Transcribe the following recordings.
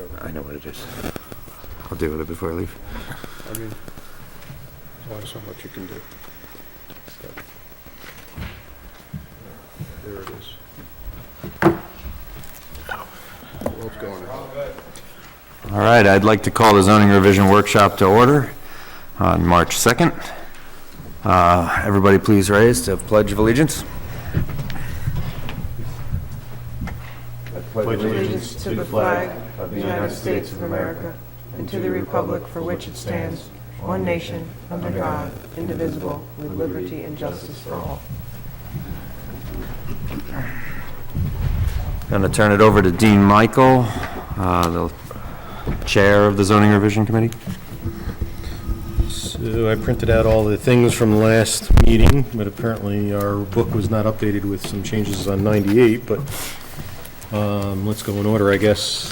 whatever. I know what it is. I'll deal with it before I leave. I mean, there's only so much you can do. But there it is. What's going on? All right, I'd like to call the zoning revision workshop to order on March 2nd. Everybody please rise to Pledge of Allegiance. Pledge allegiance to the flag of the United States of America and to the republic for which it stands, one nation, under God, indivisible, with liberty and justice for all. Going to turn it over to Dean Michael, the chair of the zoning revision committee. So I printed out all the things from the last meeting, but apparently our book was not updated with some changes on 98, but let's go in order, I guess,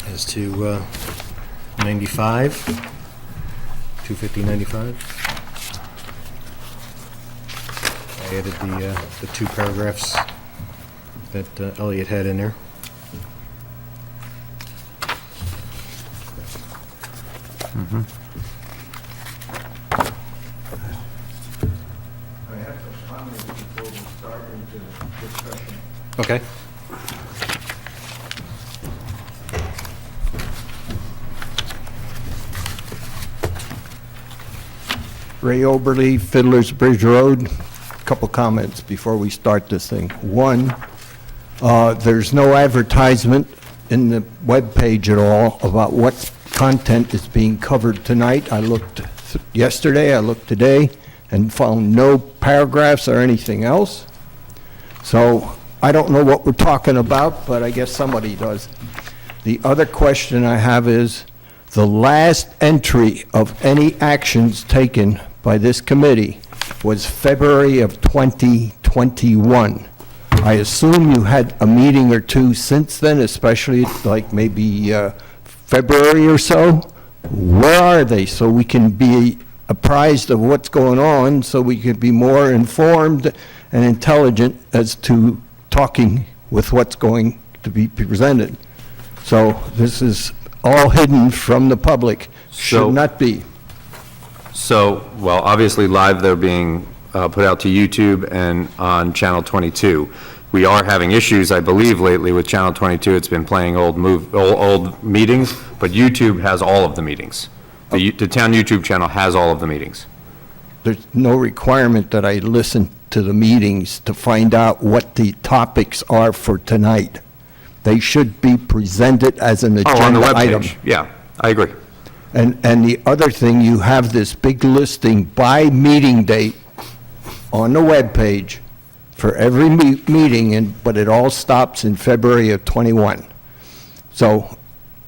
as to 95, 250-95. I added the two paragraphs that Elliot had in there. I have some comments before we start into the discussion. Okay. Ray Oberly, Fiddler's Bridge Road. Couple comments before we start this thing. One, there's no advertisement in the webpage at all about what content is being covered tonight. I looked yesterday, I looked today, and found no paragraphs or anything else. So I don't know what we're talking about, but I guess somebody does. The other question I have is, the last entry of any actions taken by this committee was February of 2021. I assume you had a meeting or two since then, especially like maybe February or so. Where are they, so we can be apprised of what's going on, so we can be more informed and intelligent as to talking with what's going to be presented? So this is all hidden from the public. So- Should not be. So, well, obviously live they're being put out to YouTube and on Channel 22. We are having issues, I believe, lately with Channel 22. It's been playing old meetings, but YouTube has all of the meetings. The town YouTube channel has all of the meetings. There's no requirement that I listen to the meetings to find out what the topics are for tonight. They should be presented as an Oh, on the agenda item. webpage. Yeah, I agree. And the other thing, you have this big listing by meeting date on the webpage for every meeting, but it all stops in February of '21. So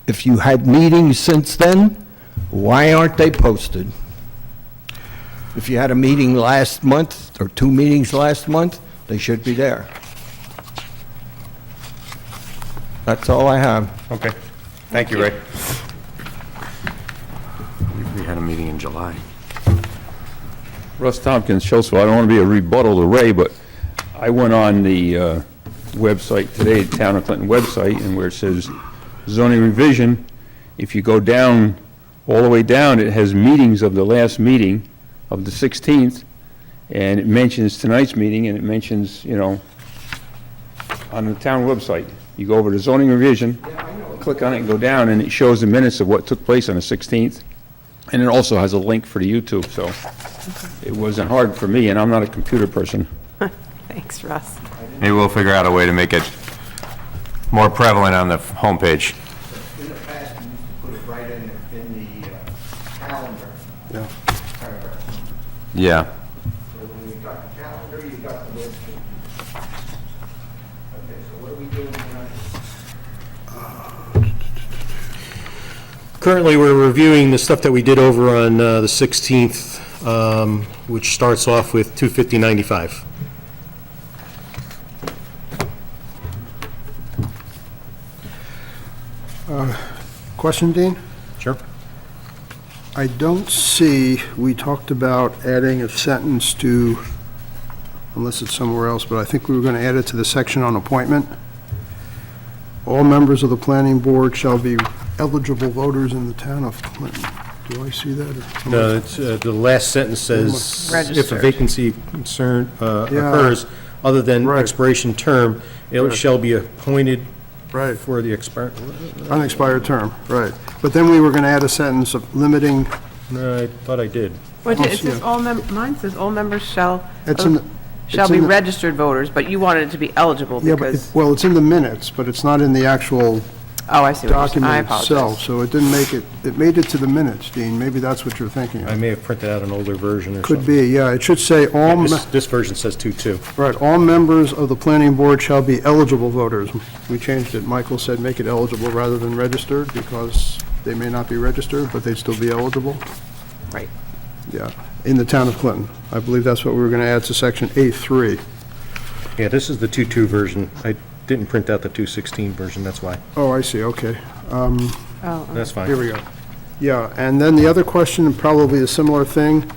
if you had meetings since then, why aren't they posted? If you had a meeting last month, or two meetings last month, they should be there. That's all I have. Okay. Thank you, Ray. We had a meeting in July. Russ Tompkins, Shelsville. I don't want to be a rebuttal to Ray, but I went on the website today, the Town of Clinton website, and where it says zoning revision, if you go down, all the way down, it has meetings of the last meeting of the 16th, and it mentions tonight's meeting, and it mentions, you know, on the town website. You go over to zoning revision, click on it and go down, and it shows the minutes of what took place on the 16th. And it also has a link for the YouTube, so it wasn't hard for me, and I'm not a computer person. Thanks, Russ. Maybe we'll figure out a way to make it more prevalent on the homepage. In the past, we used to put it right in the calendar. Yeah. Paragraph. Yeah. So when you got the calendar, you got the list. Okay, so what are we doing tonight? Currently, we're reviewing the stuff that we did over on the 16th, which starts off with 250-95. Question, Dean? Sure. I don't see, we talked about adding a sentence to, unless it's somewhere else, but I think we were going to add it to the section on appointment. all members of the planning board shall be eligible voters in the town of Clinton. Do I see that? or- No, it's, the last sentence says, if a Registered. vacancy occurs other than Right. expiration term, it Right. shall be appointed Right, for the expire, unexpired term, right. But then we were going to add a sentence of limiting, no, I thought I did. Well, Oh, it says yeah. all mine says all members shall it's in, the- shall it's be in the- registered voters, but you wanted it to be eligible yeah, but, because, well, it's in the minutes, but it's not in the actual oh, I see what you're saying. I document itself, apologize. so it didn't make it, it made it to the minutes, Dean. Maybe that's what you're thinking I of. may have printed out an older version or Could something. be, yeah, it should say all, This version says 2-2. right, all members of the planning board shall be eligible voters. We changed it. Michael said make it eligible rather than registered, because they may not be registered, but they'd still be eligible. Right. Yeah, in the town of Clinton. I believe that's what we were going to add to section A3. Yeah, this is the 2-2 version. I didn't print out the 216 version, that's why. Oh, I see, okay. Oh, That's fine. Here we go. Yeah, and then the other question, probably a similar thing,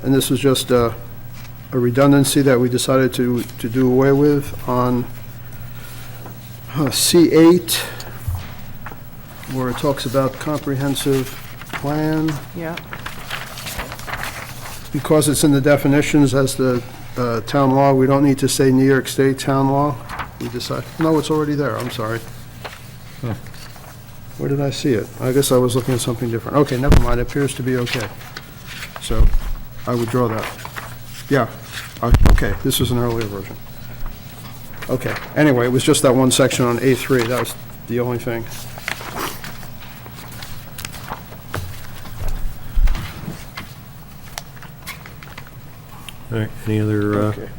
and this was just a redundancy that we decided to do away with on C8, where it talks about comprehensive plan. yeah. Because it's in the definitions as the town law, we don't need to say New York State town law. We decide, no, it's already there, I'm sorry. Where did I see it? I guess I was looking at something different. Okay, never mind, it appears to be okay. So, I would draw that. Yeah, okay, this is an earlier version. Okay, anyway, it was just that one section on A3, that was the only thing. All right, any other Okay.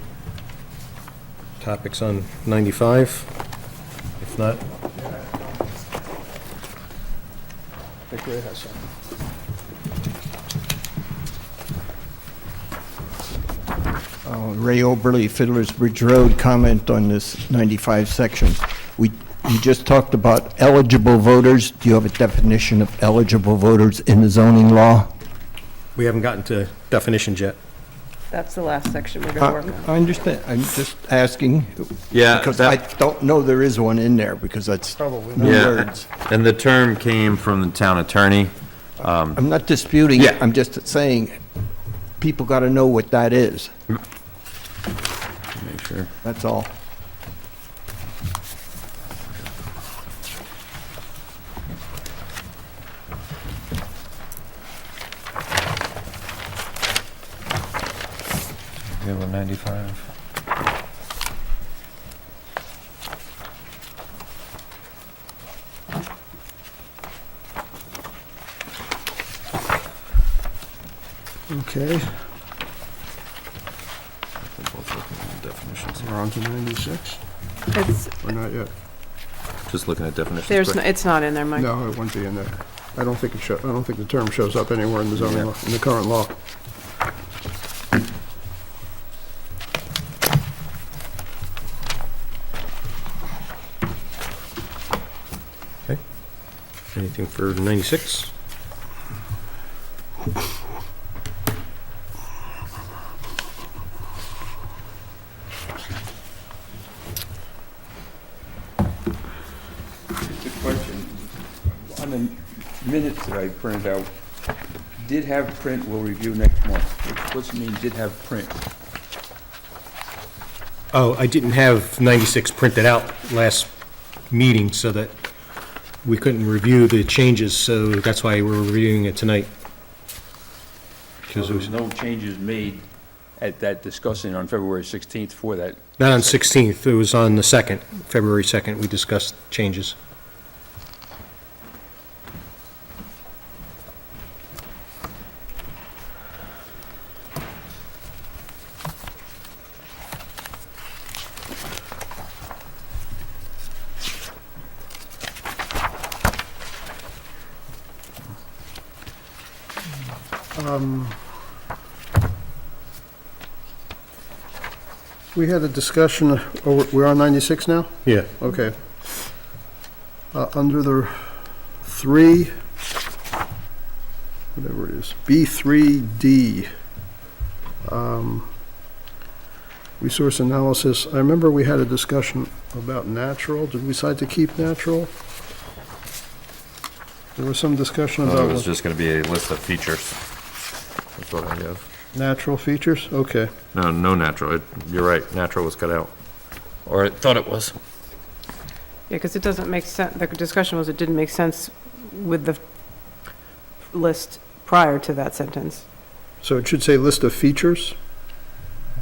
topics on 95? If not, I think Ray has something. Ray Oberly, Fiddler's Bridge Road, comment on this 95 section. You just talked about eligible voters. Do you have a definition of eligible voters in the zoning law? we haven't gotten to definitions yet. That's the last section we're going to work on. I understand, I'm just asking. Yeah, Because that- I don't know there is one in there, because that's Probably new Yeah, words. and the term came from the town attorney. I'm not disputing it, Yeah. I'm just saying, people got to know what that is, Make sure. that's all. Yeah, 95. Okay, Definitions. we're on to 96, It's, or not yet? Just looking at definitions. there's, quick. it's not in there, Mike. No, it won't be in there. I don't think I don't think the term shows up anywhere in the zoning law, in the current law. Anything for 96? Just a question. On the minutes that I printed out, did have print, will review next month. What's it mean, did have print? Oh, I didn't have 96 printed out last meeting, so that we couldn't review the changes, so that's why we're reviewing it tonight. Because it There was was no changes made at that discussing on February 16th for that. not on 16th, it was on the 2nd, February 2nd, we discussed changes. We had a discussion, oh, we're on 96 now? Yeah. Okay. Under the 3, whatever it is, B3D, resource analysis, I remember we had a discussion about natural. Did we decide to keep natural? There was some discussion It about was what- just gonna be a list of features. That's what I have. natural features? Okay. No, no natural. You're right, natural was cut out. Or I thought it was. Yeah, because it doesn't make sense, the discussion was it didn't make sense with the list prior to that sentence. So it should say list of features,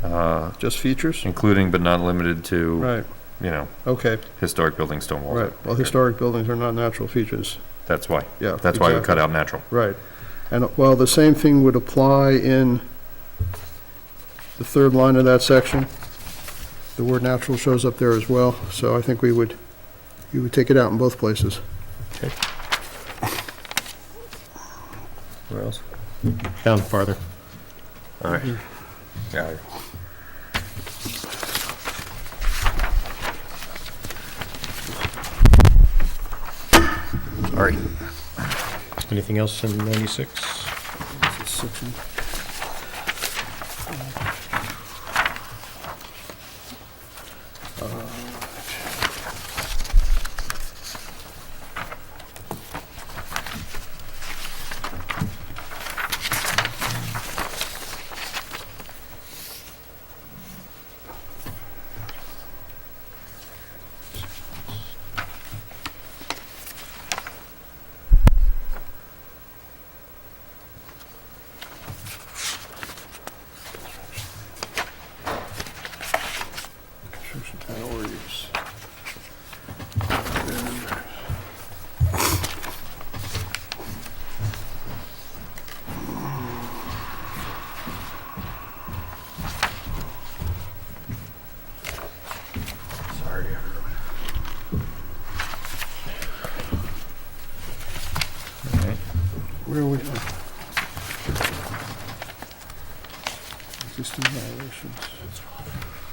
Uh, just features? including but not limited to, Right, you know, okay, historic buildings, stone walls. right. Well, historic buildings are not natural features. That's why. Yeah. That's why we exactly. cut out natural. Right. And, well, the same thing would apply in the third line of that section. The word natural shows up there as well, so I think you would take it out in both places. Where else? Down farther. All right. Yeah. Sorry. Anything else in 96? This is section. Construction hours. Sorry, everyone. Where are we? Existing violations.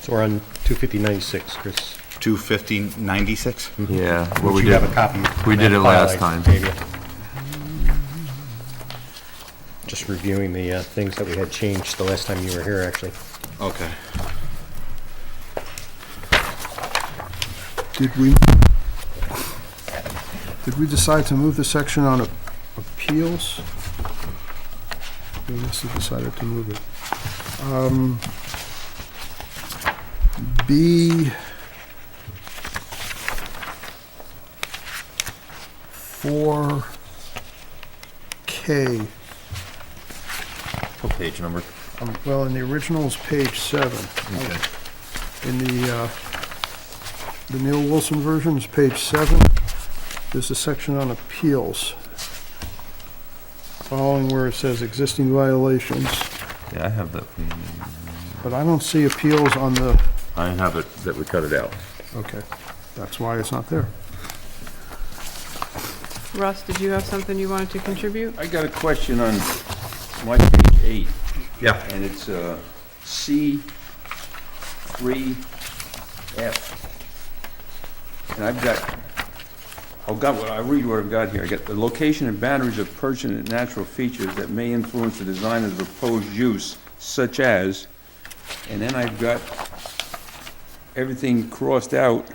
So we're on 25096, Chris. 250-96? Yeah, what we You have a did, copy. we in did that it file last I time. gave you. Just reviewing the things that we had changed the last time you were here, actually. Okay. Did we decide to move the section on appeals? We must have decided to move it. B 4K. What page number? Well, in the original is page 7. Okay. In the Neil Wilson version is page 7. There's a section on appeals. Following where it says existing violations, Yeah, I have that. but I don't see appeals on the, I have it, that we cut it out. okay, that's why it's not there. Russ, did you have something you wanted to contribute? I got a question on my page 8, Yeah. and it's C3F. And I've read what I've got here. I got the location and boundaries of pertinent natural features that may influence the design of the proposed use, such as, and then I've got everything crossed out,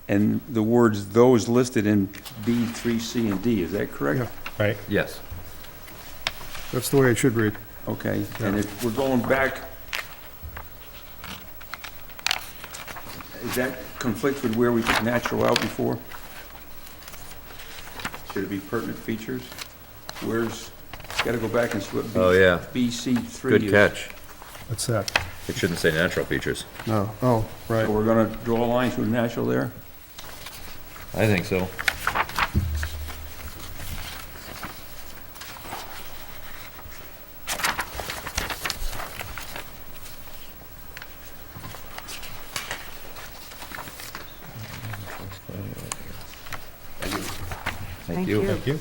and the words "those" listed in B, 3, C, and D. Is that correct? Yeah. Right? Yes. That's the way it should read. Okay, and if we're going back, is that conflict with where we took natural out before? Should it be pertinent features? Where's, gotta go back and see what Oh, yeah. BC3 is. Good catch. What's that? It shouldn't say natural features. No, oh, right. So we're gonna draw a line through natural there? I think so. Thank you. Thank you.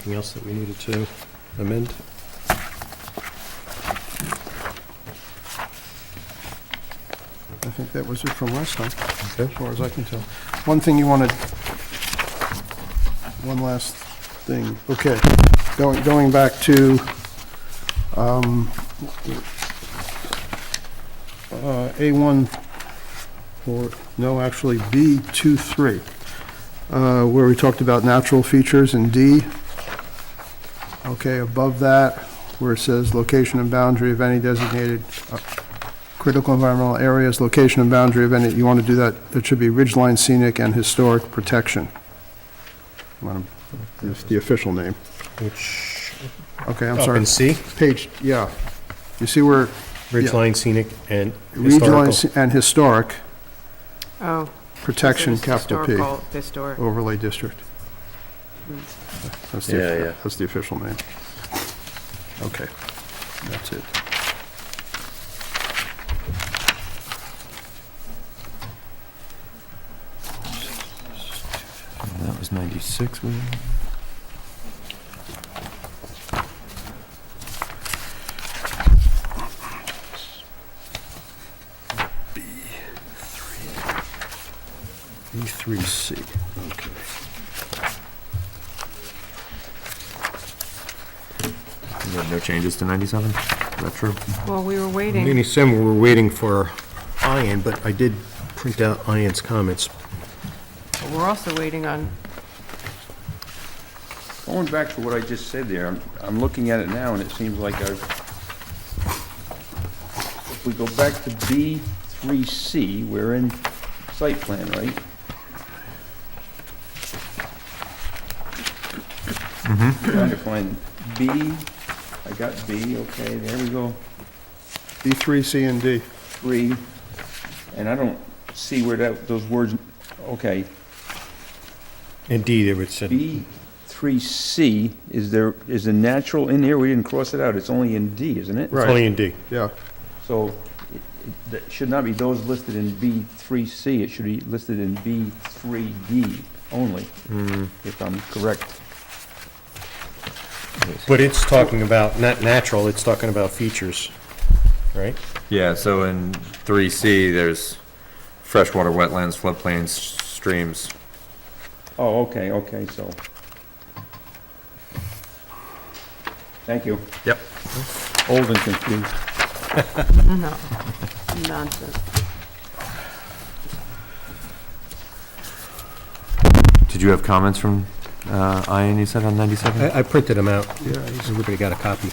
Anything else that we needed to amend? I think that was it from last time, Okay. as far as I can tell. One thing you wanted, one last thing, okay, going back to, A1, or, no, actually, B23, where we talked about natural features in D. Okay, above that, where it says location and boundary of any designated critical environmental areas, location and boundary of any, you want to do that, it should be ridgeline scenic and historic protection. The official name. Which, Okay, I'm up sorry. in C, Page, yeah. You see where Ridgeline Scenic and regional Historical. and historic Oh. protection, This is capital P, Historic. overlay district. That's the, Yeah, yeah. that's the official name. Okay, that's it. That was 96, wasn't it? E3C, okay. You had no changes to 97? Is that true? Well, we were waiting. Laney said we were waiting for Ian, but I did print out Ian's comments. But we're also waiting on, Going back to what I just said there, I'm looking at it now, and it seems like if we go back to B3C, we're in site plan, right? Trying to find B, I got B, okay, there we go, E3, C, and D. 3, and I don't see where those words, okay. Indeed, it would say, B3C, is a natural in here? We didn't cross it out, it's only in D, isn't it? it's only in D. Yeah, So that should not be those listed in B3C, it should be listed in B3D only, if I'm correct. But it's talking about, not natural, it's talking about features, right? Yeah, so in 3C, there's freshwater wetlands, floodplains, streams. Oh, okay, so. Thank you. Yep. Old and confused. no, nonsense. Did you have comments from Ian, you said, on 97? I printed them out. yeah, Everybody got a copy.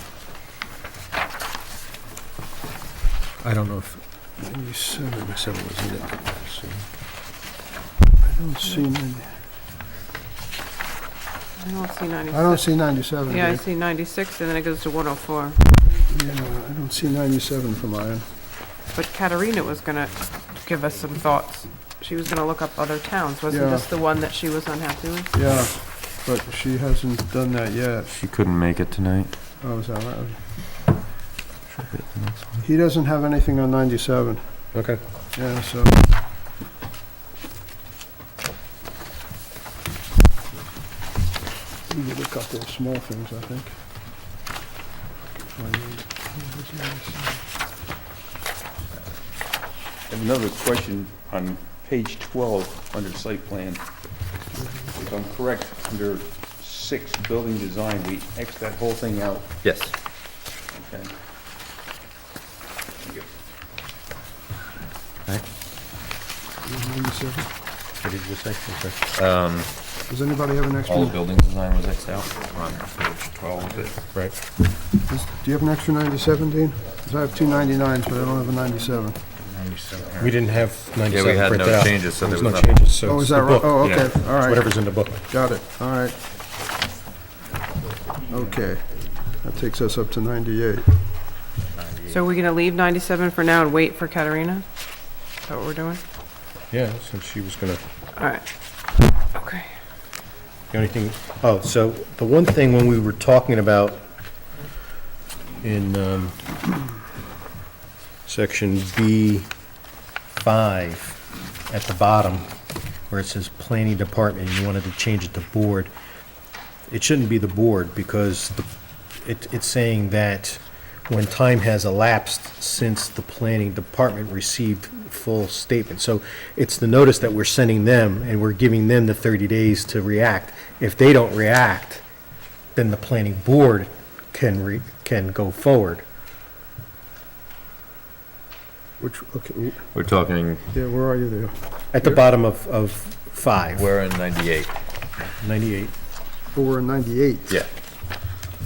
I don't know if 97, 97 was in it. I don't see, I don't see 96. I don't see 97. Yeah, I Dave. see 96, and then it goes to 104. Yeah, I don't see 97 from Ian. But Katarina was gonna give us some thoughts. She was gonna look up other towns. Wasn't Yeah. this the one that she was unhappy with? Yeah, but she hasn't done that yet. She couldn't make it tonight. Oh, is that right? He doesn't have anything on 97. Okay. Yeah, so. We did a couple of small things, I think. I have another question on page 12, under site plan. If I'm correct, under 6, building design, we X that whole thing out. Yes. Okay. Thank you. 97. What did you say? Okay. Does anybody have an extra? All the building design was Xed out on page 12 of it. Right. Do you have an extra 97, Dean? 'Cause I have two 99s, but I don't have a 97. We didn't have 97 Yeah, we had printed no out. changes, so there There's was no nothing. changes, so Oh, it's is the that right? book. Oh, okay, Yeah. all It's right. whatever's in the book. Got it, all right. Okay, that takes us up to 98. So are we gonna leave 97 for now and wait for Katarina? Is that what we're doing? Yeah, since she was gonna, All right. Okay. the only thing, oh, so the one thing when we were talking about in, section B5 at the bottom, where it says planning department, and you wanted to change it to board, it shouldn't be the board, because it's saying that when time has elapsed since the planning department received full statement. So it's the notice that we're sending them, and we're giving them the 30 days to react. If they don't react, then the planning board can go forward. Which, okay, We're talking, yeah, where are you there? At the bottom of 5, we're in 98. 98. Oh, we're in 98. Yeah.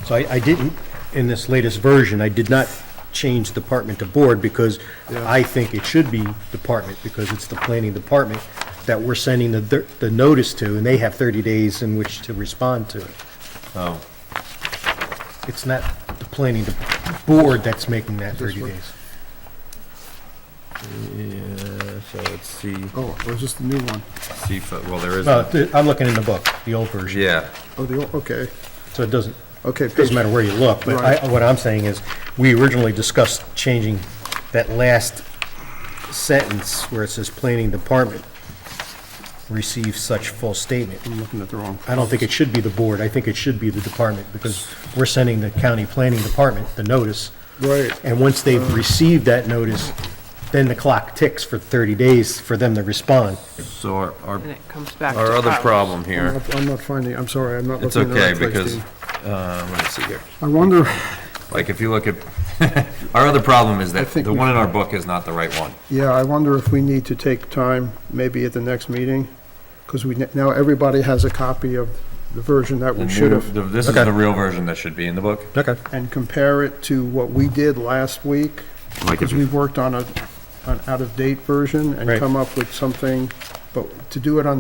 So I didn't, in this latest version, I did not change department to board, because Yeah. I think it should be department, because it's the planning department that we're sending the notice to, and they have 30 days in which to respond to it. Oh. It's not the planning board that's making that 30 one? days. Yeah, so it's C, Oh, was this the new one? well, there is. No, I'm looking in the book, the old version. Yeah, Oh, the, okay, So it doesn't page, matter where you look, but Right. what I'm saying is, we originally discussed changing that last sentence where it says planning department receives such full statement. I'm looking at the wrong. I don't think it should be the board, I think it should be the department, because we're sending the county planning department the notice, Right, and once they've received that notice, then the clock ticks for 30 days for them to respond. so our And it comes back to our other Kyle's. problem here, I'm not finding, I'm sorry, I'm not it's looking at the okay, right place, because, Dean. let me see here. I wonder, Like, if you look at, our other problem is that think the we one in our book is not the right one. yeah, I wonder if we need to take time, maybe at the next meeting, because now everybody has a copy of the version that The we should new- have, This is Okay. the real version that should be in the book. Okay. and compare it to what we did last week, Like, if because you we worked on an out-of-date version and Right. come up with something, but to do it on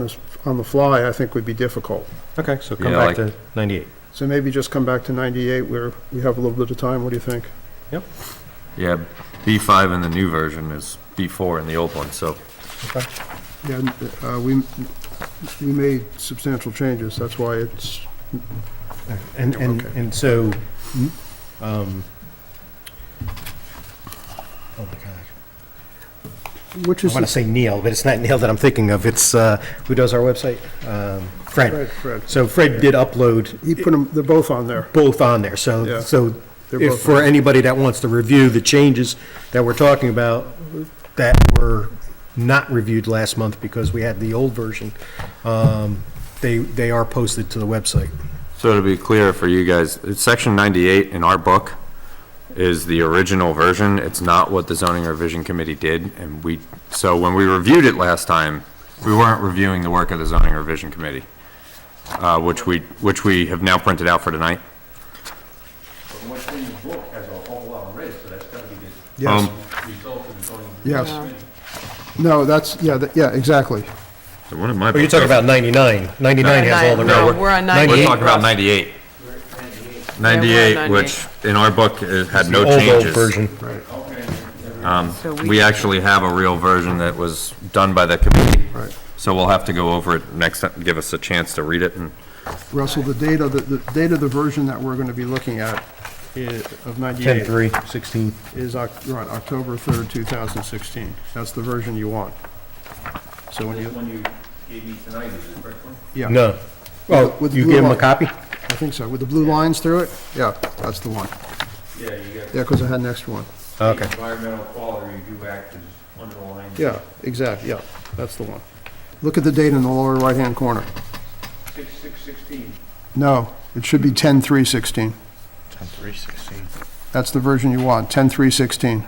the fly, I think would be difficult. Okay, so come Yeah, back to 98. So maybe just come back to 98 where we have a little bit of time, what do you think? Yeah, B5 in the new version is B4 in the old one, so. Yeah, we made substantial changes, that's why it's, And so, oh my gosh. which I is, want to say Neil, but it's not Neil that I'm thinking of. It's, who does our website? Fred. Fred. So Fred did upload He put them, they're both on there. both on there. Yeah. So They're if both for on. anybody that wants to review the changes that we're talking about that were not reviewed last month because we had the old version, they are posted to the website. So to be clear for you guys, it's section 98 in our book is the original version. It's not what the zoning revision committee did. And so when we reviewed it last time, we weren't reviewing the work of the zoning revision committee, which we have now printed out for tonight. What's in the book has a whole lot of red, so that's gotta be the Yes, result of the zoning. yes. No, that's, yeah, exactly. So one of my. Oh, you're talking about 99. 99 has all the No, red. we're on We're 98. talking about 98. 98, which in our book had no Old changes. version. So We actually have a real version that was done by the committee. Right. So we'll have to go over it next time, give us a chance to read it and. Russell, the date of the version that we're going to be looking at of 98 10/3/16. is right, October 3rd, 2016. That's the version you want. So when This you, one you gave me tonight is the correct one? yeah, No. Oh, With you blue give them a line. copy? I think so. With the blue lines through it? Yeah, that's the one. Yeah, you got Yeah, because I had an extra one. Okay. environmental quality review act is underlined. Yeah, exactly, yeah, that's the one. Look at the date in the lower right-hand corner. 6/6/16. No, it should be 10/3/16. 10/3/16. That's the version you want, 10/3/16.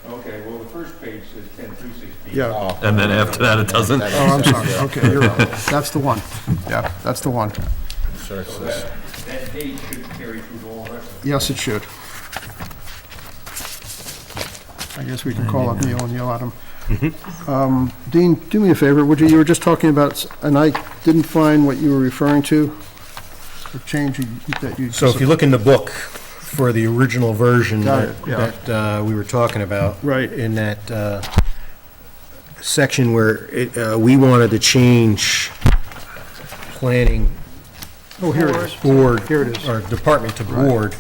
Okay, well, the first page says 10/3/16. Yeah. Oh, And then after that, it doesn't. I'm sorry. Okay, you're right. That's the one. Yeah, that's the one. So that date should carry through all the rest of Yes, it should. I guess we can call up Neil and yell at him. Dean, do me a favor, would you, you were just talking about, and I didn't find what you were referring to, the change that you. So if you look in the book for the original version Got it, yeah. that we were talking about. Right. In that section where we wanted to change planning Oh, here it is. board. Here it is. Or department to Right. board.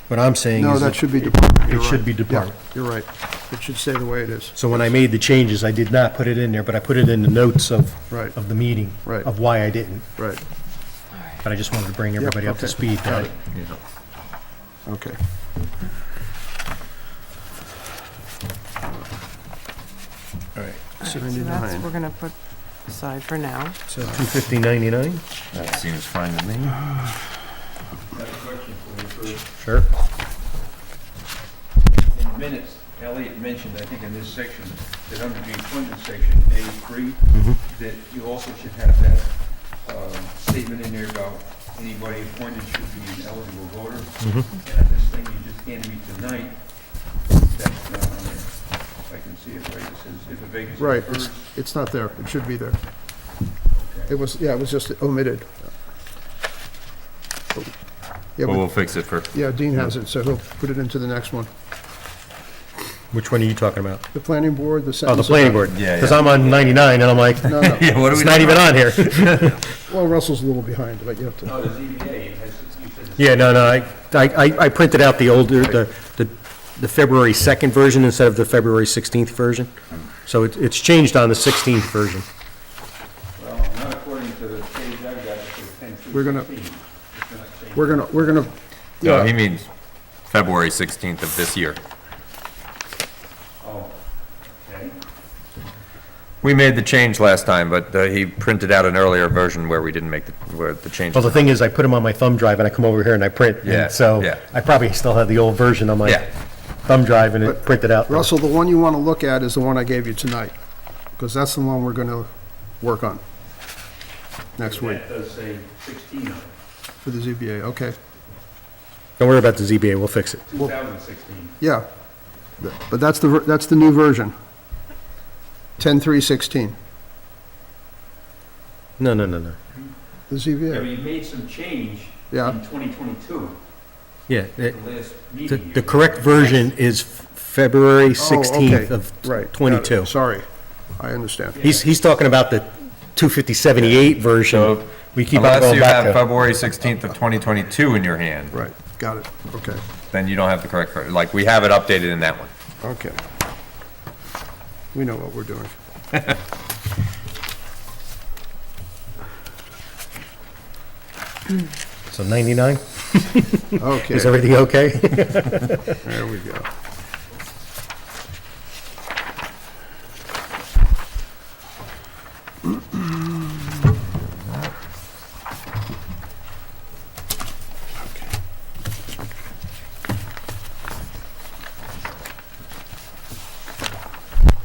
What I'm saying No, is that that, should be department. You're it should right. be Yeah, department. you're right. It should stay the way it is. so when I made the changes, I did not put it in there, but I put it in the notes of Right. the meeting. Right. Of why I didn't. Right. but I just wanted to bring everybody up to okay. speed. Got it. Okay. All right, So that's, we're gonna put aside for now. so 250.99? That seems fine to me. I have a question for you first. Sure. In minutes, Elliot mentioned, I think in this section, that under the appointment section, A3, that you also should have that statement in there about anybody appointed should be an eligible voter. And this thing you just handed me tonight, that's not on there. If I can see it right, it says if a vacancy Right, occurs. it's not there. It should be there. It was, yeah, it was just omitted. Yeah, But we'll fix it for, yeah, Dean has it, so he'll put it into the next one. Which one are you talking about? The planning board, the Oh, sentence. the planning board. Yeah, Because I'm on 99, and I'm like, No, no. yeah, what are we it's not even on here. Well, Russell's a little behind, but you have to, No, the ZBA, it has, you said it's Yeah, no, I printed out the older, the February 2nd version instead of the February 16th version. So it's changed on the 16th version. well, not according to the page I've got, it says 10/3/16. We're gonna- It's not changed. we're gonna, no, yeah, he means February 16th of this year. Oh, okay. We made the change last time, but he printed out an earlier version where we didn't make where the change. Well, the thing is, I put them on my thumb drive, and I come over here and I print. and Yeah, So yeah. I probably still have the old version on my Yeah. thumb drive, and it But- printed out. Russell, the one you want to look at is the one I gave you tonight, because that's the one we're gonna work on next week That does say 16 on it, for the ZBA, okay? Don't worry about the ZBA, we'll fix it. 2016. Yeah, but that's the new version. 10/3/16, No. the Yeah, but ZBA, you made some change Yeah. in 2022, Yeah, the last meeting. the correct version is February Oh, 16th okay. of Right, got it. 22. Sorry, I understand. He's talking about the 250.78 version. So We keep on unless going you have back to. February 16th of 2022 in your hand, Right, got it, okay, then you don't have the correct, like, we have it updated in that one. okay. We know what we're doing. So 99? Okay, Is everything okay? there we go.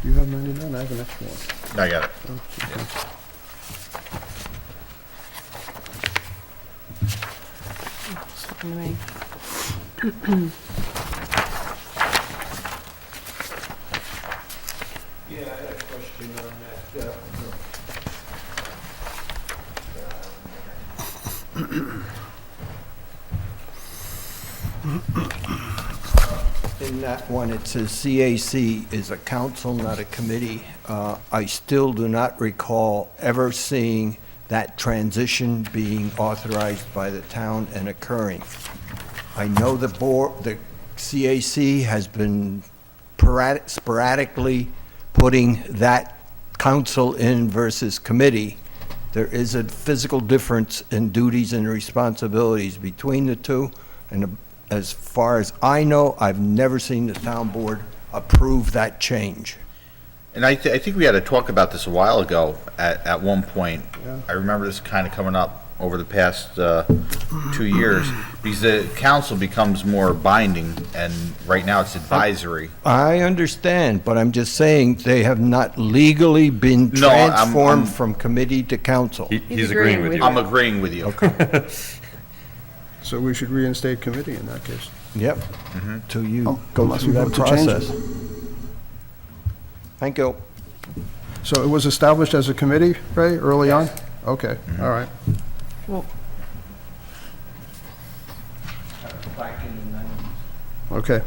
Do you have 99? I have an extra one. I got it. It's looking to me. Yeah, I had a question on that. In that one, it says CAC is a council, not a committee. I still do not recall ever seeing that transition being authorized by the town and occurring. I know the board, the CAC has been sporadically putting that council in versus committee. There is a physical difference in duties and responsibilities between the two, and as far as I know, I've never seen the town board approve that change. And I think we had a talk about this a while ago at one point. I remember this kind of coming up over the past 2 years, because the council becomes more binding, and right now it's advisory. I understand, but I'm just saying they have not legally been No, I'm- transformed from committee to council. He's agreeing with you. I'm agreeing with you. So we should reinstate committee in that case. Yep, till you Oh, go unless through we that vote to change it. process. Thank you. So it was established as a committee, Ray, early on? Okay, all right. Well, Okay.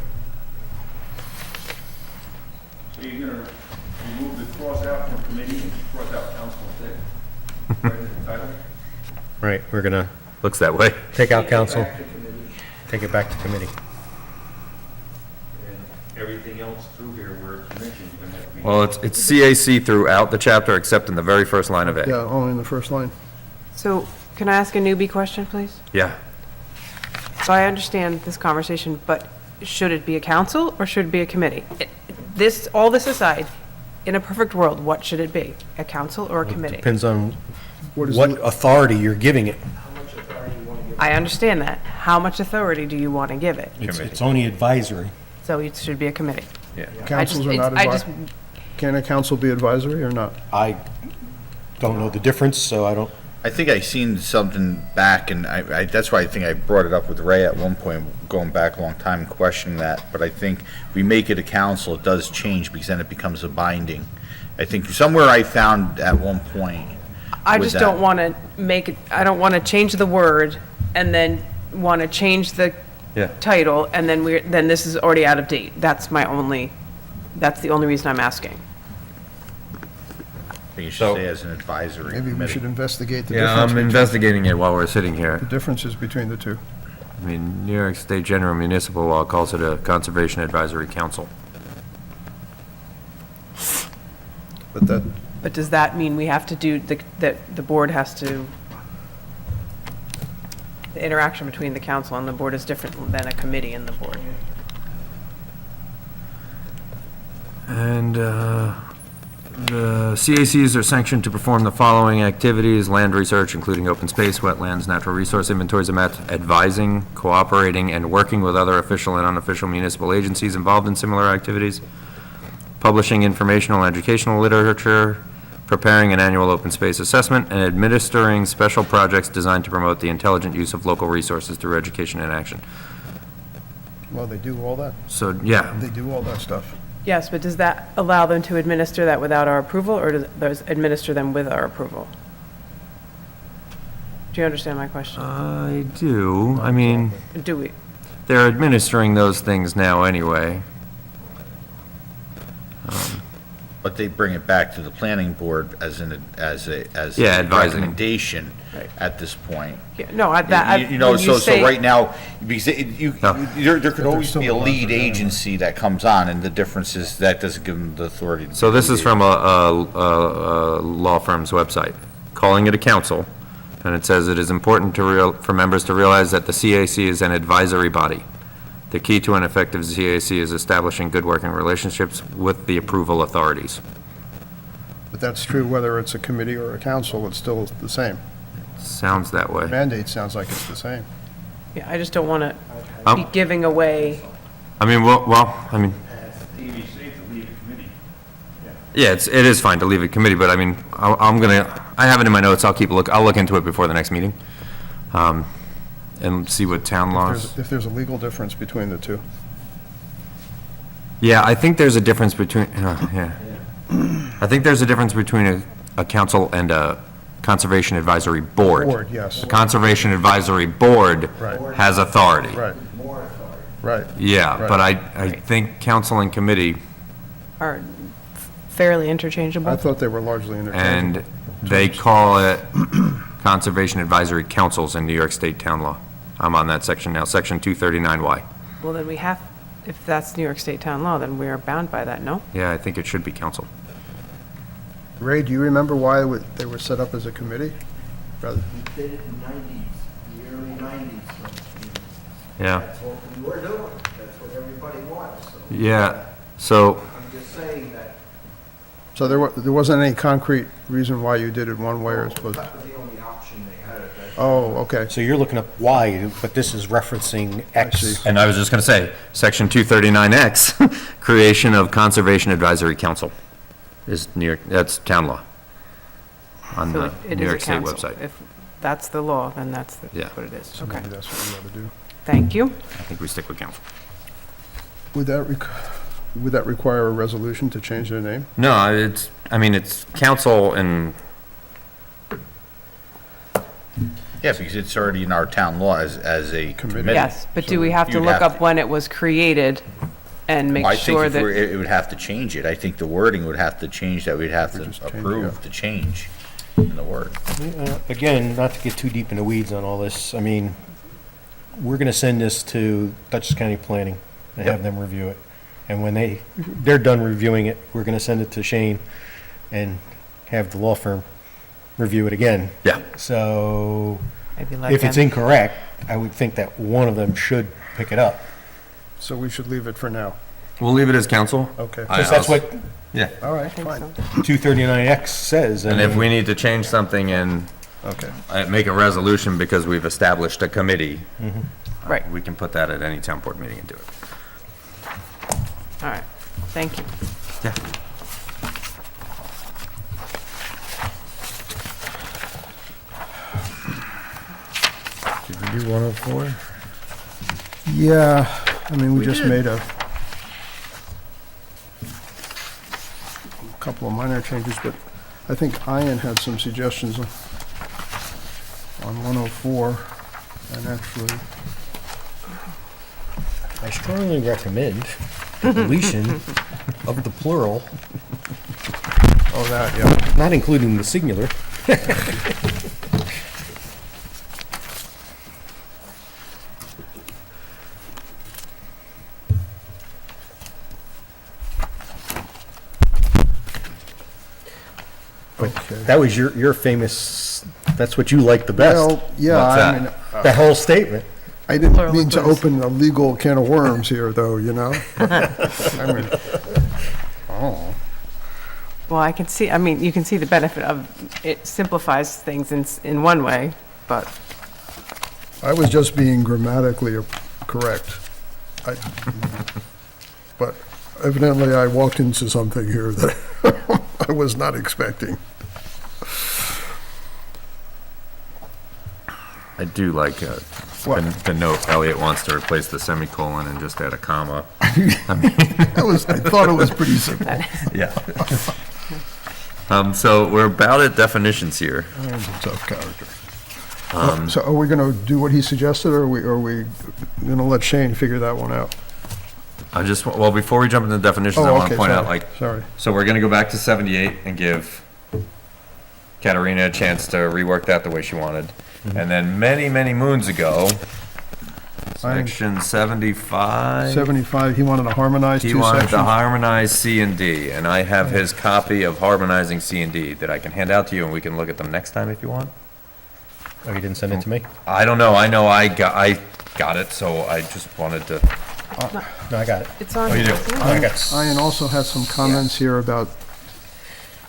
So you're gonna remove the cross out from committee and cross out council instead? Right in the title? Right, we're gonna Looks that way. take out council, take it back to committee. And everything else through here where it's mentioned, you're gonna have to be. Well, it's CAC throughout the chapter, except in the very first line of Yeah, A. only in the first line. so Can I ask a newbie question, please? Yeah. So I understand this conversation, but should it be a council or should it be a committee? All this aside, in a perfect world, what should it be? A council or a committee? Depends on What is what the- authority you're giving it. I understand that. How much authority do you want to give it? It's only advisory. So it should be a committee. Councils are not I just, advisory? Can a council be advisory or not? I don't know the difference, so I don't, I think I seen something back, and that's why I think I brought it up with Ray at one point, going back a long time, questioning that. But I think we make it a council, it does change, because then it becomes a binding. I think somewhere I found at one point. I with just that- don't want to make it, I don't want to change the word and then want to change the Yeah. title, and then this is already out of date. That's the only reason I'm asking. I think you should So- say as an advisory Maybe we should committee. investigate the Yeah, difference, I'm investigating it while we're sitting here. the differences between the two. I mean, New York State General Municipal Law calls it a Conservation Advisory Council. But that, But does that mean we have to do, that the board has to, the interaction between the council and the board is different than a committee and the board? And the CACs are sanctioned to perform the following activities: land research, including open space, wetlands, natural resource inventories and maps, advising, cooperating, and working with other official and unofficial municipal agencies involved in similar activities, publishing informational and educational literature, preparing an annual open space assessment, and administering special projects designed to promote the intelligent use of local resources through education and action. well, they do all that. So, yeah, They do all that stuff. Yes, but does that allow them to administer that without our approval, or does those administer them with our approval? Do you understand my question? I do. I mean, Do we? they're administering those things now anyway. But they bring it back to the planning board as a Yeah, advising. recommendation Right. at this point. Yeah, No, You know, when you so say- right now, because No. there could always still be a allowed lead to do that. agency that comes on, and the difference is that doesn't give them the authority. to So this be is lead. from a law firm's website, calling it a council, and it says it is important for members to realize that the CAC is an advisory body. The key to an effective CAC is establishing good working relationships with the approval authorities. But that's true whether it's a committee or a council, it's still the same. Sounds that way. Mandate sounds like it's the same. Yeah, I just don't want to be Um, giving away, I mean, I mean, Stevie safe to leave the committee. yeah, it is fine to leave it committee, but I mean, I have it in my notes, I'll look into it before the next meeting, and see what town laws. If there's a legal difference between the two. Yeah, I think there's a difference between, yeah. I think there's a difference between a council and a conservation advisory board. Board, yes. The conservation advisory board Right. has authority. Right. Right. Yeah, but Right. I think council and committee, are fairly I interchangeable. thought they were largely interchangeable. and they call it conservation advisory councils in New York State town law. I'm on that section now, section 239Y. Well, then we have, if that's New York State town law, then we are bound by that, no? Yeah, I think it should be council. Ray, do you remember why they were set up as a committee? Rather, We did it in the 90s, the early 90s. Yeah, That's what we were doing. That's what everybody wants. So yeah, so, I'm just saying that so there wasn't any concrete reason why you did it one way or opposed? that was the only option they had at that time. Oh, okay. so you're looking up Y, but this is referencing X. see. and I was just going to say, section 239X, creation of conservation advisory council is that's town law on So the it New is a York State council. website. If that's the law, then that's Yeah. what it is. So Okay, maybe that's what we ought to do. thank you. I think we stick with council. Would that require a resolution to change their name? No, it's council and, Yeah, because it's already in our town law as a committee. Yes, but do we have to You'd look have up when it was created and make I think sure if that? it would have to change it. I think the wording would have to change, that we'd have We to just change it, approve yeah. the change in the word. Again, not to get too deep in the weeds on all this, I mean, we're gonna send this to Dutchess County Planning and have them review it. And when they're done reviewing it, we're gonna send it to Shane and have the law firm review it again. Yeah. So Maybe let if it's them- incorrect, I would think that one of them should pick it up. So we should leave it for now. We'll leave it as council. Okay. Because that's what Yeah. All right, I think fine. so. 239X says. And if we need to change something and Okay. make a resolution because we've established a committee, Right, we can put that at any town board meeting and do it. all right, thank you. Yeah. Did we do 104? Yeah, I mean, we just did. made a couple of minor changes, but I think Ian had some suggestions on 104, and actually, I strongly recommend the deletion of the plural, oh, that, yeah. not including the singular. But that was your famous, that's what you liked the best, Well, yeah, What's I that? mean, that whole statement. I didn't Plural mean to includes. open a legal can of worms here, though, you know? I mean, oh, Well, I can see, I mean, you can see the benefit of, it simplifies things in one way, but I was just being grammatically correct. But evidently I walked into something here that I was not expecting. I do like the note, Elliot wants to replace the semicolon and just add a comma. I thought it was pretty simple. Yeah. So we're about at definitions here. He's a tough character. So are we gonna do what he suggested, or are we gonna let Shane figure that one out? Well, before we jump into definitions, I Oh, want to okay, point out, sorry, like, sorry. so we're gonna go back to 78 and give Katarina a chance to rework that the way she wanted. And then many, many moons ago, section 75. 75, he wanted to harmonize He two wanted to sections? harmonize C and D, and I have his copy of harmonizing C and D that I can hand out to you, and we can look at them next time if you want. Oh, you didn't send it to me? I don't know, I know I got it, so I just wanted to, No, I got it. it's on. you do? Yeah. I got Ian also had some comments here about,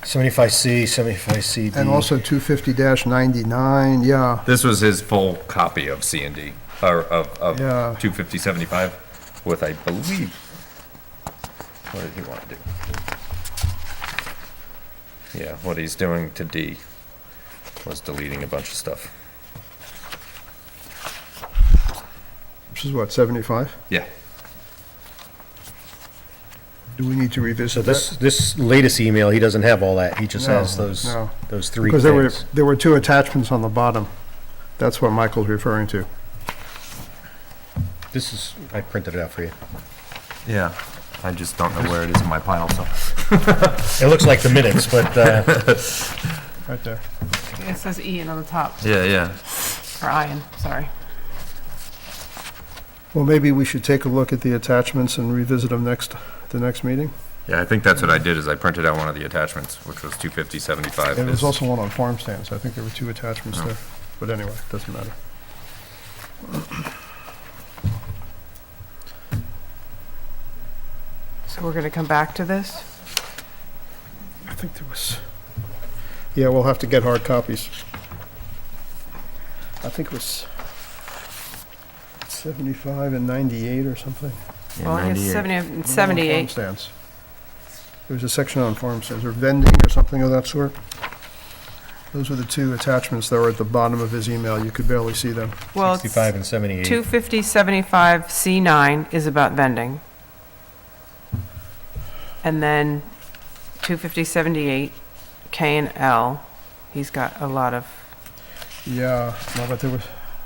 75C, 75CD. and also 250-99, yeah. This was his full copy of C and D, or of Yeah. 25075, with, I believe, what did he want to do? Yeah, what he's doing to D was deleting a bunch of stuff. Which is what, 75? Yeah. Do we need to So revisit this, that? this latest email, he doesn't have all that. He just No, has those, no. those three Because things. there were two attachments on the bottom. That's what Michael's referring to. This is, I printed it out for you. Yeah, I just don't know where it is in my pile, so. It looks like the minutes, but, Right there. It says Ian on the top, Yeah, yeah. or Ian, sorry. Well, maybe we should take a look at the attachments and revisit them the next meeting. Yeah, I think that's what I did, is I printed out one of the attachments, which was 25075. There was This- also one on farm stands. I think there were two attachments there. But anyway, doesn't matter. So we're gonna come back to this? I think there was, yeah, we'll have to get hard copies. I think it was 75 and 98 or something. Yeah, Well, it's 98. 70 and Farm 78. stands. There was a section on farm stands, or vending or something of that sort. Those were the two attachments that were at the bottom of his email. You could barely see them. Well, it's 65 and 78. 250-75 C9 is about vending. And then 250-78 K and L, he's got a lot of, Yeah, no, but there was,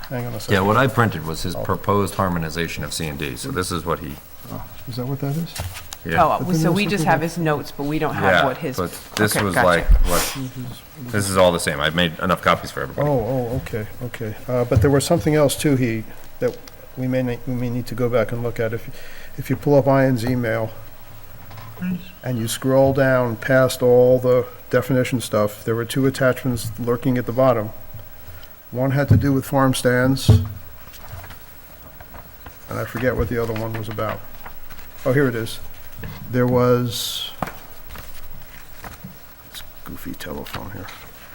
hang on a second. Yeah, what I printed was his proposed harmonization of C and D, so this is what he, Is that what that is? yeah. oh, so we just have his notes, but we don't have Yeah, what his. but this okay, was gotcha. like, what, this is all the same. I've made enough copies for everybody. Okay, okay. But there was something else too, that we may need to go back and look at. If you pull up Ian's email and you scroll down past all the definition stuff. There were two attachments lurking at the bottom. One had to do with farm stands, and I forget what the other one was about. Oh, here it is. There was, this goofy telephone here.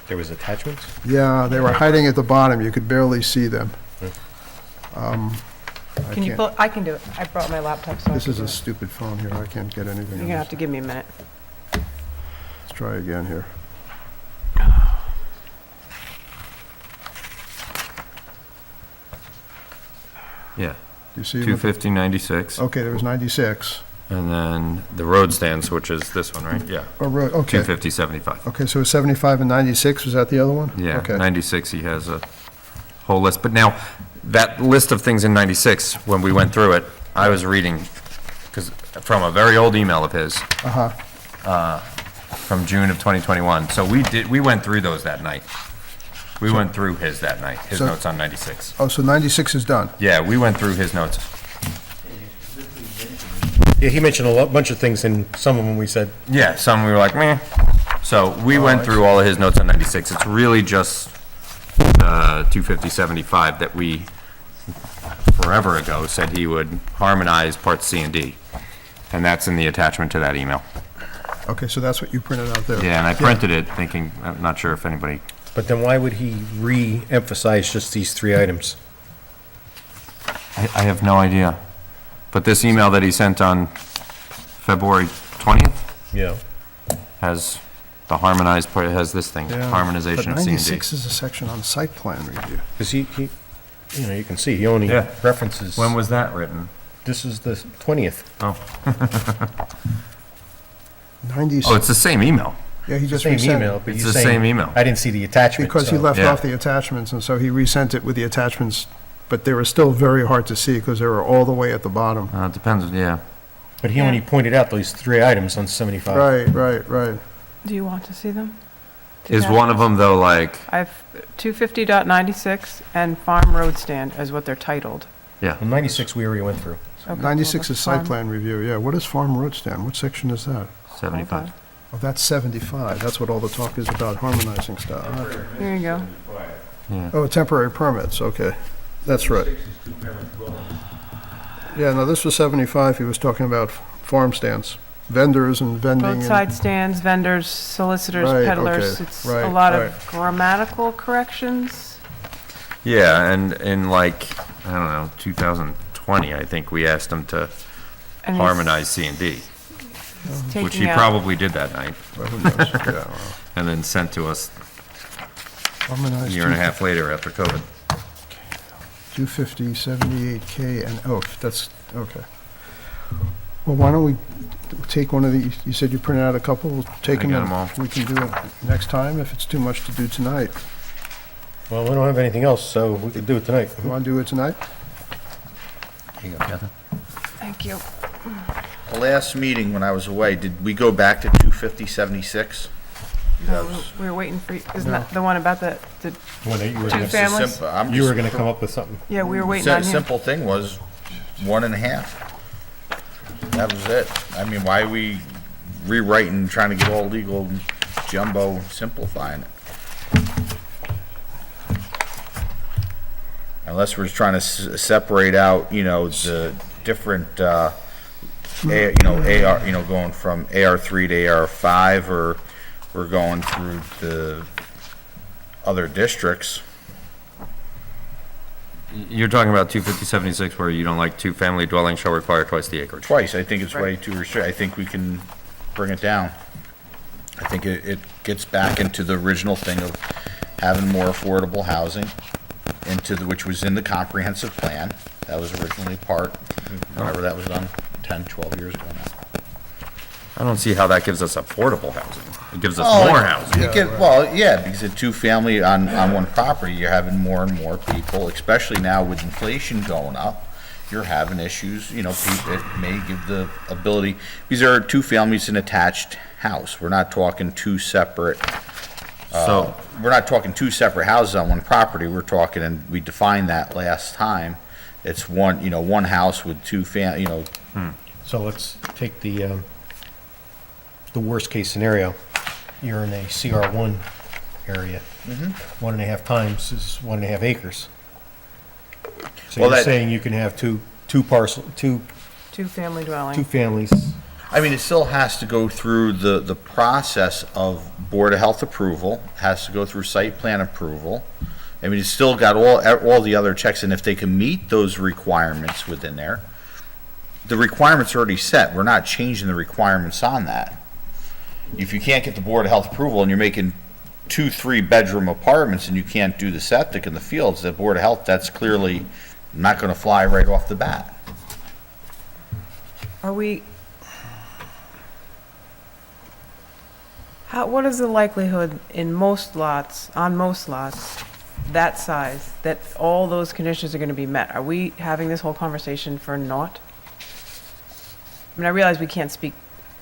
There was attachments? Yeah, they were hiding at the bottom. You could barely see them. I Can you can't- pull, I can do it. I brought my laptop, so I This can is do a it. stupid phone here. I can't get anything. You're on gonna this. have to give me a minute. Let's try again here. Yeah, Do you see? 250-96, Okay, there was 96. and then the road stands, which is this one, right? Yeah, Oh, road, okay. 250-75. Okay, so 75 and 96, was that the other one? Yeah, Okay. 96, he has a whole list. But now, that list of things in 96, when we went through it, I was reading, because from a very old email of his, Uh-huh. from June of 2021. So we went through those that night. We went through his that night, his So- notes on 96. Oh, so 96 is done. Yeah, we went through his notes. Yeah, he mentioned a bunch of things, and some of them we said, Yeah, some we were like, meh. So we went through all of his notes on 96. It's really just 250-75 that we, forever ago, said he would harmonize parts C and D. And that's in the attachment to that email. Okay, so that's what you printed out there. Yeah, and I printed it thinking, I'm not sure if anybody, but then why would he re-emphasize just these three items? I have no idea. But this email that he sent on February 20th Yeah. has the harmonized part, has this thing, Yeah, harmonization of But C and D. 96 is a section on site plan review. Because he, you know, you can see, he only Yeah. references, When was that written? this is the 20th. Oh, 96, oh, it's the same email. yeah, he just Same resent email, it. but It's you're the saying. same email. I didn't see the attachment. Because he so- left Yeah. off the attachments, and so he resent it with the attachments, but they were still very hard to see because they were all the way at the bottom. It depends, yeah. But he only pointed out those three items on 75. Right. Do you want to see them? Is one of them, though, like, I have 250.96 and Farm Road Stand is what they're titled. yeah, Well, 96 we already went through. Okay, 96 well, is site Farm- plan review, yeah. What is farm road stand? What section is that? 75. Oh, that's 75. That's what all the talk is about, harmonizing stuff. Here you go. Oh, temporary permits, okay. That's right. Yeah, no, this was 75. He was talking about farm stands, vendors and vending. and- Roadside stands, vendors, solicitors, Right, peddlers. okay, It's a right, lot right. of grammatical corrections. Yeah, and in like, I don't know, 2020, I think we asked him to And he's harmonize C and D, which taking he out- probably did that night, Well, who knows? Yeah, well, and then sent to us a harmonized year and a half later after COVID. 250, 78K, and, oh, that's, okay. Well, why don't we take one of the, you said you printed out a couple, we'll take I them. got and 'em all. We can do it next time if it's too much to do tonight. Well, we don't have anything else, so we could do it tonight. You want to do it tonight? Thank you. The last meeting when I was away, did we go back to 250-76? That was- We were waiting for, isn't that the one about the, When you were Two gonna- families? Simple. I'm you were just- gonna come up with something. yeah, we were waiting on him. Simple thing was 1.5. That was it. I mean, why are we rewriting, trying to get all legal jumbo, simplifying it? Unless we're just trying to separate out, you know, the different, AR, going from AR3 to AR5, or we're going through the other districts. You're talking about 250-76 where you don't like two-family dwellings shall require twice the acreage. Twice, I think it's way too restricted. I think we can bring it down. I think it gets back into the original thing of having more affordable housing, which was in the comprehensive plan. That was originally part, whenever that was done, 10, 12 years ago now. I don't see how that gives us affordable housing. It gives us Oh, more housing. Well, yeah, because a two-family on one property, you're having more and more people, especially now with inflation going up, you're having issues, you know, it may give the ability, because there are two families in an attached house. We're not talking two separate, So, we're not talking two separate houses on one property. We're talking, and we defined that last time, it's one, one house with two So let's take the worst-case scenario. you're in a CR1 area. Mm-hmm. 1.5 times is 1.5 acres. So Well, you're that- saying you can have two Two-family dwelling. families. I mean, it still has to go through the process of Board of Health approval, has to go through site plan approval. I mean, it's still got all the other checks, and if they can meet those requirements within there, the requirements are already set. We're not changing the requirements on that. If you can't get the Board of Health approval and you're making 2, 3-bedroom apartments and you can't do the septic in the fields, the Board of Health, that's clearly not gonna fly right off the bat. Are we, what is the likelihood in most lots, on most lots, that size, that all those conditions are gonna be met? Are we having this whole conversation for naught? I mean, I realize we can't speak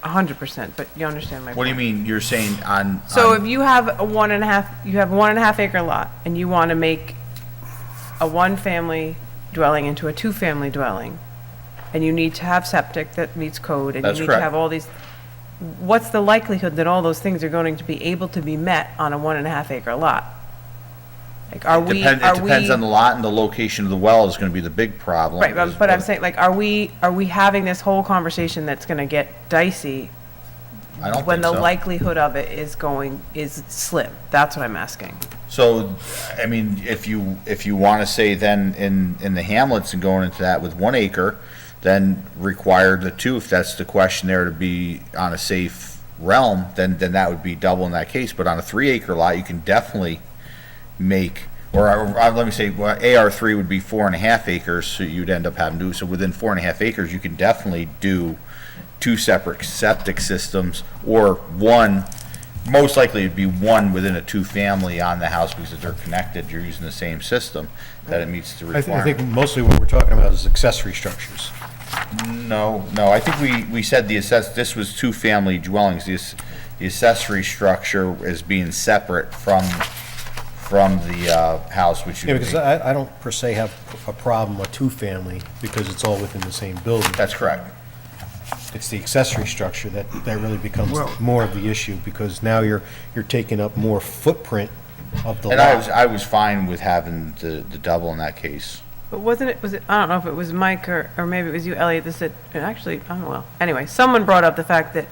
100%, but you understand my point. What do you mean, you're saying on? So on- if you have a 1.5 acre lot, and you want to make a 1-family dwelling into a 2-family dwelling, and you need to have septic that meets code, and you That's need to correct. have all these, what's the likelihood that all those things are going to be able to be met on a 1.5 acre lot? Like, are we, It depends on the lot, and the location of the well is gonna be the big problem. Right, but I'm saying, like, are we having this whole conversation that's gonna get dicey I don't when think the so. likelihood of it is slim? That's what I'm asking. So, I mean, if you wanna say then in the hamlets and going into that with 1 acre, then require the 2, if that's the question there, to be on a safe realm, then that would be double in that case. But on a 3-acre lot, you can definitely make, or let me say, well, AR3 would be 4.5 acres, so you'd end up having to do, so within 4.5 acres, you can definitely do 2 separate septic systems, or 1, most likely it'd be 1 within a 2-family on the house, because if they're connected, you're using the same system, that it meets the I think requirement. mostly what we're talking about is accessory structures. No, I think we said this was 2-family dwellings, the accessory structure is being separate from the house, which you. Yeah, because I don't per se have a problem with 2-family, because it's all within the same building. That's correct. It's the accessory structure that really becomes Well- more of the issue, because now you're taking up more footprint of the And lot. I was fine with having the double in that case. But was it, I don't know if it was Mike or maybe it was you, Elliot, that said, and actually, I don't know, well, anyway, someone brought up the fact that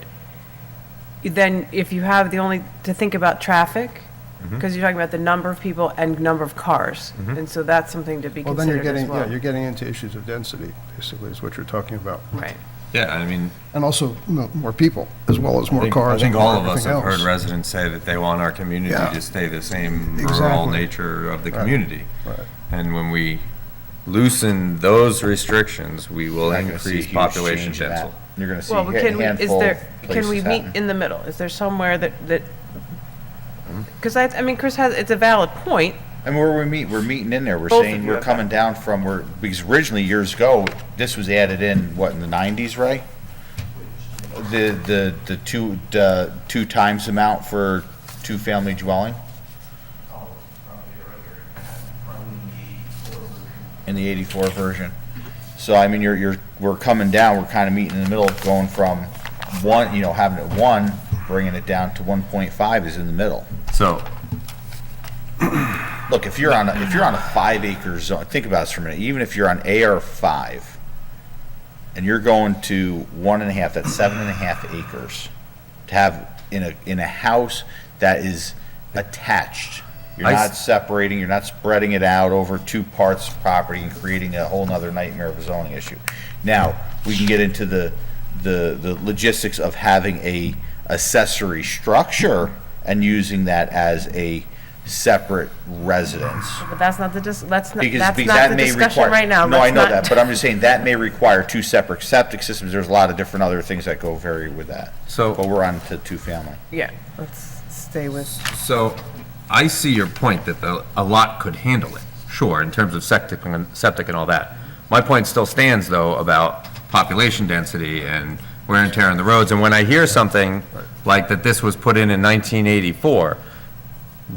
then if you have to think about traffic, because you're talking about the number of people and number of cars, and so that's something to be Well, then you're considered as getting, yeah, well. you're getting into issues of density, basically, is what you're talking about. Right. Yeah, I mean, And also, more people, as well as I more think cars. and all more of us everything have heard else. residents say that they want our community Yeah. to stay the same rural Exactly. nature of the Right. community. Right. And when we loosen those restrictions, we will Not gonna see a increase huge population change in that. density. You're gonna see Well, but a can we, handful of can we places meet happen. in the middle? Is there somewhere that, because I mean, Chris it's a valid point. And where we meet, we're meeting in there, we're Both of saying you we're have coming down from, because originally years ago, this was added in, what, in the 90s, Ray? The 2 times amount for 2-family dwelling? In the 84 version. So, I mean, we're coming down, we're kind of meeting in the middle, going from 1, having it 1, bringing it down to 1.5 is in the middle. So, Look, if you're on a 5-acre zone, think about this for a minute, even if you're on AR5, and you're going to 1.5, that's 7.5 acres, to have in a house that is attached. You're I not s- separating, you're not spreading it out over 2 parts of property and creating a whole nother nightmare of a zoning issue. Now, we can get into the logistics of having a accessory structure and using that as a separate residence. But that's not the, that's not Because the that may discussion require. right now. No, I Let's know not- that, but I'm just saying that may require 2 separate septic systems. There's a lot of different other things that go vary with that. So- But we're on to 2-family. Yeah, let's stay with, so I see your point that a lot could handle it, sure, in terms of septic and all that. My point still stands, though, about population density and wear and tear on the roads. And when I hear something like that this was put in 1984,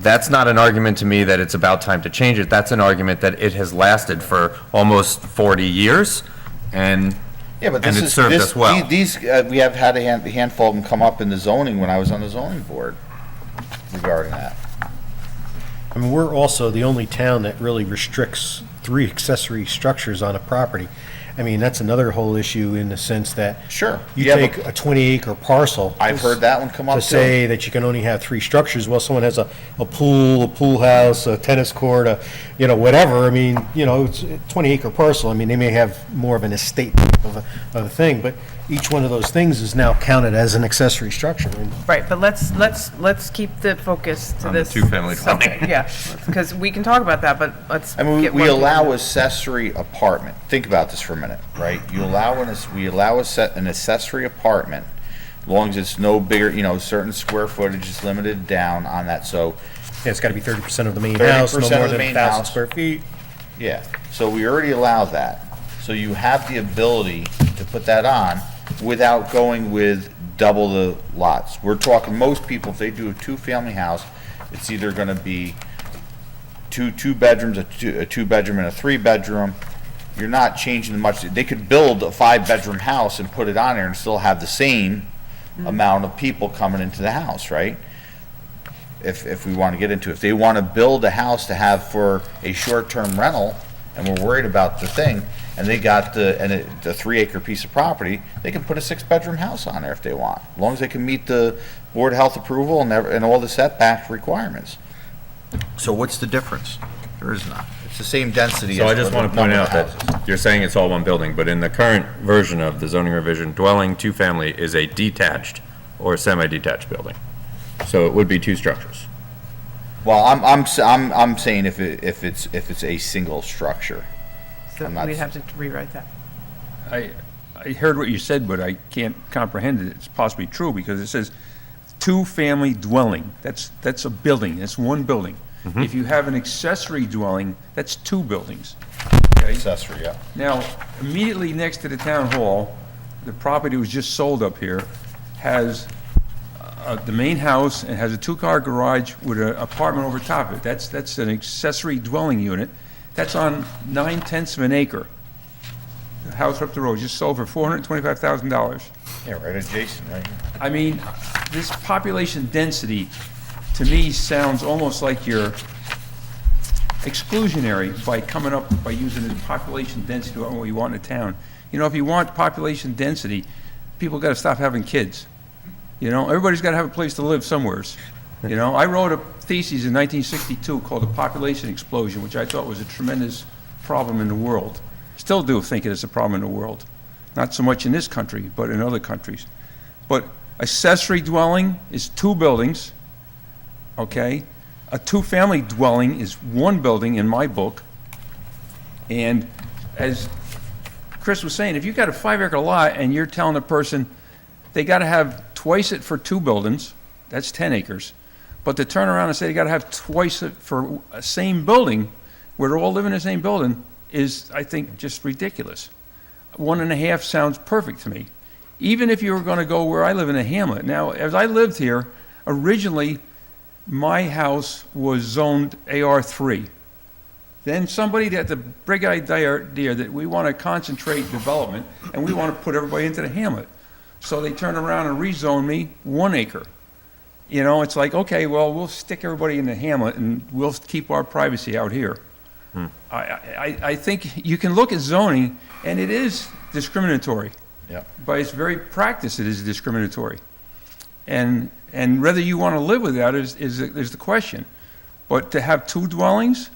that's not an argument to me that it's about time to change it. That's an argument that it has lasted for almost 40 years, and Yeah, but And this it is, served this, us well. these, we have had a handful of them come up in the zoning when I was on the zoning board. regarding that. I mean, we're also the only town that really restricts 3 accessory structures on a property. I mean, that's another whole issue in the sense that Sure. you Yeah, take but a 20-acre parcel. I've heard that one come up To too. say that you can only have 3 structures, well, someone has a pool house, a tennis court, whatever, I mean, it's a 20-acre parcel, I mean, they may have more of an estate type of a thing, but each one of those things is now counted as an accessory structure. And Right, but let's keep the focus to On the this. two-family dwelling. subject. Yeah, because we can talk about that, but let's I mean, get we one- allow accessory apartment. Think about this for a minute, right? We allow an accessory apartment, as long as it's no bigger, certain square footage is limited down on that, so, yeah, it's got to be 30% of the main 30% house, no of more the than main 1,000 house. square feet. yeah. So we already allow that. So you have the ability to put that on without going with double the lots. We're talking, most people, if they do a 2-family house, it's either gonna be two bedrooms, a 2-bedroom and a 3-bedroom. You're not changing much. They could build a 5-bedroom house and put it on there and still have the same amount of people coming into the house, right? If we want to get into it. If they want to build a house to have for a short-term rental, and we're worried about the thing, and they got the 3-acre piece of property, they can put a 6-bedroom house on there if they want, as long as they can meet the Board of Health approval and all the setback requirements. So what's the difference? There is not. It's the same density. So I as just the want to point number out of houses. that you're saying it's all one building, but in the current version of the zoning revision, dwelling, 2-family is a detached or semi-detached building. So it would be 2 structures. Well, I'm saying if it's a single structure. So I'm not- we'd have to rewrite that. I heard what you said, but I can't comprehend it. It's possibly true because it says 2-family dwelling. That's a building. That's one building. If you have an accessory dwelling, that's 2 buildings. Okay? Accessory, yeah. Now, immediately next to the town hall, the property was just sold up here, has the main house and has a 2-car garage with an apartment over top of it. That's an accessory dwelling unit. That's on 9/10 of an acre. The house up the road just sold for $425,000. Yeah, right adjacent, right? I mean, this population density, to me, sounds almost like you're exclusionary by coming up, by using this population density to what you want in a town. If you want population density, people got to stop having kids. Everybody's got to have a place to live somewheres. I wrote a thesis in 1962 called The Population Explosion, which I thought was a tremendous problem in the world. Still do think it is a problem in the world. Not so much in this country, but in other countries. But accessory dwelling is 2 buildings, okay? A 2-family dwelling is 1 building in my book. And as Chris was saying, if you've got a 5-acre lot and you're telling a person they got to have twice it for 2 buildings, that's 10 acres. But to turn around and say they got to have twice it for a same building, where they're all living in the same building, is, I think, just ridiculous. 1.5 sounds perfect to me. Even if you were going to go where I live in a hamlet. Now, as I lived here, originally, my house was zoned AR3. Then somebody had the big idea that we want to concentrate development and we want to put everybody into the hamlet. So they turned around and rezoned me 1 acre. It's like, okay, well, we'll stick everybody in the hamlet and we'll keep our privacy out here. I think you can look at zoning and it is discriminatory. Yeah. By its very practice, it is discriminatory. And whether you want to live with that is the question. But to have 2 dwellings,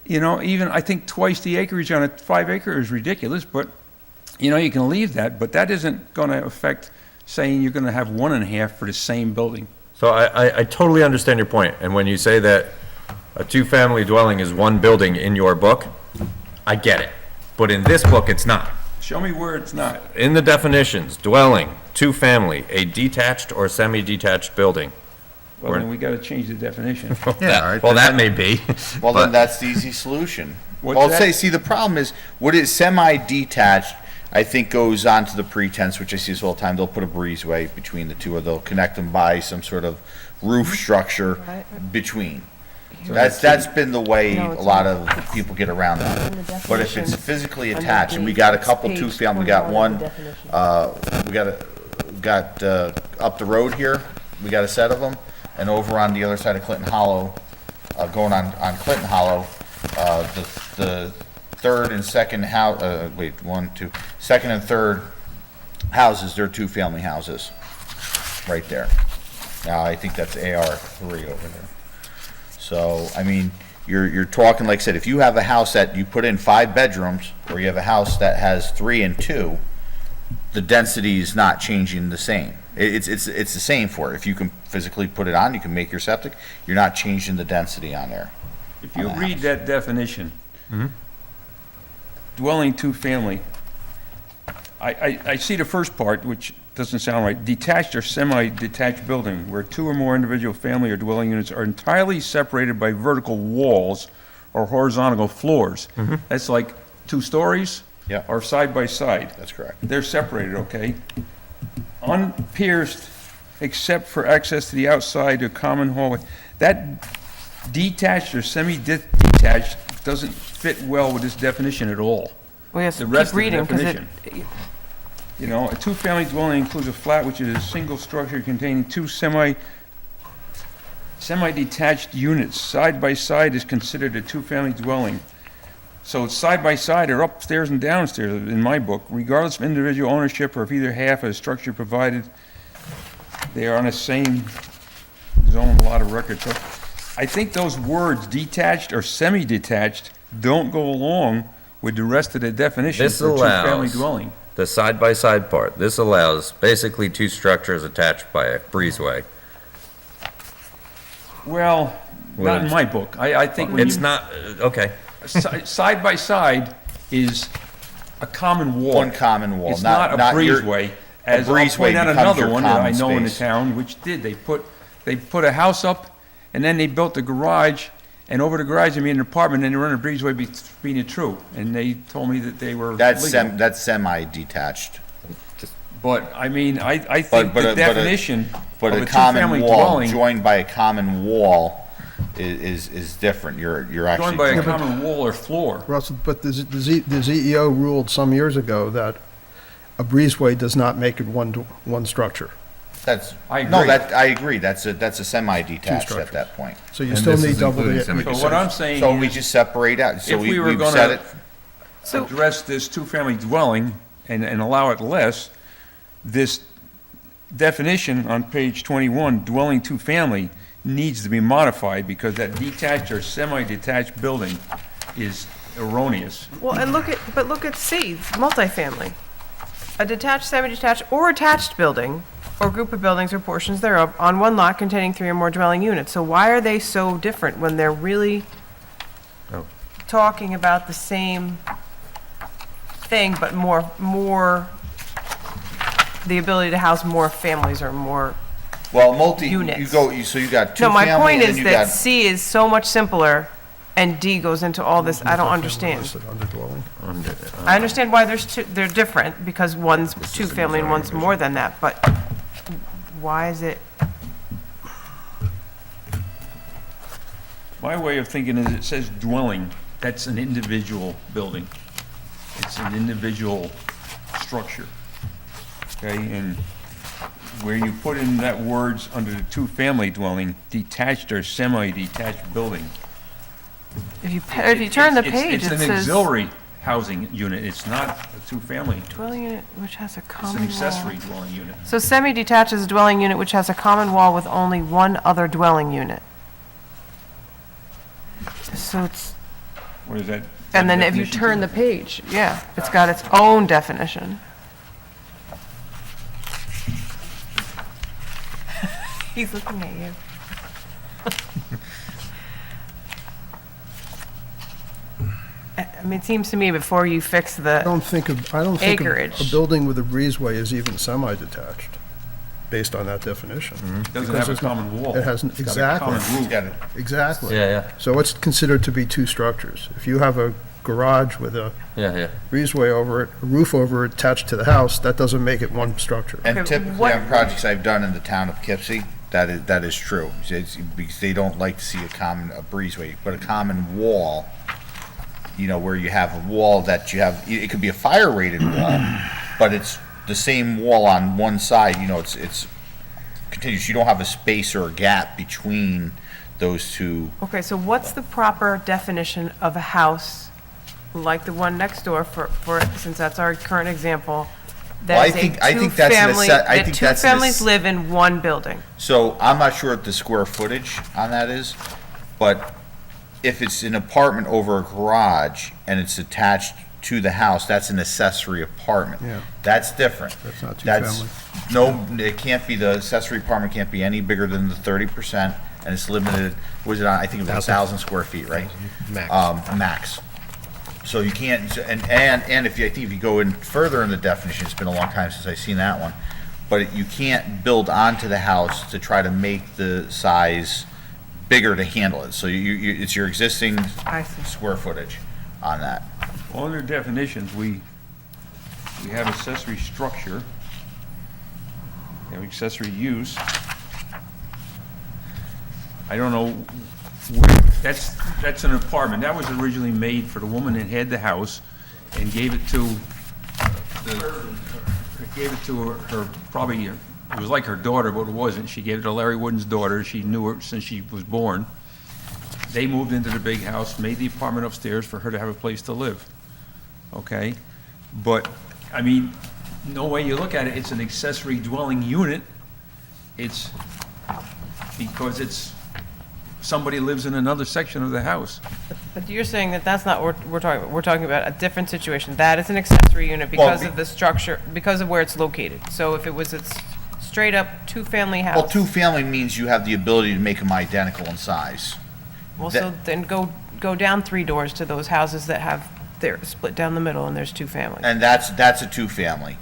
even I think twice the acreage on a 5-acre is ridiculous, but, you can leave that, but that isn't going to affect saying you're going to have 1.5 for the same building. So I totally understand your point, and when you say that a 2-family dwelling is 1 building in your book, I get it. But in this book, it's not. Show me where it's not. In the definitions, dwelling, 2-family, a detached or semi-detached building. Well, then we got to change the definition. Yeah, all right. Well, that may be. Well, but- then that's the easy solution. What's Well, that? see, the problem is, what is semi-detached, I think goes on to the pretense, which I see this all the time, they'll put a breezeway between the two, or they'll connect them by some sort of roof structure between. That's been the way No, a it's lot not. of people get around in that. the But if it's definition, physically under attached, and we the- got a it's couple page 2-family, we got 21 one, of the definition. we got up the road here, we got a set of them, and over on the other side of Clinton Hollow, going on Clinton Hollow, the third and second house, second and third houses, they're two-family houses, right there. Now, I think that's AR3 over there. So, I mean, you're talking, like I said, if you have a house that you put in 5 bedrooms, or you have a house that has 3 and 2, the density is not changing the same. It's the same for it. If you can physically put it on, you can make your septic, you're not changing the density on there. If you read that definition, dwelling two-family, I see the first part, which doesn't sound right. Detached or semi-detached building where 2 or more individual family or dwelling units are entirely separated by vertical walls or horizontal floors. That's like 2 stories? Yeah. Or side by side. That's correct. They're separated, okay? Unpierced except for access to the outside or common hallway. That detached or semi-detached doesn't fit well with this definition at all. We have The to rest keep of the reading, because definition. You know, a two-family dwelling includes a flat which is a single structure containing 2 semi-detached units. Side by side is considered a two-family dwelling. So it's side by side or upstairs and downstairs in my book, regardless of individual ownership or if either half of the structure provided, they are on the same zone, a lot of records. So I think those words, detached or semi-detached, don't go along with the rest of the definition This for a two-family allows dwelling. the side-by-side part. This allows basically 2 structures attached by a breezeway. Well, not in my book. I think when It's you, not, okay. side by side is a common wall. One common wall, It's not a your- breezeway. As I'll breezeway point out becomes another your one that I common know in the space. town, which did, they put a house up, and then they built a garage, and over the garage, they made an apartment, and they run a breezeway between the two, and they told me that they were That's legal. that's semi-detached. But, I mean, I think but the a- definition But of a a common two-family wall, dwelling, joined by a common wall is different. You're actually. joined by a common wall or floor. Russell, but the ZEO ruled some years ago that a breezeway does not make it one structure. That's, I no, agree. I agree. That's a semi-detached at structures. that point. So you still need double the. So what I'm saying So we is, just separate out. So if we were we've said gonna it. So- address this two-family dwelling and allow it less, this definition on page 21, dwelling two-family, needs to be modified because that detached or semi-detached building is erroneous. Well, and look at C, multifamily. A detached, semi-detached, or attached building, or group of buildings or portions thereof, on one lot containing 3 or more dwelling units. So why are they so different when they're really talking about the same thing, but more, the ability to house more families or more? Well, Units. so you got two No, my family, point and is then you that got. C is so much simpler, and D goes into all this, I don't understand. Listed under dwelling. I understand why they're different, because one's two-family and one's more than that, but why is it? My way of thinking is it says dwelling, that's an individual building. It's an individual structure. Okay, and where you put in that words under the two-family dwelling, detached or semi-detached building. If you turn the It's- page, it It's an says auxiliary housing unit, it's not a two-family, dwelling unit which has a it's common an wall. accessory dwelling unit. So semi-detached is a dwelling unit which has a common wall with only one other dwelling unit. So it's, What is that? and then if you definition turn too? the page, yeah, it's got its own definition. He's looking at you. I mean, it seems to me before you fix I the, don't think a Acreage. building with a breezeway is even semi-detached, based on that definition. Doesn't because have a it's not- common wall. It hasn't, It's got a exactly, common roof. Got it. exactly. Yeah. So it's considered to be 2 structures. If you have a garage with a Yeah. breezeway over it, a roof over it attached to the house, that doesn't make it one structure. And Okay, typically what- on projects I've done in the town of Poughkeepsie, that is true. Because they don't like to see a breezeway, but a common wall, where you have a wall that you have, it could be a fire-rated wall, but it's the same wall on one side, continues. You don't have a space or a gap between those two. Okay, so what's the proper definition of a house, like the one next door, since that's our current example? Well, I That is think- a I think that's an two-family, asset- I that think two that's an families ass- live in one building. So I'm not sure what the square footage on that is, but if it's an apartment over a garage and it's attached to the house, that's an accessory apartment. Yeah. That's different. That's not That's, two-family. no, it can't be, the accessory apartment can't be any bigger than the 30%, and it's limited, was it on, I think it was 1,000 square feet, right? Max. Max. So you can't, and if you, I think if you go in further in the definition, it's been a long time since I've seen that one, but you can't build onto the house to try to make the size bigger to handle it. So it's your existing I see. square footage on that. Well, under definitions, we have accessory structure, we have accessory use. I don't know, that's an apartment. That was originally made for the woman that had the house and gave it to her, probably, it was like her daughter, but it wasn't. She gave it to Larry Wooden's daughter. She knew her since she was born. They moved into the big house, made the apartment upstairs for her to have a place to live. Okay? But, I mean, no way you look at it, it's an accessory dwelling unit. It's because somebody lives in another section of the house. But you're saying that that's not what we're talking about. We're talking about a different situation. That is an accessory unit because of the structure, because of where it's located. So if it was a straight up two-family house. Well, two-family means you have the ability to make them identical in size. Well, so then go down 3 doors to those houses that have, they're split down the middle and there's two families. And that's a two-family.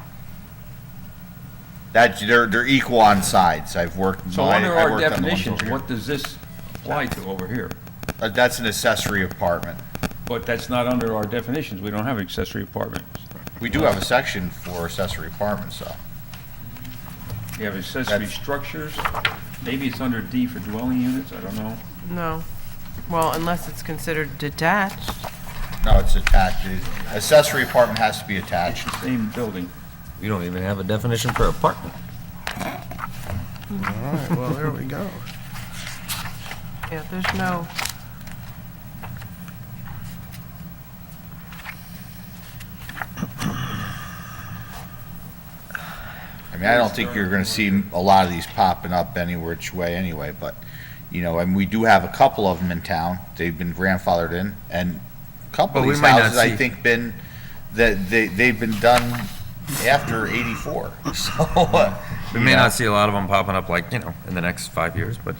They're equal on sides. I've worked. So I under worked our on the ones definitions, over here. what does this apply to over here? That's an accessory apartment. But that's not under our definitions, we don't have accessory apartments. We do have a section for accessory apartments, though. You have accessory structures, maybe it's under D for dwelling units, I don't know. No. Well, unless it's considered detached. No, it's attached. Accessory apartment has to be attached. Same building. We don't even have a definition for apartment. All right, well, there we go. Yeah, there's no. I mean, I don't think you're gonna see a lot of these popping up any which way anyway, but, you know, and we do have a couple of them in town. They've been grandfathered in, and a couple But of we these might not houses, I see- think, they've been done after 84, so. We may not see a lot of them popping up like, in the next 5 years, but,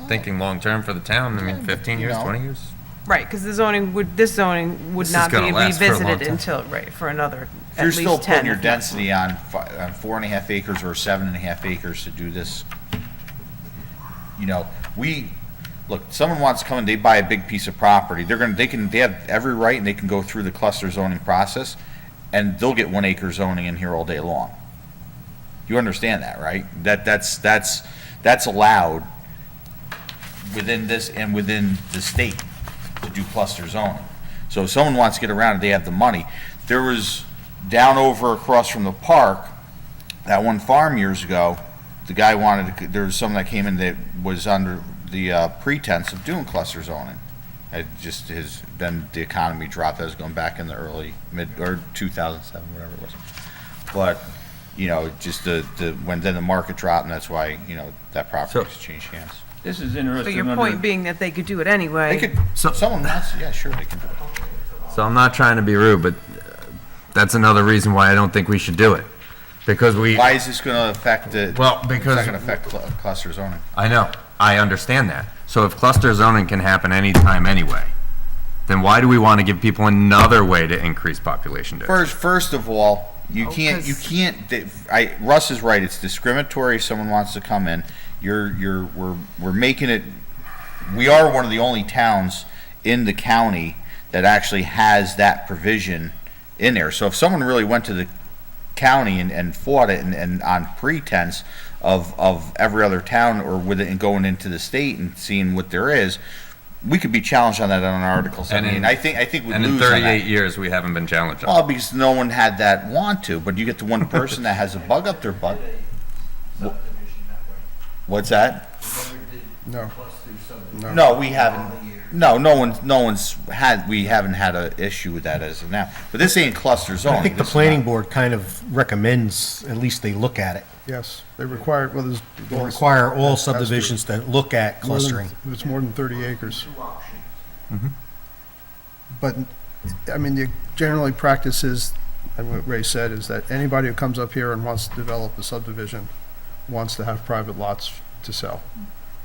thinking long-term for the town, I mean, 15 years, 20 years. Right, because this zoning would This is not be gonna last for a long revisited time. until, right, for another, If at you're least 10. still putting your if not more. density on 4.5 acres or 7.5 acres to do this, look, someone wants to come and they buy a big piece of property, they have every right and they can go through the cluster zoning process, and they'll get 1 acre zoning in here all day long. You understand that, right? That's allowed within this and within the state to do cluster zoning. So if someone wants to get around it, they have the money. There was, down over across from the park, that one farm years ago, the guy there was someone that came in that was under the pretense of doing cluster zoning. Then the economy dropped, that was going back in the early, or 2007, whatever it was. But, just when then the market dropped, and that's why, that property has changed hands. This is So interesting. your under- point being that they could do it anyway. They could, someone wants, yeah, sure, they can do it. So I'm not trying to be rude, but that's another reason why I don't think we should do it. Because Why is this gonna affect the? Well, It's because- not gonna affect cluster zoning. I know, I understand that. So if cluster zoning can happen anytime anyway, then why do we want to give people another way to increase population density? First of all, you Oh, can't, 'cause- Russ is right, it's discriminatory if someone wants to come in. We're making it, we are one of the only towns in the county that actually has that provision in there. So if someone really went to the county and fought it and on pretense of every other town or with it and going into the state and seeing what there is, we could be challenged on that on Article 17. I think we'd And in lose on 38 that. years, we haven't been challenged on it. Well, because no one had that want to, but you get the one person that has a bug up their butt. What's that? No. No, we haven't. No we haven't had an issue with that as of now. But this ain't cluster zoning. I think the This is planning not- board kind of recommends, at least they look at it. Yes, they require, well, there's. They require all Has to. subdivisions to look at More than- clustering. It's more than 30 acres. But, I mean, the generally practice is, and what Ray said, is that anybody who comes up here and wants to develop a subdivision wants to have private lots to sell.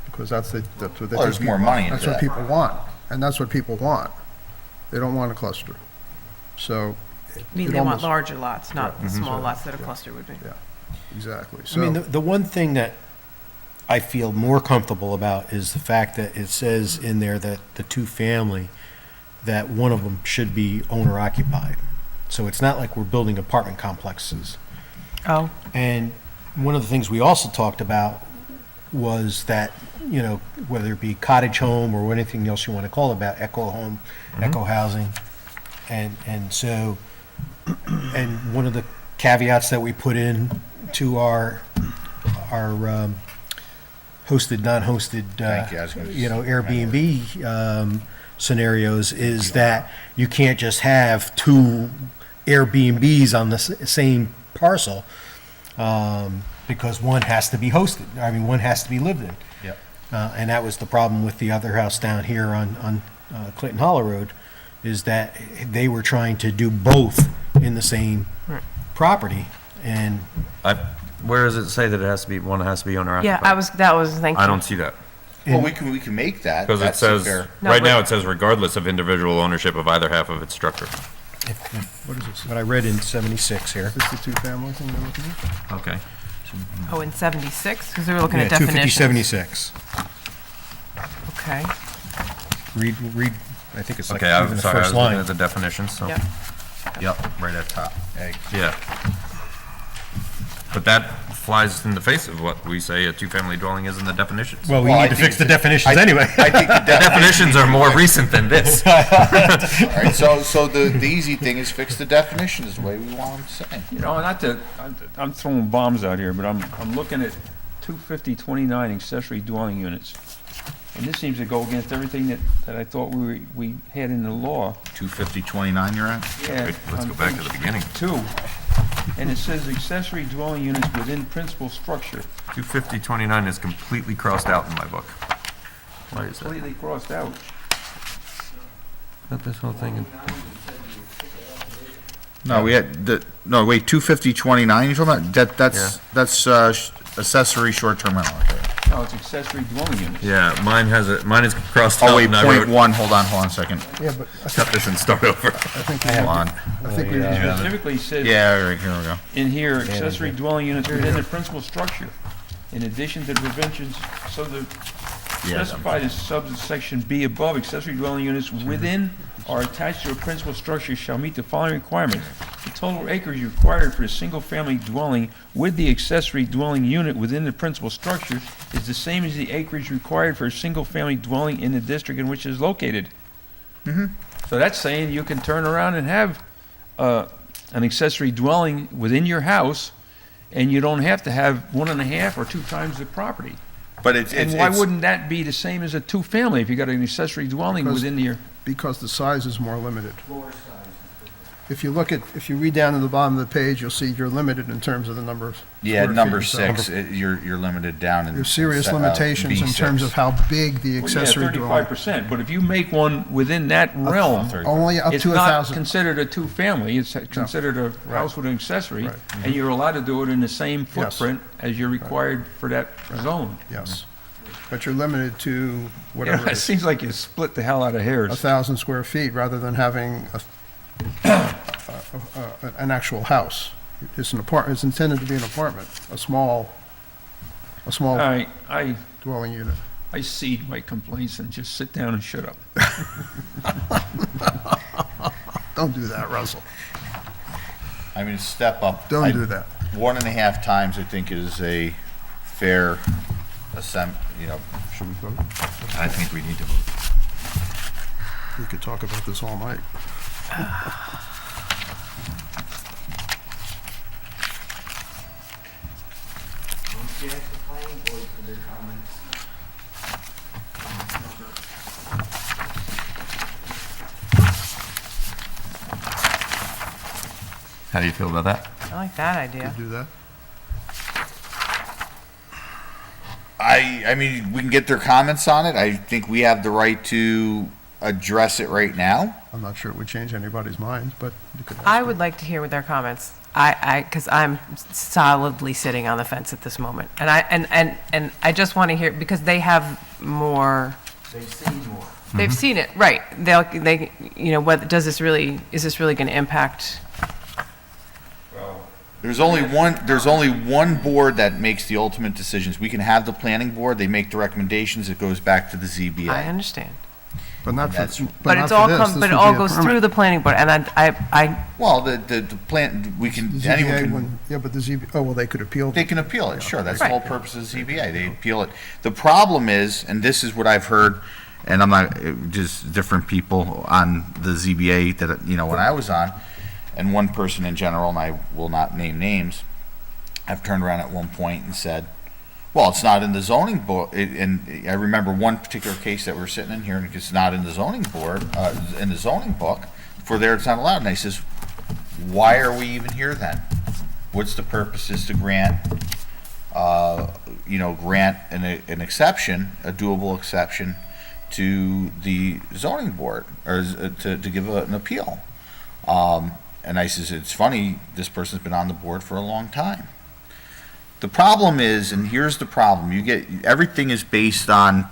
Because that's what they think. Well, there's more money into That's what that. people want, and that's what people want. They don't want a cluster. So. I mean, it they want almost- larger lots, not the small Mhm. lots that a cluster would be. Yeah. Exactly, I mean, so, the one thing that I feel more comfortable about is the fact that it says in there that the two-family, that one of them should be owner-occupied. So it's not like we're building apartment complexes. Oh. And one of the things we also talked about was that, you know, whether it be cottage home or anything else you want to call it, about eco home, eco housing. And so, and one of the caveats that we put in to our hosted, non-hosted, Thank you, I was gonna you know, Airbnb scenarios is that you can't just have two Airbnbs on the same parcel, because one has to be hosted, I mean, one has to be lived in. Yep. And that was the problem with the other house down here on Clinton Hollow Road, is that they were trying to do both in the same property, and Where does it say that it has to be, one has to be owner Yeah, occupied? thank you. I don't see that. Well, we can make that. Because it That's a says, fair- No, right but- now it says regardless of individual ownership of either half of its structure. what is this? what I read in 76 here. Is this the two-family thing they're looking at? Okay. Oh, in 76? Because they were looking Yeah, at definitions. 250-76. Okay, Read, I think it's like Okay, even I'm the sorry, I was first looking line. at the definitions, so. yep. Yep, right at top. Hey. Yeah. But that flies in the face of what we say a two-family dwelling is in the definitions. Well, we Well, I need to think fix the definitions I- anyway. I think the The definitions are more recent than this. All right, so the easy thing is fix the definitions the way we want them to say. You know, I'm throwing bombs out here, but I'm looking at 250-29 accessory dwelling units. And this seems to go against everything that I thought we had in the law. 250-29 you're at? Yeah, Let's on go back to page the beginning. 2. And it says accessory dwelling units within principal structure. 250-29 is completely crossed out in my book. Why is that? Completely crossed out. Not this whole thing. No, we had, no, wait, 250-29 you're talking about? That's accessory short-term rental. Okay. No, it's accessory dwelling units. Yeah, mine is crossed out. Oh, wait, and I point wrote, one, hold on a second. Yeah, but I cut this and start over. think, Hold on. I think we, It specifically says Yeah, all right, here we go. in here, accessory dwelling units within the principal structure. In addition to the preventions, so the Yeah, specified in subsection B above, accessory dwelling units within or attached to a principal structure shall meet the following requirements. The total acreage required for a single-family dwelling with the accessory dwelling unit within the principal structure is the same as the acreage required for a single-family dwelling in the district in which it is located. So that's saying you can turn around and have an accessory dwelling within your house, and you don't have to have 1.5 or 2 times the property. But it's, And why wouldn't that be the same as a two-family if you got an accessory dwelling Because- within your? because the size is more limited. If you read down to the bottom of the page, you'll see you're limited in terms of the number of. Yeah, square number feet. So 6, you're limited down in. There's serious in, limitations in B6. terms of how big the accessory Well, dwelling. 35%, but if you make one within that realm, Only up it's to not 1,000. considered a two-family, it's considered a house with an accessory, Right. and you're allowed to do it in the same Yes. footprint as you're required for that zone. Yes. But you're limited to You know, whatever it it is, seems like you split the hell out of hairs. 1,000 square feet rather than having an actual house. It's it's intended to be an apartment, a small All right, I dwelling unit. cede my complaints and just sit down and shut up. Don't do that, Russell. I mean, step up. Don't do that. 1.5 times, I think, is a fair Should we vote? I think we need to vote. We could talk about this all night. Don't you ask the planning board of their comments. How do you feel about that? I like that idea. Do that? I mean, we can get their comments on it. I think we have the right to address it right now. I'm not sure it would change anybody's minds, but you could ask I them. would like to hear their comments. Because I'm solidly sitting on the fence at this moment. And I just want to hear, because they have more, They've seen more. they've seen it, right. What, is this really going to impact? There's only one board that makes the ultimate decisions. We can have the planning board, they make the recommendations, it goes back to the I ZBA. understand. But not for, That's- But not it's for all this. comes, This but it would all be a goes permit. through the planning board, and I Well, the plan, we can, The anyone ZBA, can. when- yeah, but the ZB, oh, well, they could appeal. They can appeal it, sure, that's the Right. whole purpose of ZBA, they appeal it. The problem is, and this is what I've heard, and I'm not, just different people on the ZBA that, when I was on, and one person in general, and I will not name names, have turned around at one point and said, well, it's not in the zoning book, and I remember one particular case that we're sitting in here, and it's not in the zoning board, in the zoning book, for there it's not allowed, and I says, why are we even here then? What's the purpose is to grant, grant an exception, a doable exception to the zoning board, or to give an appeal. And I says, it's funny, this person's been on the board for a long time. The problem is, and here's the problem, everything is based on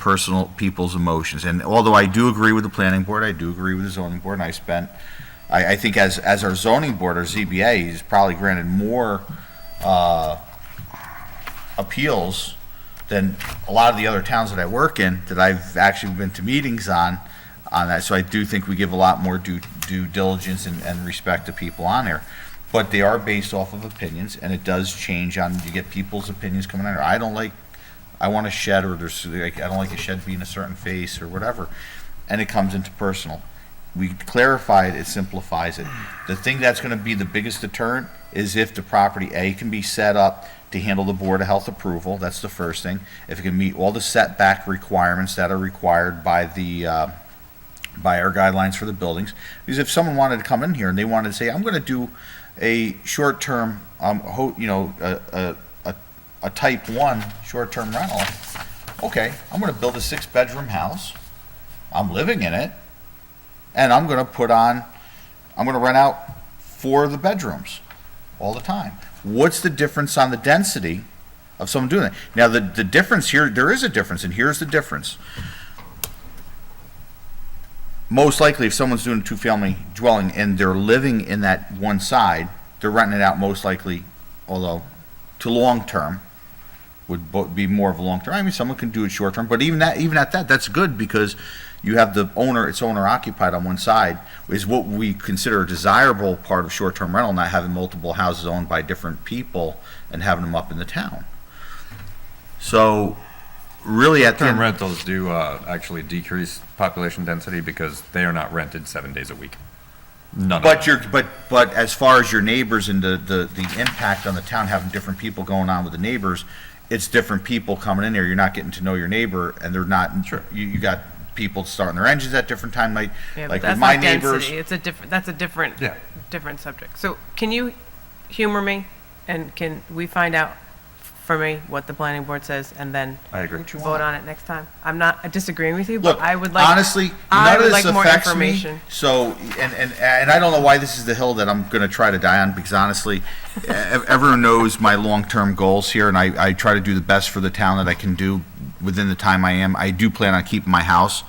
people's emotions. And although I do agree with the planning board, I do agree with the zoning board, and I think as our zoning board, our ZBA, is probably granted more appeals than a lot of the other towns that I work in, that I've actually been to meetings on that. So I do think we give a lot more due diligence and respect to people on there. But they are based off of opinions, and it does change you get people's opinions coming on there. I want a shed, or I don't like a shed being a certain face, or whatever. And it comes into personal. We clarify it simplifies it. The thing that's gonna be the biggest deterrent is if the property, A, can be set up to handle the Board of Health approval, that's the first thing. If it can meet all the setback requirements that are required by by our guidelines for the buildings. Because if someone wanted to come in here and they wanted to say, I'm gonna do a short-term, a type 1 short-term rental, okay, I'm gonna build a 6-bedroom house, I'm living in it, and I'm gonna rent out 4 of the bedrooms all the time. What's the difference on the density of someone doing that? Now, the difference here, there is a difference, and here's the difference. Most likely, if someone's doing a 2-family dwelling and they're living in that one side, they're renting it out most likely, although to long-term, would be more of a long-term. I mean, someone can do it short-term, but even at that, that's good, because you have it's owner-occupied on one side, is what we consider a desirable part of short-term rental, not having multiple houses owned by different people and having them up in the town. So, really at the Term end, rentals do actually decrease population density because they are not rented 7 days a week. None of them. but as far as your neighbors and the impact on the town, having different people going on with the neighbors, it's different people coming in there. You're not getting to know your neighbor, and they're not. Sure. You got people starting their engines at different time, like Yeah, but with that's my not neighbors. density. That's a different, Yeah. different subject. So can you humor me, and can we find out for me what the planning board says, and then I agree. vote on it next time? I'm not disagreeing with you, but Look, I would like. honestly, I none of would this like more affects me. information. So, and I don't know why this is the hill that I'm going to try to die on, because honestly, everyone knows my long-term goals here, and I try to do the best for the town that I can do within the time I am. I do plan on keeping my house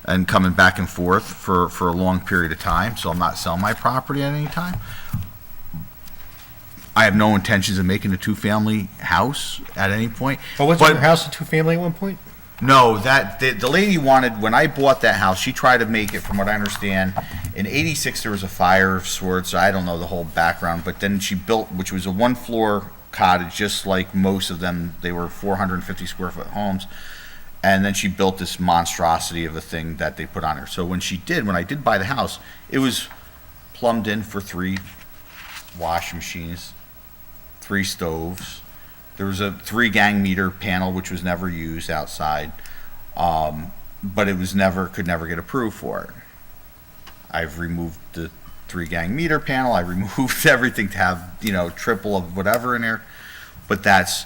and coming back and forth for a long period of time, so I'm not selling my property at any time. I have no intentions of making a 2-family house at any point. Oh, wasn't your house a 2-family at one point? No, the lady wanted, when I bought that house, she tried to make it, from what I understand, in '86 there was a fire of sorts, I don't know the whole background, but then she built, which was a 1-floor cottage, just like most of them, they were 450 square foot homes, and then she built this monstrosity of a thing that they put on her. So when I did buy the house, it was plumbed in for 3 washing machines, 3 stoves, There was a 3-gang meter panel which was never used outside, but it was could never get approved for it. I've removed the 3-gang meter panel, I removed everything to have, triple of whatever in there, but that's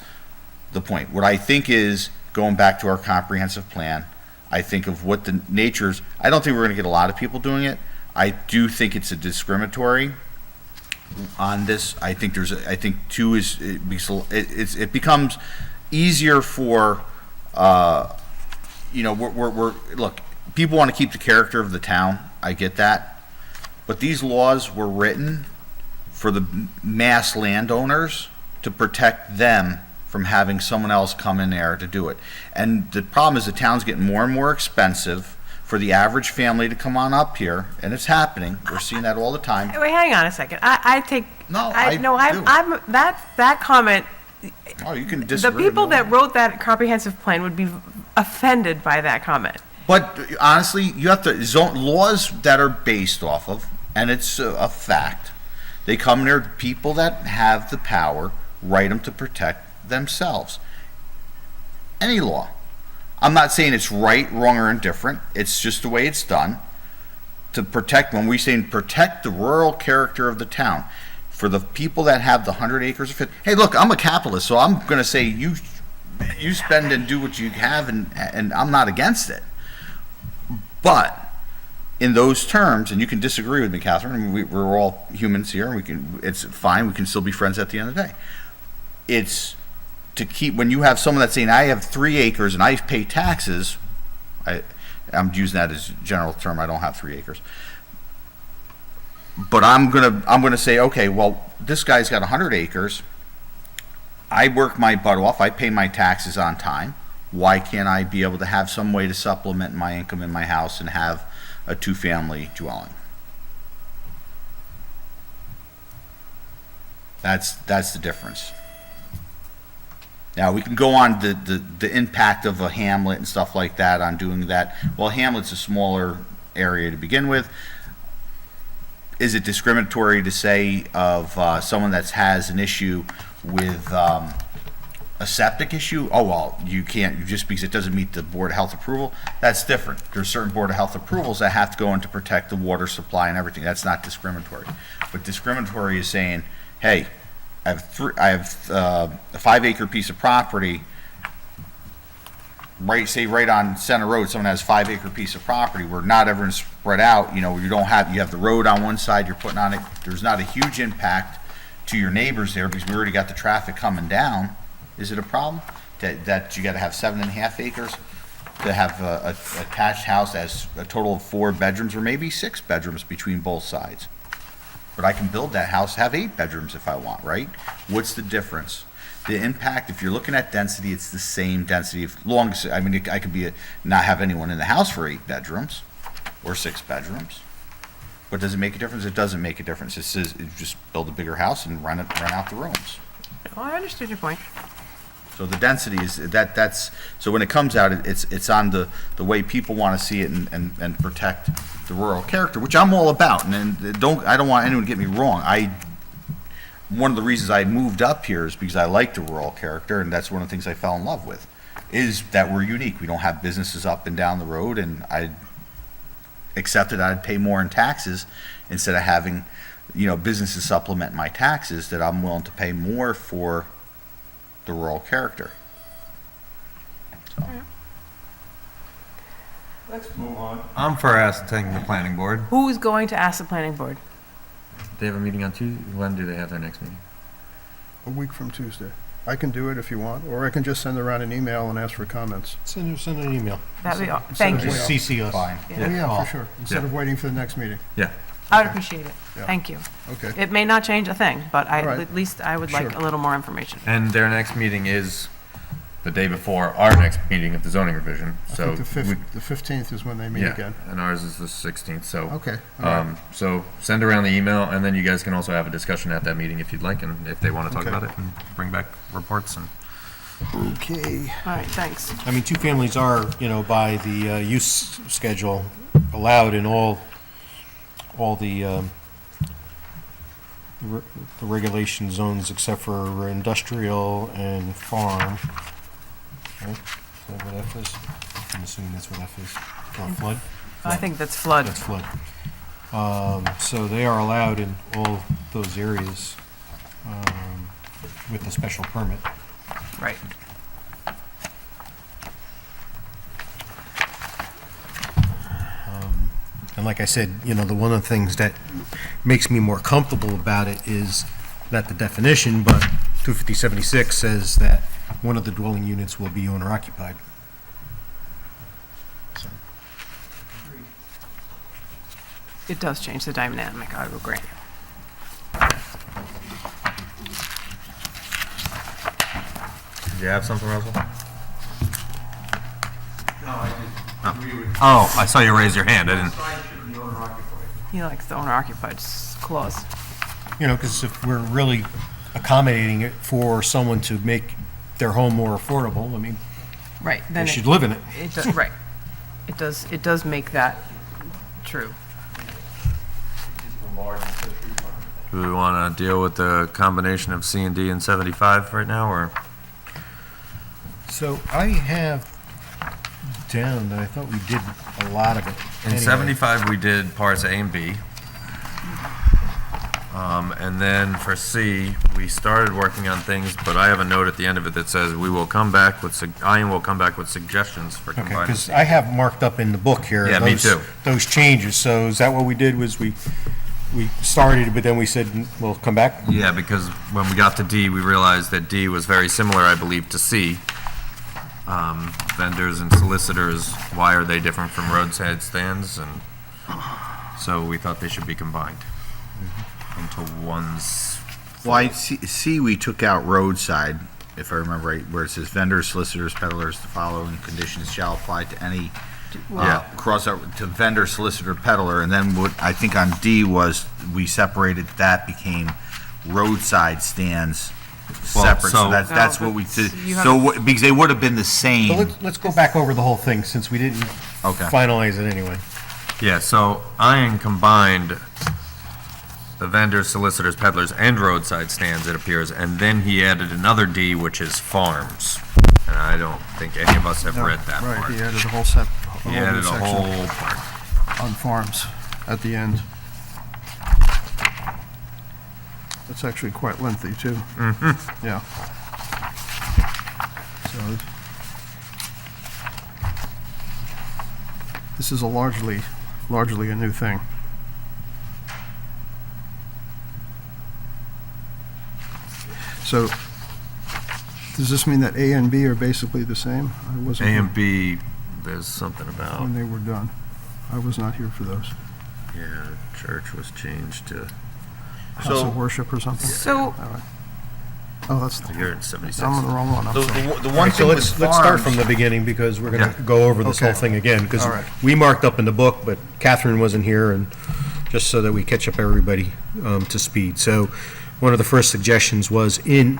the point. What I think is, going back to our comprehensive plan, I think of what the natures, I don't think we're gonna get a lot of people doing it. I do think it's a discriminatory on this. I think two is, it becomes easier for, look, people want to keep the character of the town, I get that, but these laws were written for the mass landowners to protect them from having someone else come in there to do it. And the problem is the town's getting more and more expensive for the average family to come on up here, and it's happening. We're seeing that all the time. Wait, hang on a second. That comment, Oh, you can the disagree. people that wrote that comprehensive plan would be offended by that comment. But honestly, you have to, laws that are based off of, and it's a fact, they come there, people that have the power write them to protect themselves. Any law. I'm not saying it's right, wrong, or indifferent. It's just the way it's done to protect, when we say protect the rural character of the town. For the people that have the 100 acres of it, hey, look, I'm a capitalist, so I'm going to say you spend and do what you have, and I'm not against it. But in those terms, and you can disagree with me, Catherine, I mean, we're all humans here, and it's fine, we can still be friends at the end of the day. It's to keep, when you have someone that's saying, I have 3 acres and I pay taxes, I'm using that as a general term, I don't have 3 acres. But I'm gonna say, okay, well, this guy's got 100 acres. I work my butt off. I pay my taxes on time. Why can't I be able to have some way to supplement my income in my house and have a 2-family dwelling? That's the difference. Now, we can go on the impact of a hamlet and stuff like that on doing that. Well, hamlet's a smaller area to begin with. Is it discriminatory to say of someone that has an issue with a septic issue? Oh, well, you can't, just because it doesn't meet the Board of Health approval. That's different. There's certain Board of Health approvals that have to go in to protect the water supply and everything. That's not discriminatory. But discriminatory is saying, hey, I have a 5-acre piece of property, right on Center Road, someone has a 5-acre piece of property where not everyone's spread out, you have the road on one side, you're putting on it, there's not a huge impact to your neighbors there because we already got the traffic coming down. Is it a problem that you gotta have 7.5 acres to have a attached house that has a total of 4 bedrooms or maybe 6 bedrooms between both sides? But I can build that house, have 8 bedrooms if I want, right? What's the difference? The impact, if you're looking at density, it's the same density. I could not have anyone in the house for 8 bedrooms or 6 bedrooms. But does it make a difference? It doesn't make a difference. It says, just build a bigger house and rent out the rooms. Well, I understood your point. So the density is, so when it comes out, it's on the way people want to see it and protect the rural character, which I'm all about. And I don't want anyone to get me wrong. One of the reasons I moved up here is because I like the rural character, and that's one of the things I fell in love with, is that we're unique. We don't have businesses up and down the road, and I accepted I'd pay more in taxes instead of having, businesses supplement my taxes, that I'm willing to pay more for the rural character. So. Let's move on. I'm for asking the planning board. Who's going to ask the planning board? They have a meeting on Tuesday. When do they have their next meeting? A week from Tuesday. I can do it if you want, or I can just send around an email and ask for comments. Send an email. That'd be, thank you. Just CC us. Fine. Oh, yeah, for sure, instead of waiting for the next meeting. Yeah. I would appreciate it. Yeah. Thank you. Okay. It may not change a thing, but Right. at least I would like Sure. a little more information. And their next meeting is the day before our next meeting of the zoning revision, I so. think the 15th is when they meet Yeah, again. and ours is the 16th, so. Okay, all right. So send around the email, and then you guys can also have a discussion at that meeting if you'd like, and if they want to talk Okay. about it, and bring back reports and. Okay. All right, thanks. I mean, 2 families are, by the use schedule allowed in all the the regulation zones except for industrial and farm. Right? Is that what F is? I'm assuming that's what F is. Or flood? I think that's flood. That's flood. So they are allowed in all those areas with a special permit. Right. And like I said, you know, one of the things that makes me more comfortable about it is not the definition, but 25076 says that one of the dwelling units will be owner occupied. So, It does change the dynamic, I will grant you. Did you have something, Russell? No, I just agree with. Oh, I saw you raise your hand. I didn't. Side should be owner occupied. He likes the owner occupied clause. you know, because if we're really accommodating it for someone to make their home more affordable, I mean, Right, they then should live in it. it does, right. It does make that true. Do we want to deal with the combination of C and D and 75 right now, or? So I have down that I thought we did a lot of it. In anyway. 75, we did parts A and B. And then for C, we started working on things, but I have a note at the end of it that says we will come back with, Ian will come back with suggestions for Okay, combining. because I have marked up in the book here. Yeah, me those- too. Those changes, so is that what we did, was we started, but then we said, we'll come back? Yeah, because when we got to D, we realized that D was very similar, I believe, to C. Vendors and solicitors, why are they different from roadside stands? And so we thought they should be combined into one's. Why, C, we took out roadside, if I remember right, where it says vendors, solicitors, peddlers, the following conditions shall apply to any, cross out to vendor, solicitor, peddler, and then what, I think on D was, we separated, that became roadside stands Well, separate, so so- that's No, what we but did. you have- So, because they would have been the So same, let's go back over the whole thing, since we didn't okay. finalize it anyway. Yeah, so Ian combined the vendors, solicitors, peddlers, and roadside stands, it appears, and then he added another D, which is farms. And I don't think any of us have read that Right, part. he added a whole set, a He whole new added a section whole part. on farms at the end. It's actually quite lengthy, too. Mm-hmm. Yeah. So, this is a largely a new thing. So, does this mean that A and B are basically the same? I wasn't A here and B, there's something about, when they were done. I was not here for those. yeah, church was changed to, House So- of worship or something? So, All right. Oh, that's, you're in 76. I'm on the wrong one, I'm The, sorry. the one So thing with let's start farms, from the beginning, because we're gonna Yeah. go over this whole Okay. thing again, because All right. we marked up in the book, but Catherine wasn't here, and just so that we catch up everybody to speed. So one of the first suggestions was in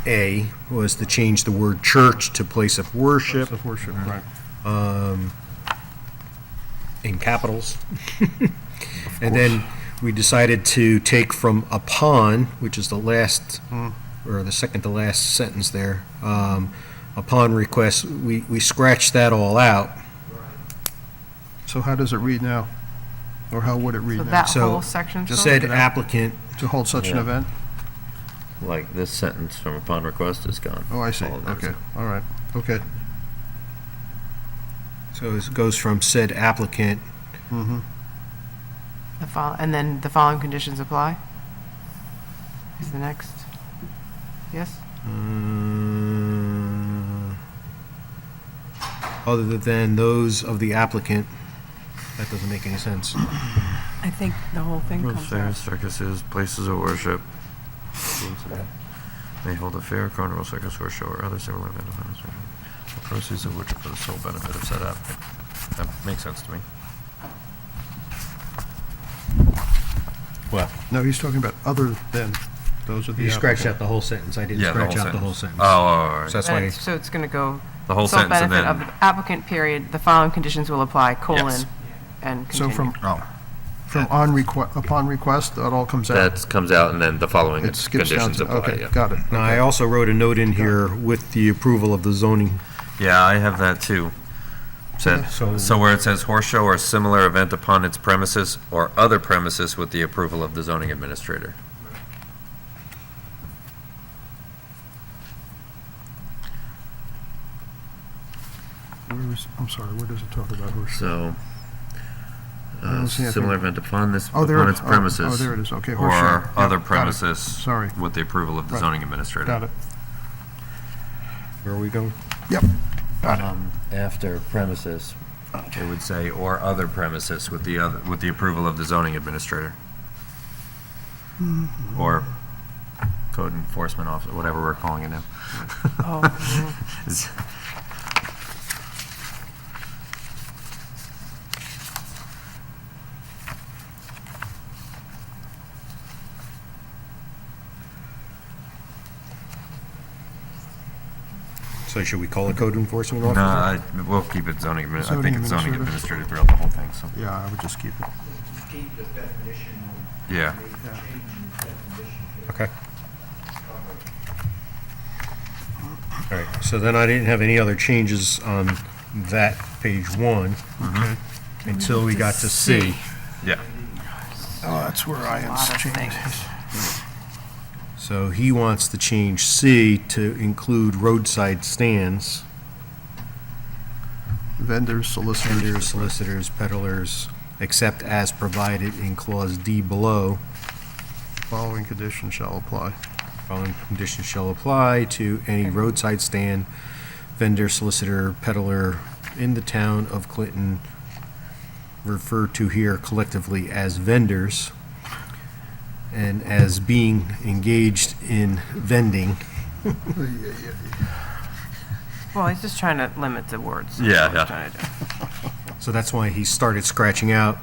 A, was to change the word church to place of worship, House of worship, right. in capitals. And then we decided to take from upon, which is the last, or the second to last sentence there, upon request, we scratched that all out. So how does it read now? Or how would it read so now? that So, whole section. Just said applicant, To hold such an Yeah. event? Like this sentence from upon request is gone. Oh, I see, All of that is okay, all right, okay. so it goes from said applicant, Mm-hmm. And then the following conditions apply? Is the next, yes? other than those of the applicant. That doesn't make any sense. I think the whole thing Road comes fairs, out. circuses, places of worship. May hold a fair, carnival, circus, or show, or other similar event. The proceeds of which are for the sole benefit of said applicant. That makes sense to me. What? No, he's talking about other than those of the You scratched applicant. out the whole sentence. I didn't Yeah, scratch out the whole sentence. Oh, all right. So that's And why, it's- So it's going to go, The whole sole sentence and benefit of then, the applicant, period, the following conditions will apply, colon, Yes. and So continue. from, oh, From upon request, that all comes out? That comes out, and then the following It skips down conditions to, apply, okay, yeah. got it. Now, I also wrote a note in here with the approval of the zoning. Yeah, I have that too. Said, so where it says horse show or similar event upon its premises or other premises with the approval of the zoning administrator. I'm sorry, where does it talk about horse? So, I don't see it similar here. event upon this, Oh, there upon it its is. premises. Oh, there it is, okay, horse show. Or Yeah, other got it. premises. Sorry. With the approval of the Right. zoning administrator. Got it. Where are we going? Yep, got it. After premises, it would say, or other premises with the approval of the zoning administrator. Or code enforcement officer, whatever we're calling it now. Oh, It's- So should we call it code enforcement No, officer? we'll keep it zoning, I Zoning think it's zoning administrator. administrator throughout the whole thing, so, Yeah, I would just keep it. Keep the definition on. yeah. Change the definition to Okay. All right, so then I didn't have any other changes on that page one until we got to C. Yeah. Oh, that's where I am lot of changing. things. So he wants to change C to include roadside stands, Vendors, solicitors. vendors, solicitors, peddlers, except as provided in clause D below. Following conditions shall apply. Following conditions shall apply to any roadside stand, vendor, solicitor, peddler in the town of Clinton, referred to here collectively as vendors, and as being engaged in vending. Well, he's just trying to limit the words. That's Yeah, what he's yeah. trying to do. So that's why he started scratching out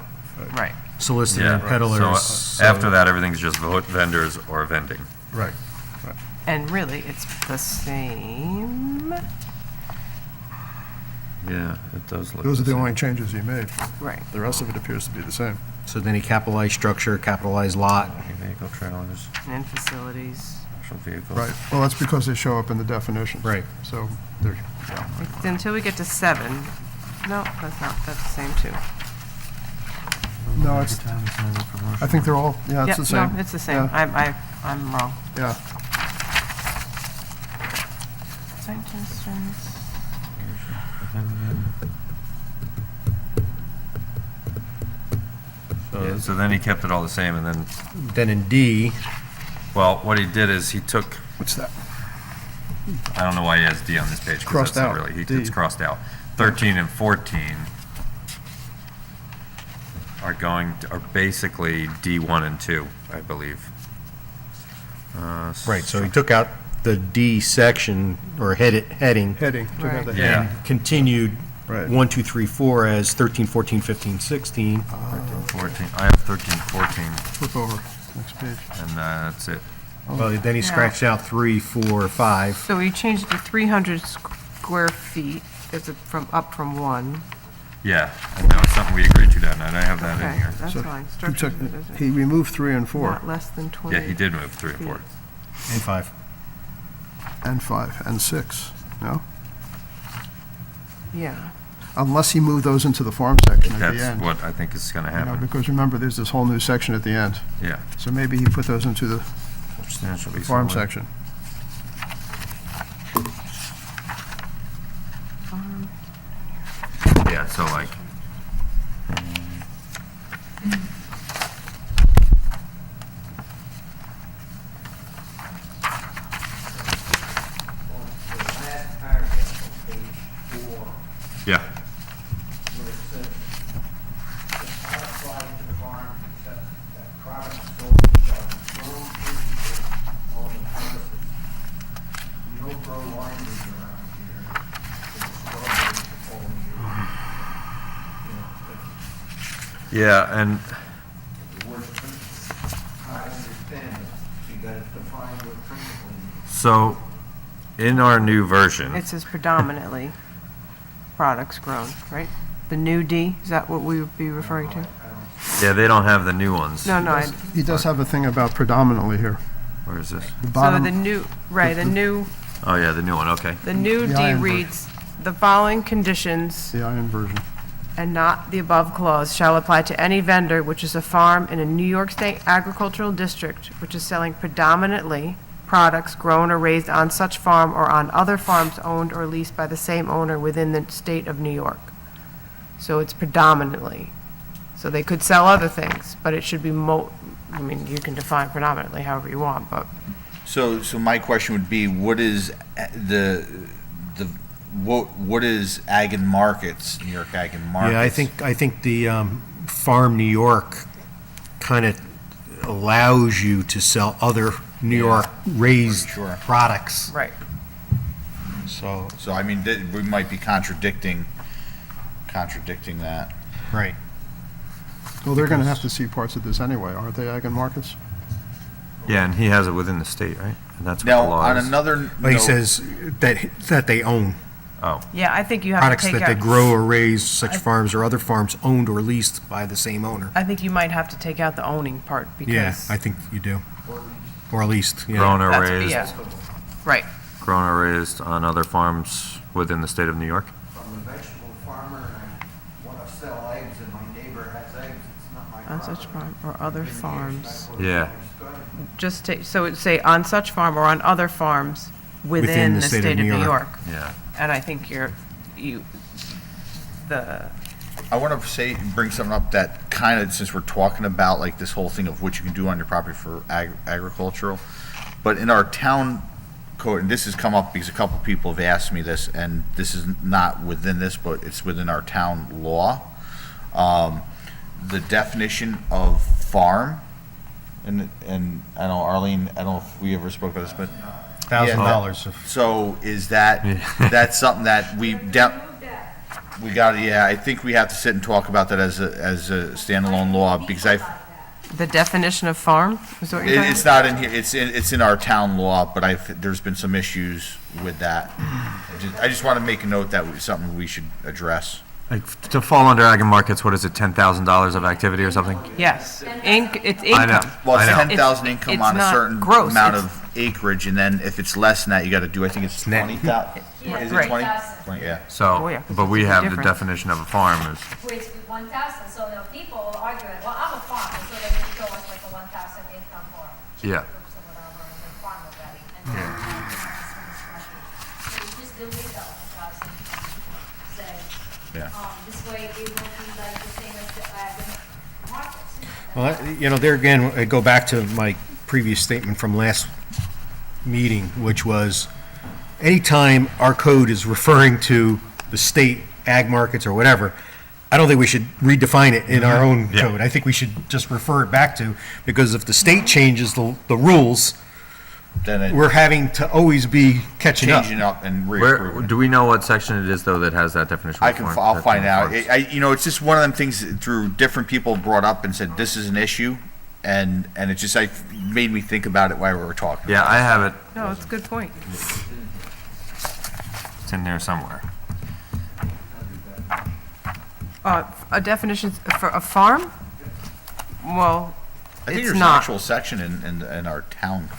Right. solicitor Yeah. and peddlers. So after that, everything's just vendors or vending. Right. And really, it's the same. Yeah, it does look. Those are the same. only changes he made. Right. The rest of it appears to be the same. So then he capitalized structure, capitalized lot. Vehicle trailers, And vehicles. commercial vehicles. Right. Well, that's because they show up in the definitions. Right. So they're, Until we get to 7. No, that's not, that's the same too. no, it's, I think they're all, yeah, it's the same. No, it's the same. Yeah. I'm wrong. Yeah. Citations. Yeah, so then he kept it all the same, and then, Then in D, well, what he did is he took, What's that? I don't know why he has D on this page. 'cause Crossed that's not out, really- D. It's crossed out. 13 and 14 are basically D1 and 2, I believe. right, so he took out the D section, or heading, Heading. Took out the Right. heading. Yeah, continued Right. 1, 2, 3, 4 as 13, 14, 15, 16. 14, I have 13, 14, Flip over, next page. and that's it. Well, then he Yeah. scratched out 3, 4, 5. So we changed it to 300 square feet. It's up from 1. Yeah, and that was something we agreed to that night. I have that in Okay, here. that's So fine. He Structure took, he removed 3 and 4, not less than 20. Yeah, he did move 3 and 4. And 5. and 5, and 6, no? Yeah. Unless he moved those into the farm section at the That's end. what I think is gonna You know, happen. because remember, there's this whole new section at the end. Yeah. So maybe he put those into the Substantially farm similar. section. Yeah, so like, the last paragraph on page 4, yeah, where it says, "Shall not apply to the farm except that products sold shall be grown principally on the premises." You don't grow oranges around here, it's strawberries all year. You know, that's yeah, and the word principal. I understand it, you gotta define what principal means. so in our new version, It says predominantly products grown, right? The new D, is that what we would be referring to? Yeah, they don't have the new ones. No, no, He does have a thing about predominantly here. Where is this? The so bottom, the new, right, the new Oh, yeah, the new one, okay. The new The D iron reads, "The following conditions the iron version. and not the above clause shall apply to any vendor which is a farm in a New York State agricultural district which is selling predominantly products grown or raised on such farm or on other farms owned or leased by the same owner within the state of New York." So it's predominantly. So they could sell other things, but it should be I mean, you can define predominantly however you want, but So my question would be, what is what is Ag and Markets, New York Ag and Markets? Yeah, I think the Farm New York kind of allows you to sell other New York raised Sure. products. right. So, So I mean, we might be contradicting that. right. Well, they're going to have to see parts of this anyway, aren't they, Ag and Markets? Yeah, and he has it within the state, right? And that's what Now, the law on is. another But he note- says that they own Oh, Yeah, I think you have to products take that they out, grow or raise, such farms or other farms owned or leased by the same owner. I think you might have to take out the owning part Yeah, because. I think you do. Or leased, yeah. grown or That's- raised, yeah. Right. grown or raised on other farms within the state of New York? If I'm a vegetable farmer and I want to sell eggs and my neighbor has eggs, it's not my On problem. such farm or other Been years farms. and I put it Yeah. on my stud. Just take, so it'd say on such farm or on other farms within the state of New York. Yeah. And I think I want to bring something up that kind of, since we're talking about like this whole thing of what you can do on your property for agricultural, but in our town code, and this has come up because a couple people have asked me this, and this is not within this, but it's within our town law. The definition of farm, and I don't know, Arlene, I don't know if we ever spoke about this, but $1,000 of. so is that, that's something that we got, yeah, I think we have to sit and talk about that as a standalone law, because the definition of farm is what you're talking it's not in here, it's in our town law, but there's been some issues with that. I just want to make a note that it's something we should address. Like, to fall under Ag and Markets, what is it, $10,000 of activity or something? Yes, it's I know. income. Well, it's I know. 10,000 income It's on a not certain gross, amount it's- of acreage, and then if it's less than that, you got to do, I think it's net. 20,000. Is it Right. 20? 20, yeah. Oh, So, yeah, 'cause but we it's a have the difference. definition of a farm is, Which 1,000, so the people will argue, well, I'm a farmer, so they would show us like a 1,000 income for yeah. groups or whatever, and then farm already. And then so it's just delete that 1,000, say, Yeah. this way it will be like the same as the markets. Well, there again, I go back to my previous statement from last meeting, which was, anytime our code is referring to the state ag markets or whatever, I don't think we should redefine it in our own Yeah. code. I think we should just refer it back to, because if the state changes the rules, Then it we're having to always be catching up. changing up and Where, reapproving. do we know what section it is, though, that has that definition? of farm? I'll find out. Farms. It's just one of them things that through different people brought up and said, this is an issue, and it just, made me think about it while we were talking. Yeah, about I have it. No, it's a good point. It's in there somewhere. A definition for a farm? Well, I think it's there's an not. actual section in our town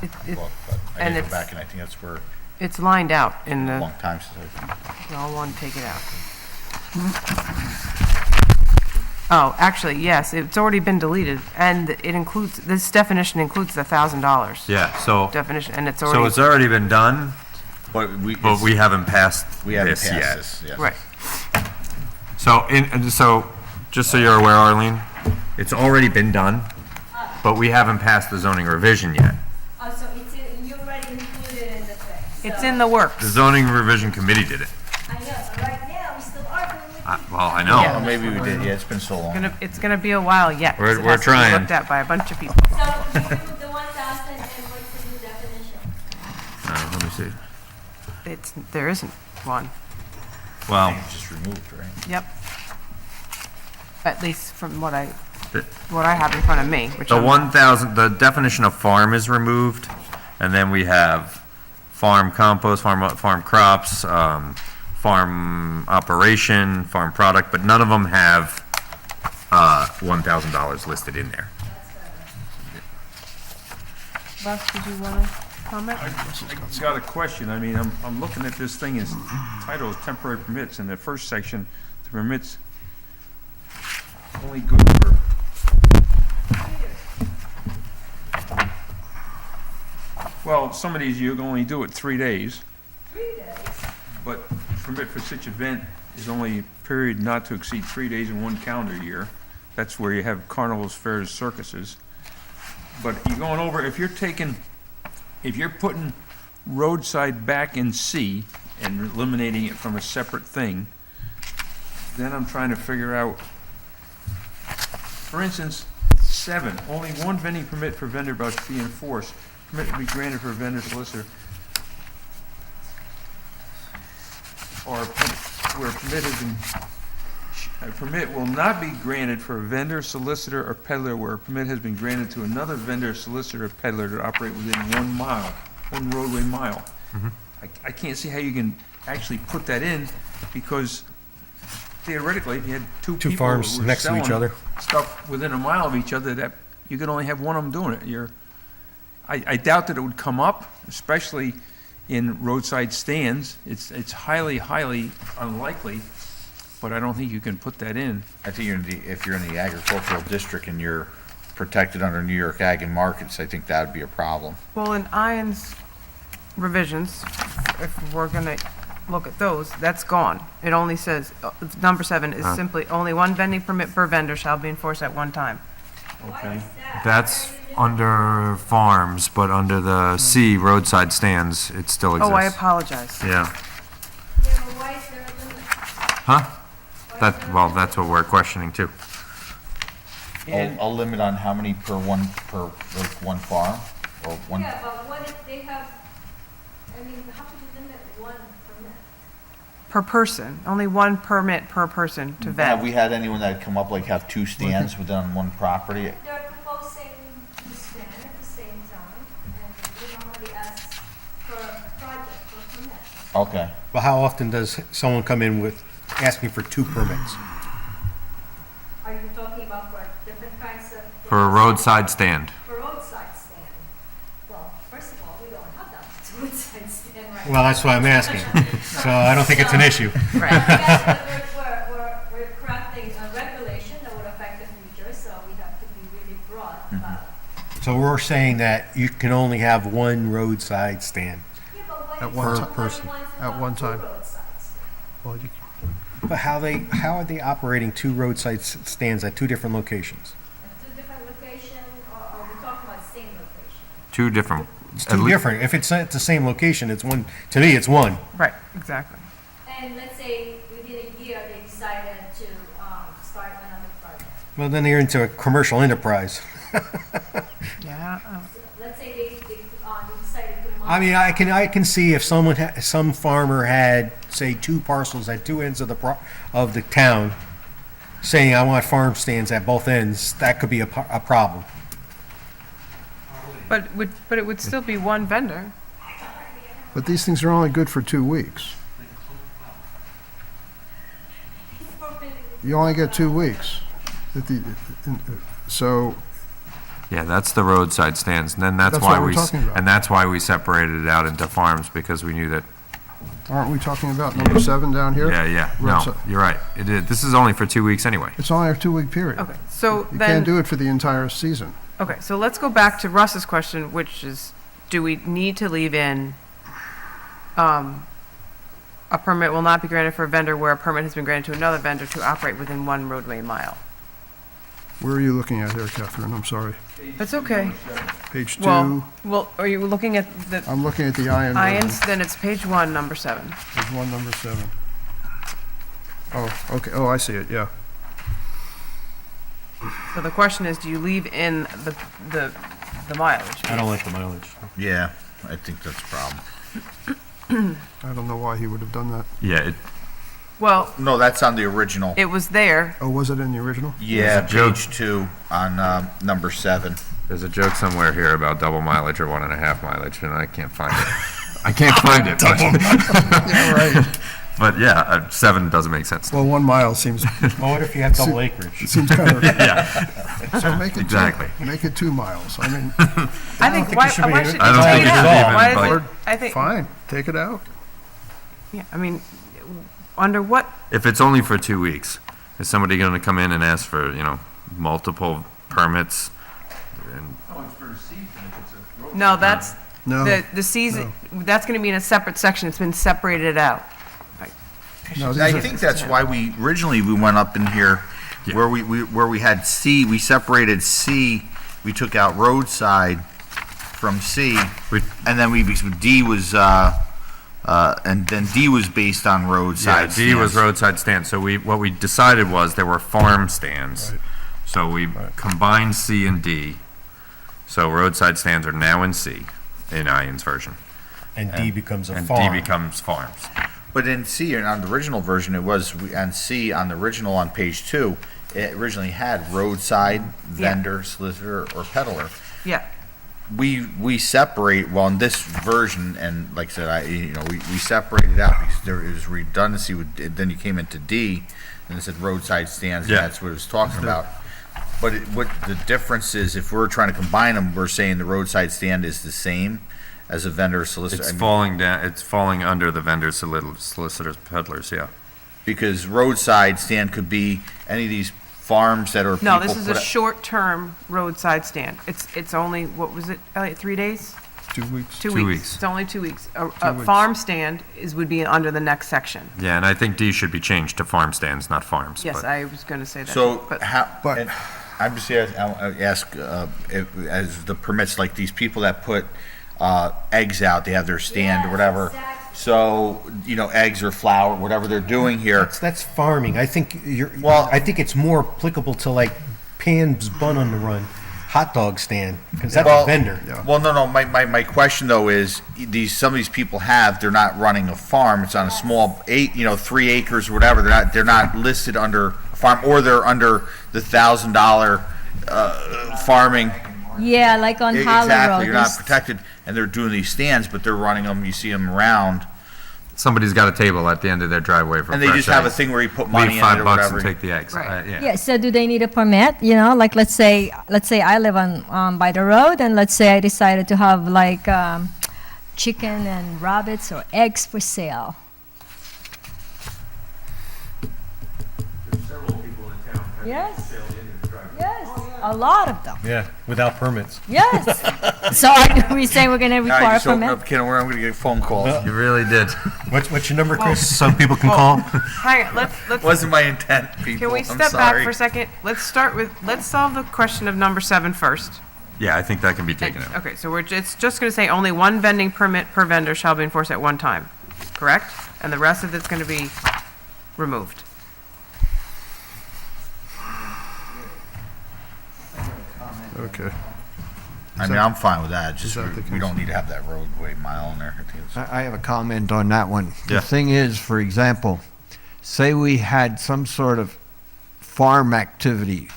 It- book, but I And gotta go it's- back and I think that's for It's lined out in a the, long time since I'll want to take it out. Oh, actually, yes, it's already been deleted, and it includes, this definition includes the $1,000 Yeah, so, definition, and it's so already, it's already been done, but but we haven't passed we haven't this passed yet. this, yes. right. So, just so you're aware, Arlene, it's already been done, but we haven't passed the zoning revision yet. So it's, you already included in the thing. It's So- in the works. The zoning revision committee did it. I know, so right now, we still arguing with you. Well, I Oh, know. maybe we did, yeah, it's been so long. It's gonna be a while yet. 'cause We're it has to be trying. Looked at by a bunch of people. So you do the 1,000 and what's the new definition? Let me see. There isn't one. Well, It's just removed, right? Yep. At least from what I The- have in front of me, which the I'm- 1,000, the definition of farm is removed, and then we have farm compost, farm crops, farm operation, farm product, but none of them have $1,000 listed in there. Russ, did you want to comment? I got a question. I mean, I'm looking at this thing, its title is temporary permits, in the first section, the permits only good for. Well, some of these you can only do it 3 days. 3 days. But permit for such event is only period not to exceed 3 days in one calendar year. That's where you have carnivals, fairs, circuses. But you're going over, if you're putting roadside back in C and eliminating it from a separate thing, then I'm trying to figure out, for instance, 7, only one vending permit for vendor must be enforced. Permit to be granted for a vendor solicitor. Or where permit has been, a permit will not be granted for a vendor, solicitor, or peddler where a permit has been granted to another vendor, solicitor, or peddler to operate within 1 mile, 1 roadway mile. I can't see how you can actually put that in, because theoretically, if you had two people farms who were next to each selling other. stuff within a mile of each other, that you could only have one of them doing it. I doubt that it would come up, especially in roadside stands. It's highly, highly unlikely, but I don't think you can put that in. I think if you're in the agricultural district and you're protected under New York Ag and Markets, I think that would be a problem. Well, in Ian's revisions, if we're going to look at those, that's gone. It only says, number 7 is simply, only one vending permit per vendor shall be enforced at one time. Okay. That's under farms, but under the C roadside stands, it still exists. Oh, I apologize. Yeah. Yeah, but why is there a limit? Huh? That's what we're questioning too. A limit on how many per one farm, or one? Yeah, but what if they have, I mean, how could you limit one permit? Per person, only one permit per person to Have vend. we had anyone that come up, like have 2 stands within one property? They're proposing to stand at the same time, and we normally ask for a project for permit. Okay. Well, how often does someone come in with asking for 2 permits? Are you talking about for different kinds of? For a roadside stand. For roadside stand. Well, first of all, we don't have that roadside stand right now. Well, that's why I'm asking. So I don't think it's an issue. Right. Yes, but we're crafting a regulation that would affect the future, so we have to be really broad about it. So we're saying that you can only have one roadside stand. Yeah, but what At if one somebody person. wants to At have one 2 time. roadside stands? Well, But how are they operating 2 roadside stands at 2 different locations? At 2 different locations, or are we talking about the same location? Two different. It's at 2 lea- different. If it's at the same location, it's one, to me, it's one. Right, exactly. And let's say within a year, they decided to start another project. Well, then they're into a commercial enterprise. Yeah. Let's say they decided to. I mean, I can see if some farmer had, say, 2 parcels at 2 ends of the town, saying, I want farm stands at both ends, that could be a problem. But it would still be one vendor. but these things are only good for 2 weeks. You only get 2 weeks. So, Yeah, that's the roadside stands, and then that's That's why what we're we, talking about. and that's why we separated it out into farms, because we knew that, aren't we talking about number 7 down here? yeah, no, Roadside. you're right. It is, this is only for 2 weeks anyway. It's only a 2-week period. Okay, so You then. can't do it for the entire season. Okay, so let's go back to Russ's question, which is, do we need to leave in, a permit will not be granted for a vendor where a permit has been granted to another vendor to operate within 1 roadway mile? Where are you looking at here, Catherine? I'm sorry. That's okay. Page 2. Well, are you looking at the I'm looking at the Ian. Ian's, then it's page 1, number 7. There's one number 7. Oh, okay. Oh, I see it, yeah. So the question is, do you leave in the mileage? I don't like the mileage. Yeah, I think that's a problem. I don't know why he would have done that. Yeah, Well, No, that's on the original. it was there. Oh, was it in the original? Yeah, There's a joke. page 2 on number 7. there's a joke somewhere here about double mileage or 1.5 mileage, and I can't find it. I can't find it. but- Yeah, right. But yeah, 7 doesn't make sense. Well, 1 mile seems, Well, what if you have double acreage? seems kind of, Yeah, so make it exactly. Make it 2 miles. I mean, I think, think why it should be- why should you I don't take think it it should out? even, Why but- does it, I think, fine, take it out. yeah, I mean, under what, If it's only for 2 weeks, is somebody going to come in and ask for, multiple permits? And Oh, it's for the season, if it's a road. no, that's, No, the season, that's gonna be in a separate section, it's been separated out. no, these I are- think that's why we went up in here, Yeah. where we had C, we separated C, we took out roadside from C, We- and then D was, and then D was based on Yeah, roadside D was stands. roadside stands, so what we decided was there were farm stands. Right. So we combined C and D, so roadside stands are now in C, in Ian's version. And D becomes a And farm. D becomes farms. But in C, and on the original version, it was, and C, on the original on page 2, it originally had roadside, vendor, solicitor, or peddler. Yeah, We separate, well, in this version, and like I said, we separated out because there is redundancy with, then you came into D, and it said roadside stands, and Yeah. that's what it was talking about. But what the difference is, if we're trying to combine them, we're saying the roadside stand is the same as a vendor solicitor. It's I mean, falling down, it's falling under the vendors, solicitors, peddlers, yeah. because roadside stand could be any of these farms that are people no, this is a put out- short-term roadside stand. It's only, what was it, Elliot, 3 days? 2 weeks. 2 2 weeks. weeks. It's only 2 weeks. A weeks. farm stand would be under the next section. Yeah, and I think D should be changed to farm stands, not farms. Yes, but- I was gonna say that. So but- how, But- and I'm just ask, as the permits, like these people that put eggs out, they have their stand or Yes, whatever. exactly. So, eggs or flour, whatever they're doing here. That's farming. I think Well- I think it's more applicable to like Pan's Bun on the Run, hot dog stand, because that's Well, a vendor. Well, no, my question though is, some of these people they're not running a farm, it's on a small 3 acres or whatever, they're not listed under a farm, or they're under the $1,000 farming. Yeah, like on Hollow Exactly, Road. you're not there's- protected, and they're doing these stands, but they're running them, you see them around, Somebody's got a table at the end of their driveway for and they fresh just have a eggs. thing where you put money in Leave it or $5 whatever. and take the eggs. Right. Yeah. Yeah, so do they need a permit? Like let's say I live on by the road, and let's say I decided to have like chicken and rabbits or eggs for sale. There's several people in town having Yes. sale in the driveway. Yes, a lot of them. Yeah, without permits. Yes. So are we saying we're going to All right, require a just open permit? up, Ken, I'm gonna get phone calls. You really did. What's your number, Chris? So people can call? Hang on, let's, Wasn't my intent, people, can we I'm step back sorry. for a second? Let's solve the question of number 7 first. Yeah, I think that can be taken out. Okay, so it's just gonna say only one vending permit per vendor shall be enforced at one time, correct? And the rest of it's gonna be removed. Okay. I mean, I'm fine with that, just, that the we don't need to have that roadway mile in there. I think it's- I have a comment on that one. Yeah. The thing is, for example, say we had some sort of farm activity,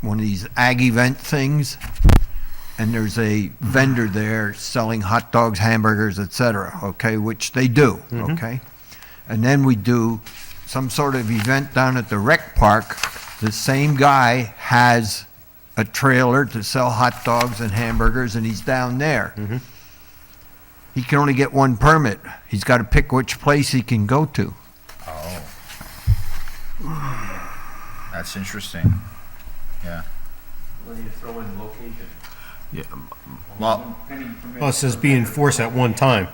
one of these ag event things, and there's a vendor there selling hot dogs, hamburgers, etc., okay, which they do, okay? And then we do some sort of event down at the rec park, the same guy has a trailer to sell hot dogs and hamburgers, and he's down there. He can only get one permit. He's got to pick which place he can go to. Oh. That's interesting. Yeah. When you throw in location. Well, Well, it says be enforced at one time.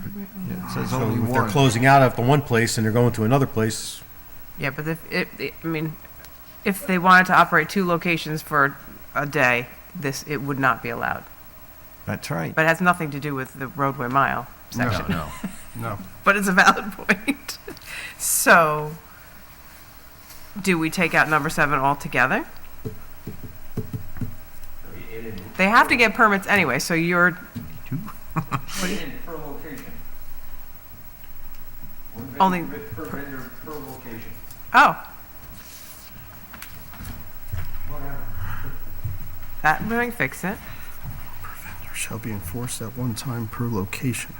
It says So only if they're one. closing out at the one place and they're going to another place, Yeah, but if they wanted to operate 2 locations for a day, it would not be allowed. That's right. But it has nothing to do with the roadway mile section. no. No. But it's a valid point. So, do we take out number 7 altogether? They have to get permits anyway, so you're, In per location. One vendor Only- permit per vendor per location. oh, Whatever. that might fix it. Shall be enforced at one time per location.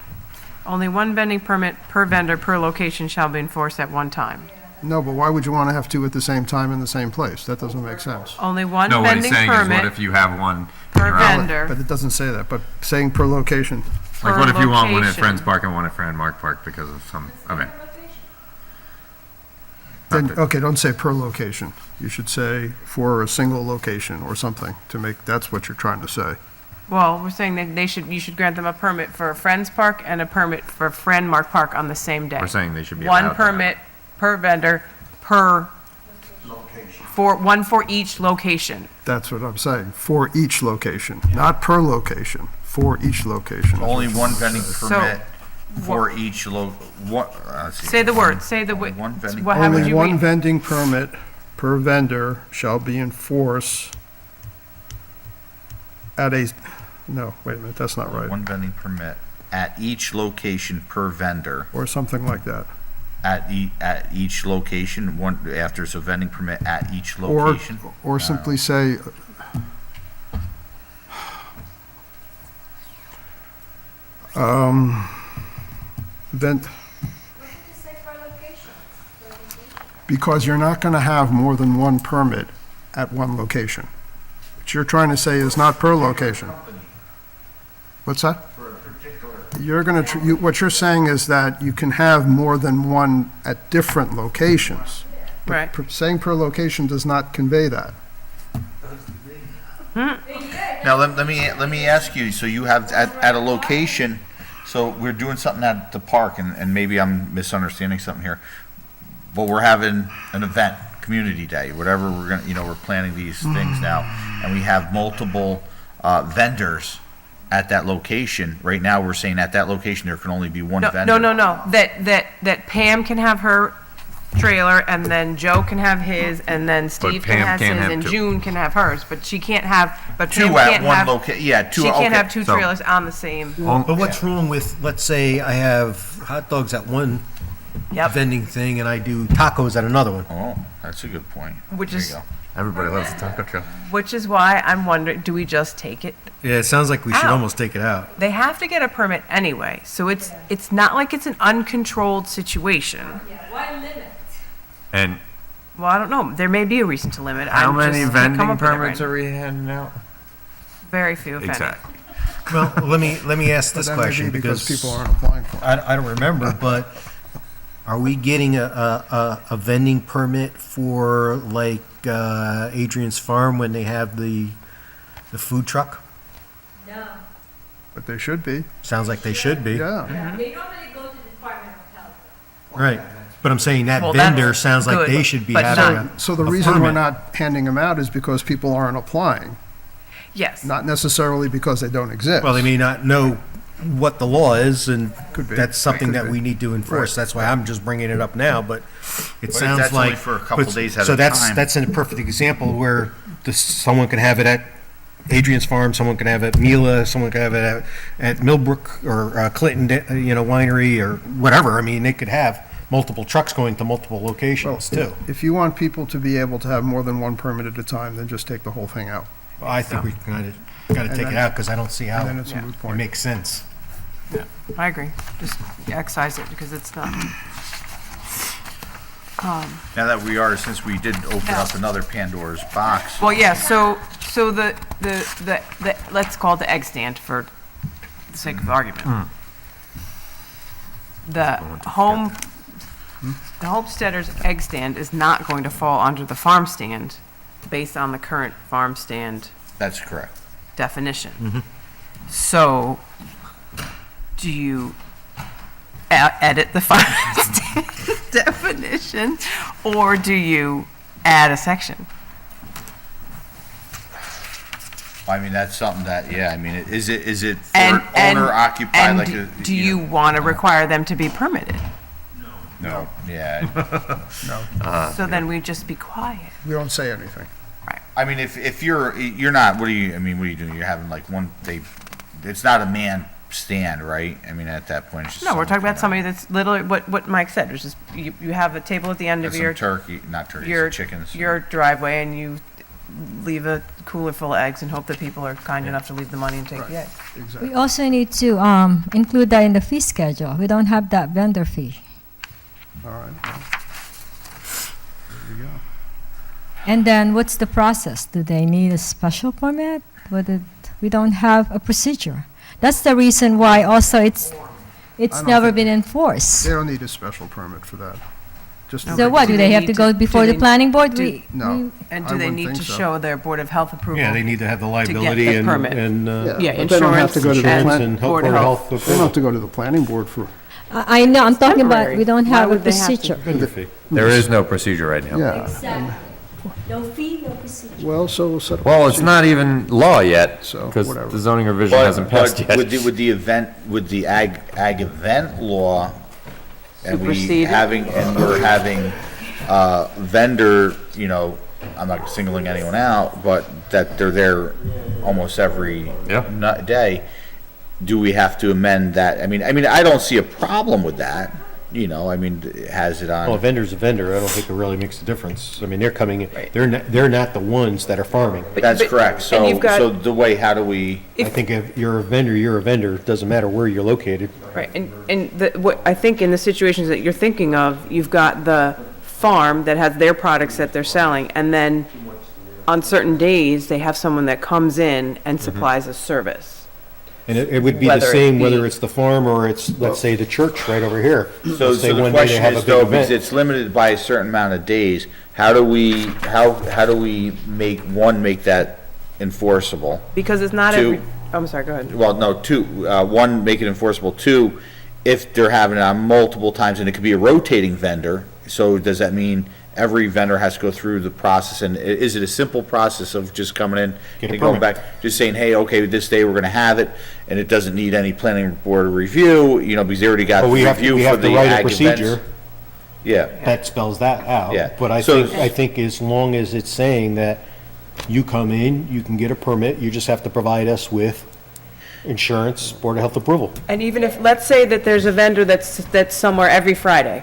Only one vending permit per vendor per location shall be enforced at one time. No, but why would you want to have two at the same time in the same place? That doesn't make sense. Only one No, what he's vending saying is, what permit if you have one? per you're out- vendor. But it doesn't say that, but saying per location. Like, per what if you want one at location. Friends Park and one at Fran Mark Park because of some event? Then, okay, don't say per location. You should say for a single location or something to make, that's what you're trying to say. Well, we're saying that you should grant them a permit for Friends Park and a permit for Fran Mark Park on the same day. We're saying they should be allowed to One have permit per vendor per, one for each location. That's what I'm saying, for each location, not per location, for each location. Only one vending So- permit for each let's see. Say the word, say the, Only one vending how would Only you one read? vending permit per vendor shall be enforced at a, no, wait a minute, that's not right. One vending permit at each location per vendor. Or something like that. At each location, one, after it's a vending permit at each Or, location. or simply say, vent, because you're not going to have more than one permit at one location. What you're trying to say is not per location. What's that? You're going to, what you're saying is that you can have more than one at different locations. But Right. saying per location does not convey that. Now, let me ask you, so you have at a location, so we're doing something at the park, and maybe I'm misunderstanding something here, but we're having an event, community day, whatever we're gonna, we're planning these things now, and we have multiple vendors at that location. Right now, we're saying at that location, there can only be one No, vendor. no. That Pam can have her trailer, and then Joe can have his, and then Steve can Pam have his, can't have and two. June can have hers, but she can't have, but Pam Two at can't one have, location, yeah, two, she okay. can't have two So- trailers on the same, But what's wrong with, let's say I have hot dogs at one yep, vending thing and I do tacos at another one? Oh, that's a good point. which There you is, go. Everybody loves a taco truck. which is why I'm wondering, do we just take it? Yeah, it sounds like we should Ow. almost take it out. They have to get a permit anyway, so it's not like it's an uncontrolled situation. Why limit? And Well, I don't know, there may be a reason to limit. how I'm many just can't come vending up with it permits right are we handing out? now. Very few, if any. Exactly. Well, let me ask this That may be question because because people aren't applying for it. I don't remember, but are we getting a vending permit for like Adrian's Farm when they have the food truck? No. But they should be, Sounds like they should be. yeah. They normally go to the Department of Health. Right. But I'm saying that Well, that's vendor sounds like good, they should be but having not- a So the a reason we're permit. not handing them out is because people aren't applying, Yes. not necessarily because they don't exist. Well, they may not know what the law is, and Could be. that's something Could that be. we need to enforce. Right. That's why I'm just bringing it up now, but it sounds that's only like. for a couple but- days at so a that's time. That's a perfect example where someone can have it at Adrian's Farm, someone can have it at Mila, someone can have it at Millbrook or Clinton, Winery or whatever. I mean, they could have multiple trucks going to multiple Well, locations too. if you want people to be able to have more than one permit at a time, then just take the whole thing out. I think we kind of got to And take it then- out because I don't see how And then it's a Yeah. moot it point. makes sense. I agree. Just excise it because it's not. Now that we are, since we did open up another Pandora's box, Well, yeah, so the, let's call it the egg stand for the sake of argument. The homesteader's egg stand is not going to fall under the farm stand based on the current farm stand that's correct. definition. So, do you edit the farm stand definition, or do you add a section? I mean, that's something that, yeah, I mean, is it for And owner occupied, like a? do you want to require them to be permitted? No, yeah. So then we just be quiet. We don't say anything. I mean, if you're not, what are you doing? You're having like it's not a man stand, right? I mean, at that point, it's just. No, we're talking someone about somebody that's literally, what Mike said, was just, you have a table at the end coming of out. your, Some turkey, not turkey, your, some chickens. your driveway, and you leave a cooler full of eggs and hope that people are kind enough to leave the money and take the eggs. Exactly. We also need to include that in the fee schedule. We don't have that vendor fee. All right. There you go. And then what's the process? Do they need a special permit? We don't have a procedure. That's the reason why also it's don't never think- been enforced. They don't need a special permit for that. Just No, So but what, do do they they have need to to- go do before the they- planning board? do- No. And I do they wouldn't need think to so. show their Board of Health approval? Yeah, they need to have the get liability the and, permit. Yeah, Yeah, but they don't have to go to the insurance plan- and and Board of Health. They don't have to go to the planning board for, I know, I'm talking about, temporary. we don't Why have a would they have to? procedure. vendor fee. There is no procedure right now. yeah. Exactly. No fee, no procedure. Well, so we'll set up. Well, it's not even law yet, So, because whatever. the zoning revision hasn't passed yet. With the event, with the ag event law, and we Superseded? we're having, vendor, you know, I'm not singling anyone out, but that they're there almost every Yeah. day, do we have to amend that? I mean, I don't see a problem with that, you know, I mean, it has it Well, a on, vendor's a vendor, I don't think it really makes a difference. I mean, they're coming, they're not the ones that are farming. that's correct, and so, you've got- so the way, how do we? I think if you're a vendor, you're a vendor, it doesn't matter where you're located. Right, and what I think in the situations that you're thinking of, you've got the farm that has their products that they're selling, and then on certain days, they have someone that comes in and supplies a service. And it would be the Whether it same whether be- it's the farm or it's, let's say, the church right over here. So, Let's say so the one day they question have a is big though, because event. it's limited by a certain amount of days, how do we make that enforceable? Because it's not Two. every, I'm sorry, go ahead. Well, no, two, one, make it enforceable, two, if they're having it on multiple times, and it could be a rotating vendor, so does that mean every vendor has to go through the process, and is it a simple process of just coming in Get a and going permit. back, just saying, hey, okay, this day we're gonna have it, and it doesn't need any planning board review, you know, because they already got the But we have review we for have to the write a ag procedure events. Yeah. that spells that out. Yeah. But So- I think as long as it's saying that you come in, you can get a permit, you just have to provide us with insurance, Board of Health approval. And even if, let's say that there's a vendor that's somewhere every Friday.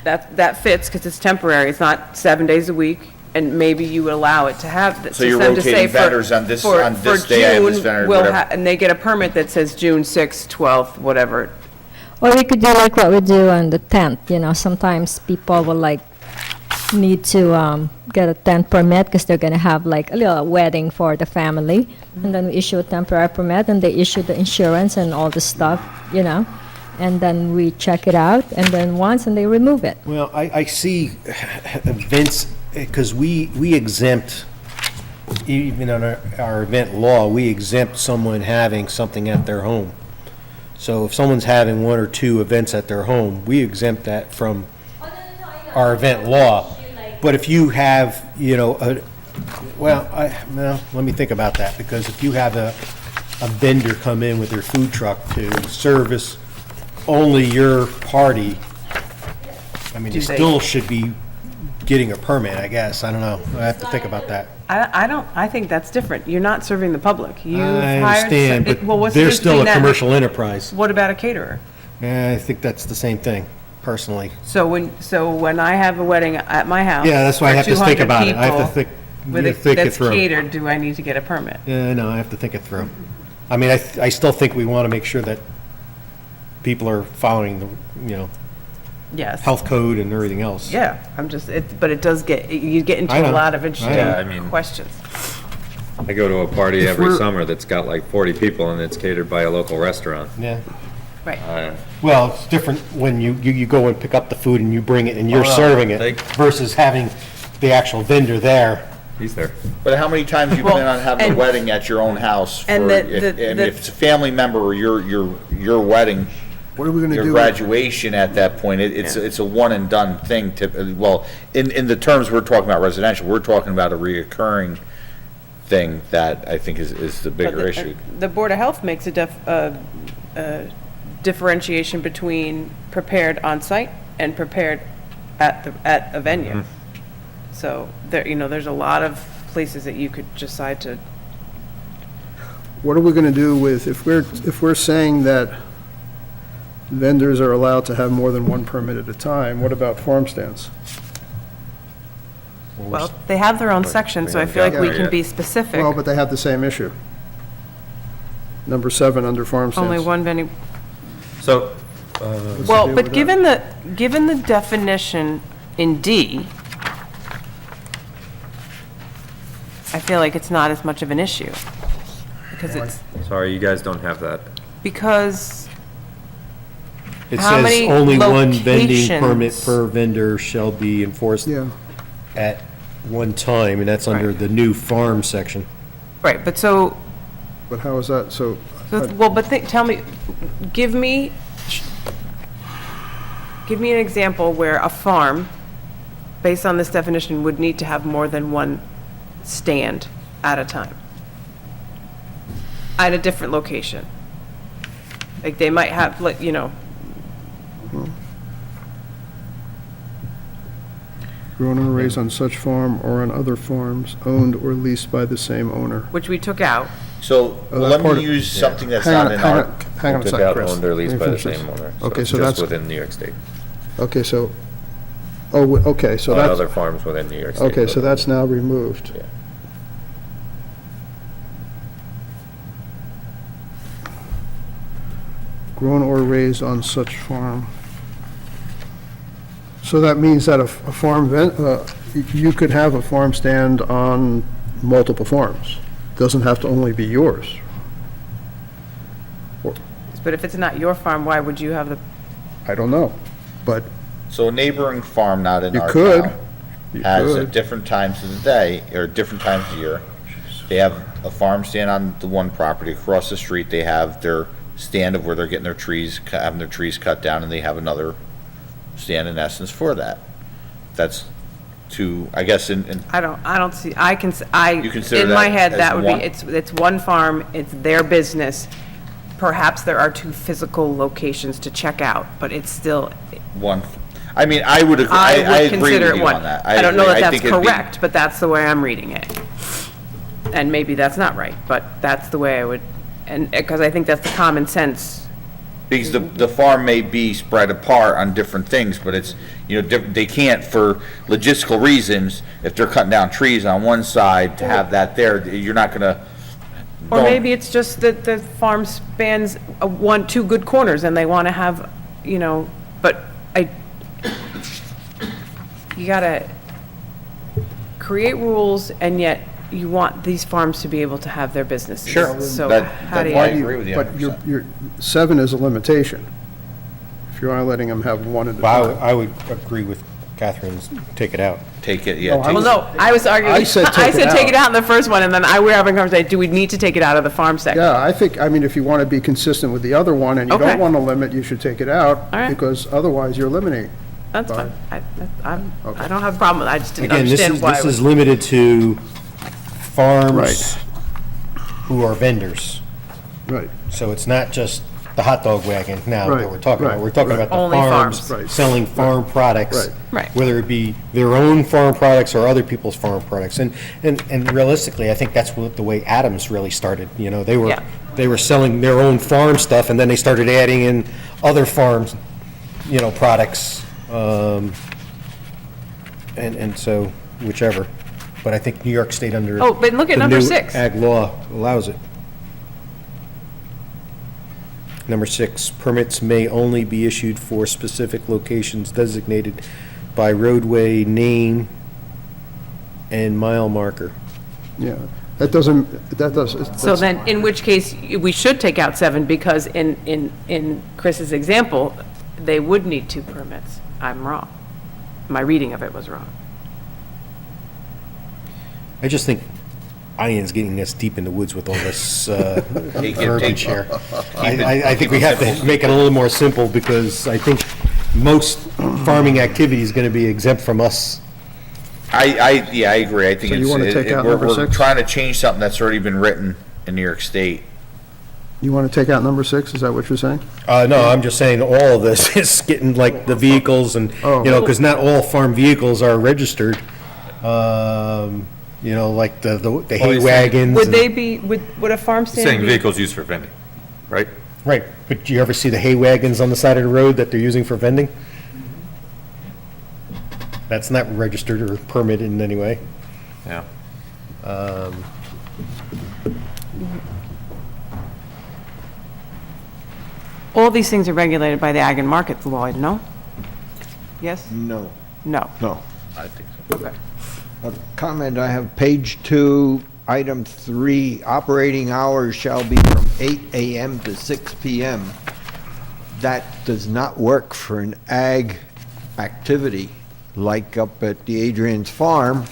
That fits, because it's temporary, it's not 7 days a week, and maybe you would allow it to have, So you're to them to say rotating for- vendors on this- for- on this for day I have this June, vendor, we'll whatever. ha- And they get a permit that says June 6th, 12th, whatever. Or we could do like what we do on the tent, you know, sometimes people will like need to get a tent permit because they're gonna have like a little wedding for the family. And then we issue a temporary permit and they issue the insurance and all the stuff, you know. And then we check it out and then once and they remove it. Well, I see events, because we exempt, even on our event law, we exempt someone having something at their home. So if someone's having one or two events at their home, we exempt that from our event law. But if you have, you know, well, let me think about that, because if you have a vendor come in with their food truck to service only your party, I mean, Do you they- still should be getting a permit, I guess. I don't know. I have to think about that. I think that's different. You're not serving the public. You've I hired understand, well, but what's the they're difference still between a that and- commercial enterprise. What about a caterer? I think that's the same thing, personally. So when I have a wedding at my house. Yeah, that's why I for have to think 200 about it. I have to people think, with yeah, think it that's through. catered, do I need to get a permit? Yeah, no, I have to think it through. I mean, I still think we want to make sure that people are following the, you know, Yes. health code and everything else. Yeah, but it does you get into I a know. lot of I interesting know. I mean- questions. I go to a party If every we're- summer that's got like 40 people, and it's catered by a local restaurant. Yeah. Right. Well, it's different when you go and pick up the food and you bring it and you're Oh, no, serving it they- versus having the actual vendor there. He's there. But how many times you Well, plan on having a and- wedding at your own house? and for- the- if- the- And the- if it's a family member or your wedding, What are we gonna your do? graduation at that point, it's a one and done thing well, in the terms we're talking about residential, we're talking about a reoccurring thing that I think is the But bigger issue. The Board of Health makes a differentiation between prepared on-site and prepared at a venue. So there's a lot of places that you could decide to, What are we gonna do with, if we're saying that vendors are allowed to have more than one permit at a time, what about farm stands? Well, they have their own section, so I feel like we can be specific. Well, but they have the same issue. Number 7, under farm stands. Only one vending, So, well, deal but with given the definition in D, I feel like it's not as much of an issue. sorry, you guys don't have that. Because It How says many only one vending permit locations? per vendor shall be enforced Yeah, at one time, and that's under Right. the new farm section. right, but so, but how is that, well, but tell me, give me an example where a farm, based on this definition, would need to have more than one stand at a time at a different location. Like, they might have, like, you know, grown or raised on such farm or on other farms owned or leased by the same owner. which we took out. So, Oh, that let part me of- use something that's Hang not on, in hang our, on, hang on a Took second, out Chris. owned or Let leased me by the finish same this. owner. Okay, so just that's, within New York State. okay, so, okay, so On that's, other farms within New York State. okay, so that's now removed. Yeah. Grown or raised on such farm. So that means that a farm, you could have a farm stand on multiple farms. Doesn't have to only be yours. But if it's not your farm, why would you have the, I don't know, but so a neighboring farm not in you our could. town You has at could. different times of the day, or different times of the year. They have a farm stand on the one property. Across the street, they have their stand of where they're getting their trees, having their trees cut down, and they have another stand in essence for that. That's to, I guess, in I don't see, You consider in my that head, as that would one? be, it's one farm, it's their business. Perhaps there are 2 physical locations to check out, but it's still, one, I mean, I would agree, I I would agree consider with it you one. on that. I don't know agree. that I that's think it'd be- correct, but that's the way I'm reading it. And maybe that's not right, but that's the way I would, and, because I think that's the common sense. Because the farm may be spread apart on different things, but it's, you know, they can't, for logistical reasons, if they're cutting down trees on one side, to have that there, you're not gonna. Or don't- maybe it's just that the farm spans 2 good corners and they want to have, you know, but you gotta create rules and yet you want these farms to be able to have their businesses. Sure. So That- how do that- I you, agree with you But 100%. your 7 is a limitation. If you are letting them have one at a Well, time. I would agree with Catherine's, take it out. Take it, yeah. No, I take well, it. no, I was arguing, I said I take it said take out. it out in the first one and then we were having a conversation, do we need to take it out of the farm section? Yeah, I think, I mean, if you want to be consistent with the other one and you Okay. don't want to limit, you should take it out. All right. Because otherwise you're eliminating. That's Fine. fine. I Okay. don't have a problem with it. I just didn't Again, this understand is, why this it was. is limited to farms Right. who are vendors. Right. So it's not just the hot dog wagon now that Right, we're talking about. right, We're talking right. about the Only farms farms. Right. selling farm products. Right. Right. Whether it be their own farm products or other people's farm products. And realistically, I think that's what, the way Adams really started. You know, they Yeah. were selling their own farm stuff and then they started adding in other farms, you know, products. And so whichever. But I think New York State under. Oh, but look at the number new 6. Ag law allows it. Number 6, permits may only be issued for specific locations designated by roadway name and mile marker. Yeah. That doesn't, that does. So then, in which case, we should take out 7 because in Chris's example, they would need 2 permits. I'm wrong. My reading of it was wrong. I just think Ian's getting us deep in the woods with all this verbiage here. I think we have to make it a little more simple because I think most farming activity is going to be exempt from us. Yeah, I agree. I think So you it's, wanna take out we're number 6? trying to change something that's already been written in New York State. You want to take out number 6, is that what you're saying? No, I'm just saying all of this is getting like the vehicles and, Oh. you know, because not all farm vehicles are registered. You know, like the hay he's saying- wagons. Would and- they be, would a farm stand Saying be? vehicles used for vending, right? Right, but do you ever see the hay wagons on the side of the road that they're using for vending? That's not registered or permitted in any way. Yeah. All these things are regulated by the Ag and Market law, no? Yes? No. No. No. I think so. Okay. A comment, I have page 2, item 3, operating hours shall be from 8 AM to 6 PM. That does not work for an ag activity, like up at the Adrian's Farm,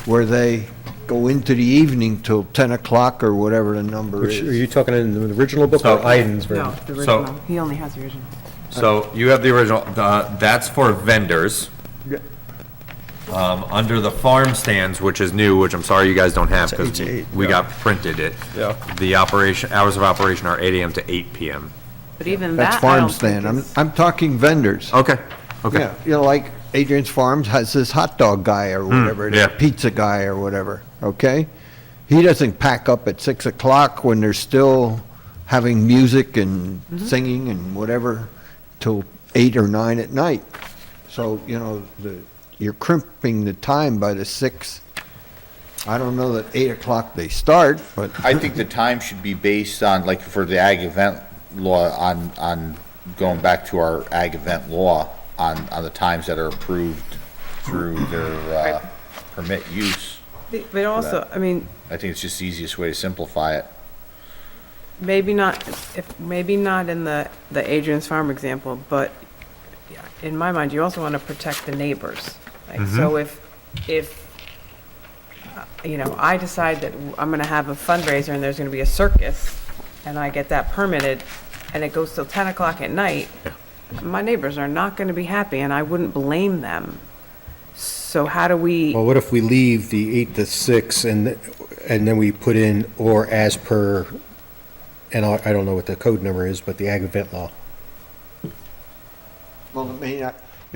where they go into the evening till 10 o'clock or whatever the number Which, are is. you talking in the original book or So- Iden's No, version? the original. He only has the original. So you have the original, that's for vendors. Under the farm stands, which is new, which I'm sorry you guys don't have It's 8 because to 8, we yeah. got printed it. Yeah. The operation, hours of operation are 8 AM to 8 PM. But even that, That's I farm don't think stand. is- I'm talking vendors. Okay, okay. Yeah, you know, like Adrian's Farms has this hot dog guy or whatever, it is, yeah. pizza guy or whatever, okay? He doesn't pack up at 6 o'clock when they're still having music and singing and whatever till 8 or 9 at night. So, you know, you're crimping the time by the 6. I don't know that 8 o'clock they start, but I think the time should be based on, like, for the ag event law, on going back to our ag event law, on the times that are approved through their permit use. But also, I mean, I think it's just the easiest way to simplify it. maybe not, maybe not in the Adrian's Farm example, but yeah, in my mind, you also want to protect the neighbors. Like, so if, you know, I decide that I'm going to have a fundraiser and there's going to be a circus, and I get that permitted, and it goes till 10 o'clock at night, my neighbors are not going to be happy, and I wouldn't blame them. So how do we, Well, what if we leave the 8 to 6 and then we put in or as per, and I don't know what the code number is, but the ag event law. well, it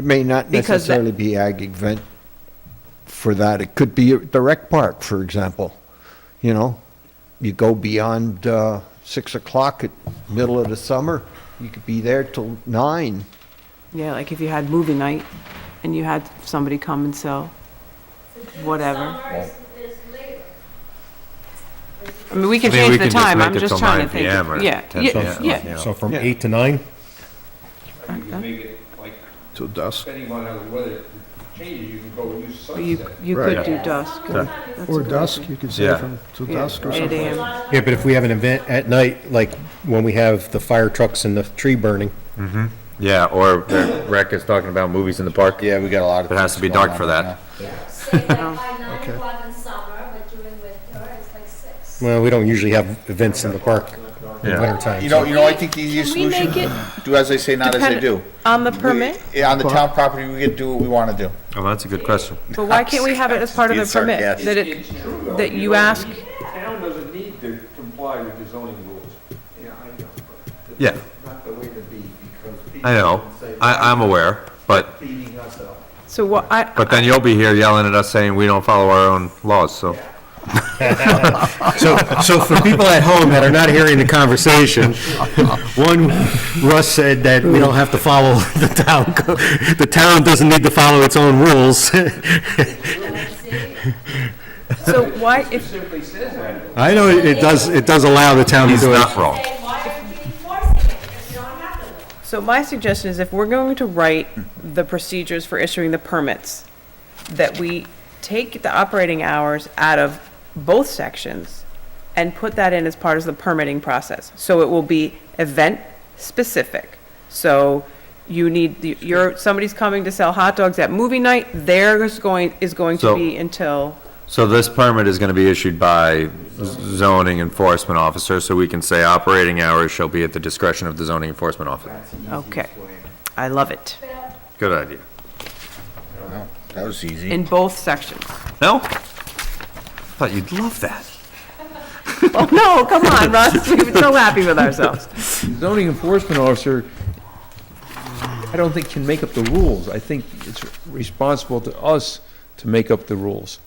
may not Because that- necessarily be ag event for that. It could be the rec park, for example. You know, you go beyond 6 o'clock at middle of the summer, you could be there till 9. yeah, like if you had movie night, and you had somebody come and sell whatever. I mean, we can I mean, change we the can just time, make I'm it just till trying 9 to think. PM or Yeah, 10 yeah, PM, yeah. So from Yeah. 8 to 9? You can make it like, Till dusk. depending on how the weather changes, you can go use You, sunset. you Right. could do dusk. That's Or a good dusk, idea. you could say Yeah. from till Yeah, dusk or 8 something. AM. Yeah, but if we have an event at night, like when we have the fire trucks and the tree burning, Yeah, or the rec is talking about movies in the park. Yeah, we got a lot of. It has to be things going dark for on that. right Say like by 9 Okay. o'clock in summer, but during winter, it's like 6. well, we don't usually have events in the park in Yeah. winter time. now. You know, I think the easiest Can we solution, make it do as they say, not as they do. dependent on the permit? On the town property, we can do what we want to do. Oh, that's a good question. But why can't we have it as part of the Being permit? sarcastic. That it, that you ask, The town doesn't need to comply with the zoning rules. Yeah, I know, but Yeah, that's not the way to be, because people I know. can say, I'm aware, but, beating us up. so what, but then you'll be here yelling at us saying we don't follow our own laws, so. So for people at home that are not hearing the conversation, one, Russ said that we don't have to follow the town, the town doesn't need to follow its own rules. so why, if, Simply says that. I know it does allow the town to He's do it. not wrong. Why are you enforcing it if you don't have to? so my suggestion is if we're going to write the procedures for issuing the permits, that we take the operating hours out of both sections and put that in as part of the permitting process. So it will be event-specific. So you need, somebody's coming to sell hot dogs at movie night, theirs is going to So- be until, So this permit is gonna be issued by zoning enforcement officer, so we can say operating hours shall be at the discretion of the zoning enforcement officer. okay. I love it. Good idea. That was easy. In both sections. No? Thought you'd love that. Oh, no, come on, Russ, we've been so happy with ourselves. Zoning enforcement officer, I don't think can make up the rules. I think it's responsible to us to make up the rules.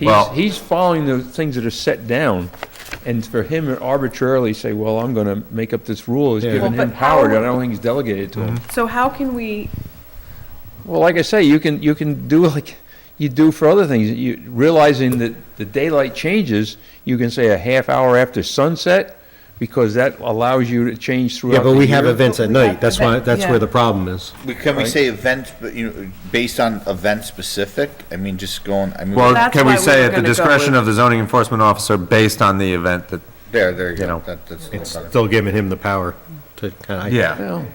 Well- He's following the things that are set down, and for him to arbitrarily say, well, I'm gonna make up this rule, is Yeah. giving Well, him but how- power that I don't think he's delegated to him. So how can we, Well, like I say, you can do like you do for other things. You, realizing that the daylight changes, you can say a half hour after sunset, because that allows you to change throughout Yeah, the year. but we have events at We night. have That's why, event- that's yeah. where the problem is. Can we Right. say event, but, based on event specific? I mean, just going, I mean, Well, That's can why we we say were at the gonna go discretion with- of the zoning enforcement officer based on the event that, there you you go. know, That's a little It's better. still giving him the power to kind of. yeah. Well,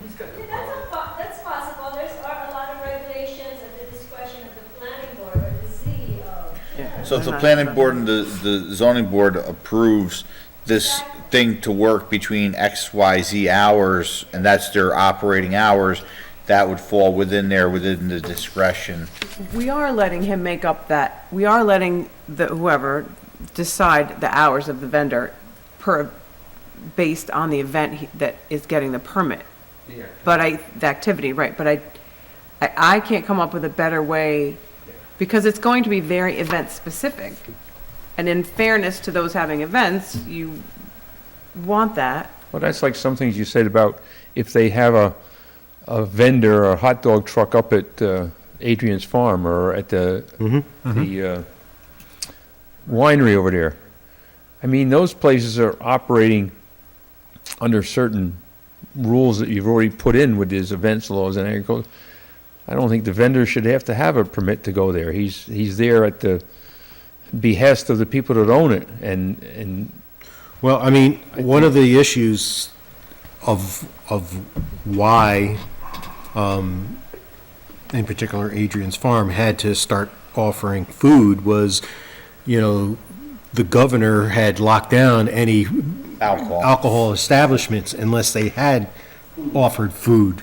That's possible. There's a lot of regulations at the discretion of the planning board or the CEO. So if the planning board and the zoning board approves this thing to work between X, Y, Z hours, and that's their operating hours, that would fall within the discretion. We are letting him make up that, we are letting whoever decide the hours of the vendor based on the event that is getting the permit. But the activity, right, but I can't come up with a better way, because it's going to be very event-specific. And in fairness to those having events, you want that. well, that's like some things you said about if they have a vendor or a hot dog truck up at Adrian's Farm or at the winery over there. I mean, those places are operating under certain rules that you've already put in with these events laws and agriculture. I don't think the vendor should have to have a permit to go there. He's there at the behest of the people that own it, and Well, I mean, one of the issues of why, in particular, Adrian's Farm had to start offering food was, the governor had locked down any alcohol establishments unless they had offered food.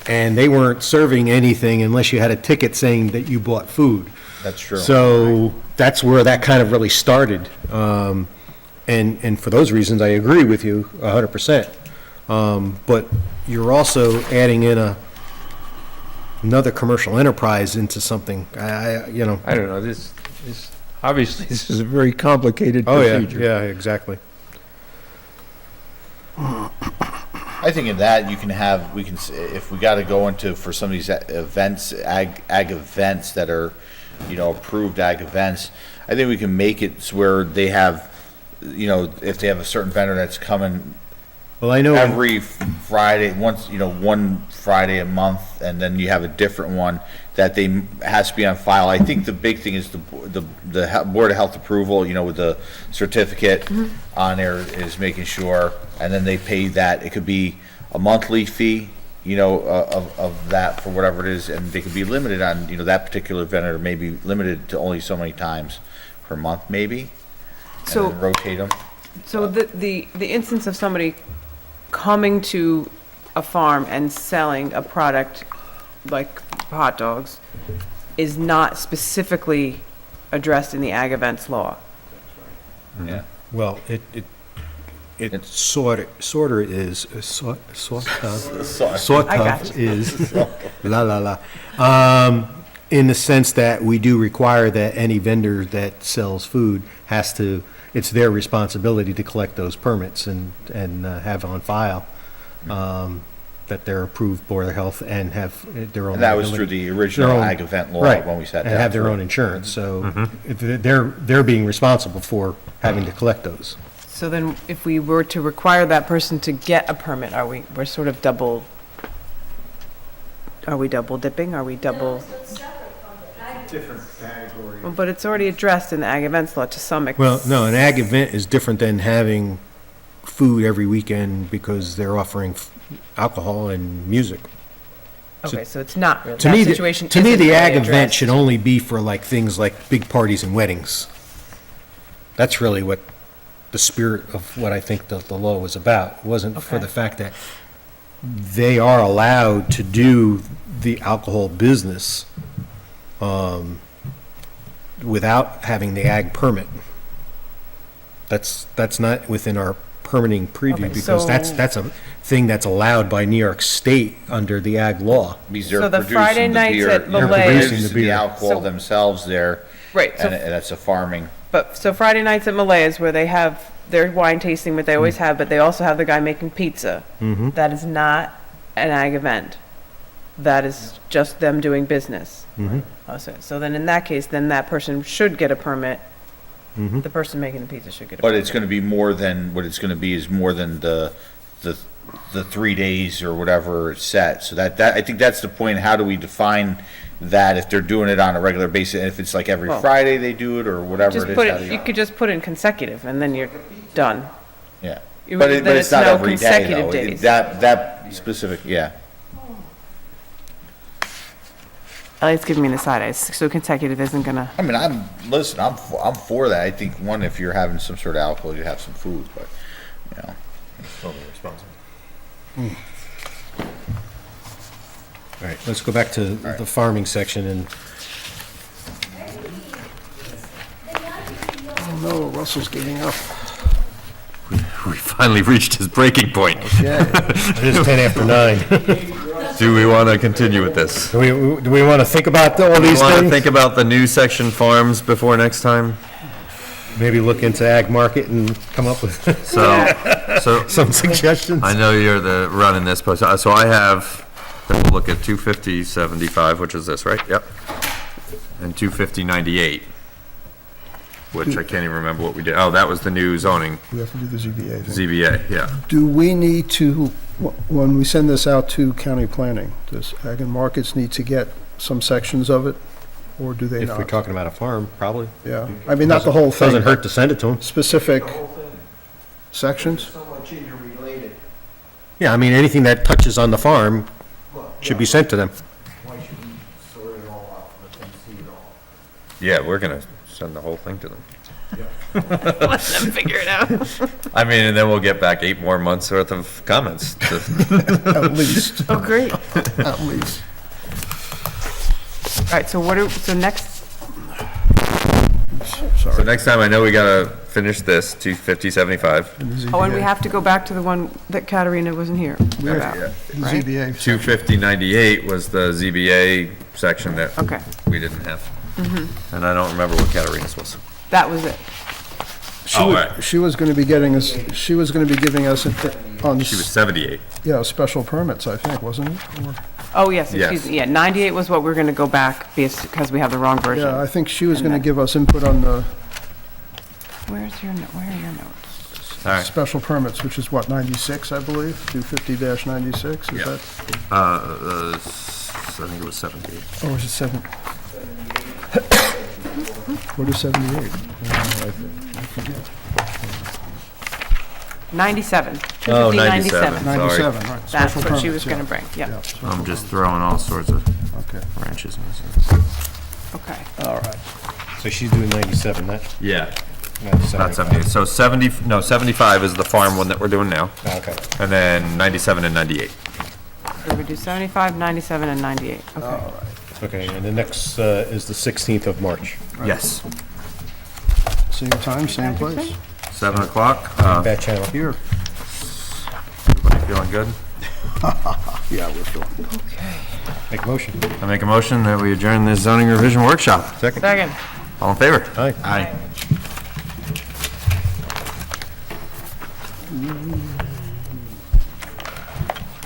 And they weren't serving anything unless you had a ticket saying that you bought food. That's true. So that's where that kind of really started. And for those reasons, I agree with you 100%. But you're also adding in another commercial enterprise into something, I don't know, this obviously, this is a very complicated Oh, yeah, procedure. yeah, exactly. I think in that, if we gotta go into, for some of these events, ag events that are, approved ag events, I think we can make it so where they have, if they have a certain vendor that's coming Well, I know. every Friday, one Friday a month, and then you have a different one that has to be on file. I think the big thing is the Board of Health approval, with the certificate on there is making sure, and then they pay that. It could be a monthly fee, of that for whatever it is, and they could be limited on, that particular vendor may be limited to only so many times per month, maybe, and So, then rotate them. so the instance of somebody coming to a farm and selling a product like hot dogs is not specifically addressed in the ag events law. Yeah. Well, it sort of is, sort I got of is, in the sense that we do require that any vendor that sells food it's their responsibility to collect those permits and have on file, that they're approved Board of Health and have their own. And that was liability. through the original Their own- ag event law right, when we sat down. And have their for own it. insurance, so if they're being responsible for having to collect those. So then if we were to require that person to get a permit, we're sort of are we double dipping? Are we double? Different category. Well, but it's already addressed in the ag events law to some extent. Well, no, an ag event is different than having food every weekend because they're offering alcohol and music. Okay, so it's not really, To that me, situation to me, isn't the ag really event addressed. should only be for like things like big parties and weddings. That's really what the spirit of what I think the law was about. It wasn't for Okay. the fact that they are allowed to do the alcohol business without having the ag permit. That's not within our permitting preview Okay, because that's so- a thing that's allowed by New York State under the ag law. Because they're So the producing Friday the nights beer- at they're Malay- producing Producing the the beer. alcohol So- themselves there, Right, and so, that's a farming. so Friday nights at Malaya's where they have their wine tasting, but they always have, but they also have the guy making pizza. Mm-hmm. That is not an ag event. that is just them doing business. Oh, so then in that case, then that person should get a permit. The person making the pizza should get a But permit. it's gonna be more than, what it's gonna be is more than the 3 days or whatever it's set. So that, I think that's the point. How do we define that if they're doing it on a regular basis? And if it's like every Well, Friday they do it or whatever Just it is? put how do it, you could just put in consecutive, and then you're done. Yeah. You- But then but it's it's not no every day consecutive though. days. That specific, yeah. Elliot's giving me the side eye, so consecutive isn't gonna, I mean, listen, I'm for that. I think, one, if you're having some sort of alcohol, you have some food, but, you know. Totally responsible. All right, let's go back to the farming section and Oh, no, Russell's giving up. We finally reached his breaking point. Yeah. it is 10 after 9. Do we want to continue with this? Do we want to think about all Do we these want to things? think about the new section farms before next time? Maybe look into ag market and come up with So, some suggestions? I know you're the running this, but, so I have, then we'll look at 250-75, which is this, right? Yep. And 250-98, which I can't even remember what we did. Oh, that was the new zoning, We have to do the ZBA thing. ZBA, yeah. Do we need to, when we send this out to county planning, does Ag and Markets need to get some sections of it, or do they If we're not? talking about a farm, probably. Yeah, I mean, not the whole thing. Doesn't hurt to send it to them. Specific sections? So much interrelated, Yeah, I mean, anything that touches on the farm should be sent to them. why should we sort it all out, let them see it all? Yeah, we're gonna send the whole thing to them. let them figure it out. I mean, and then we'll get back 8 more months worth of comments. At least, Oh, great. at least. All right, so so next, So Sorry. next time, I know we gotta finish this, 250-75. And the oh, and we ZBA. have to go back to the one that Katarina wasn't here We have- about, The right? ZBA. 250-98 was the ZBA section that Okay, we didn't have. And I don't remember what Katarina's was. that was it. She Oh, was- right. She was gonna be getting us, she was gonna be giving us on, She was 78. yeah, special permits, I think, wasn't it? Or- Oh, yes, Yes. excuse me, yeah, 98 was what we're gonna go back because we have the wrong Yeah, I version. think she was gonna give us input on the Where are your notes? All right. special permits, which is what, 96, I believe? 250-96, is Yeah. that, I think it was 78. or is it 7? What is 78? 97. Oh, 250, 97. 97, right. That's special what she was permits, gonna bring, yeah, yeah. I'm just throwing all sorts of Okay, wrenches in this. okay. all right. So she's doing 97, not Yeah. not Not 75. 78. So 75 is the farm one that we're doing now. Okay. And then 97 and 98. So we do 75, 97, and 98, okay. Okay, and the next is the 16th of March. Yes. Same time, same place. 7 o'clock. Bat channel. Here. Everybody feeling good? Yeah, we're still. Make a motion. I make a motion that we adjourn this zoning revision workshop. Second. Second. All in favor? Aye. Aye.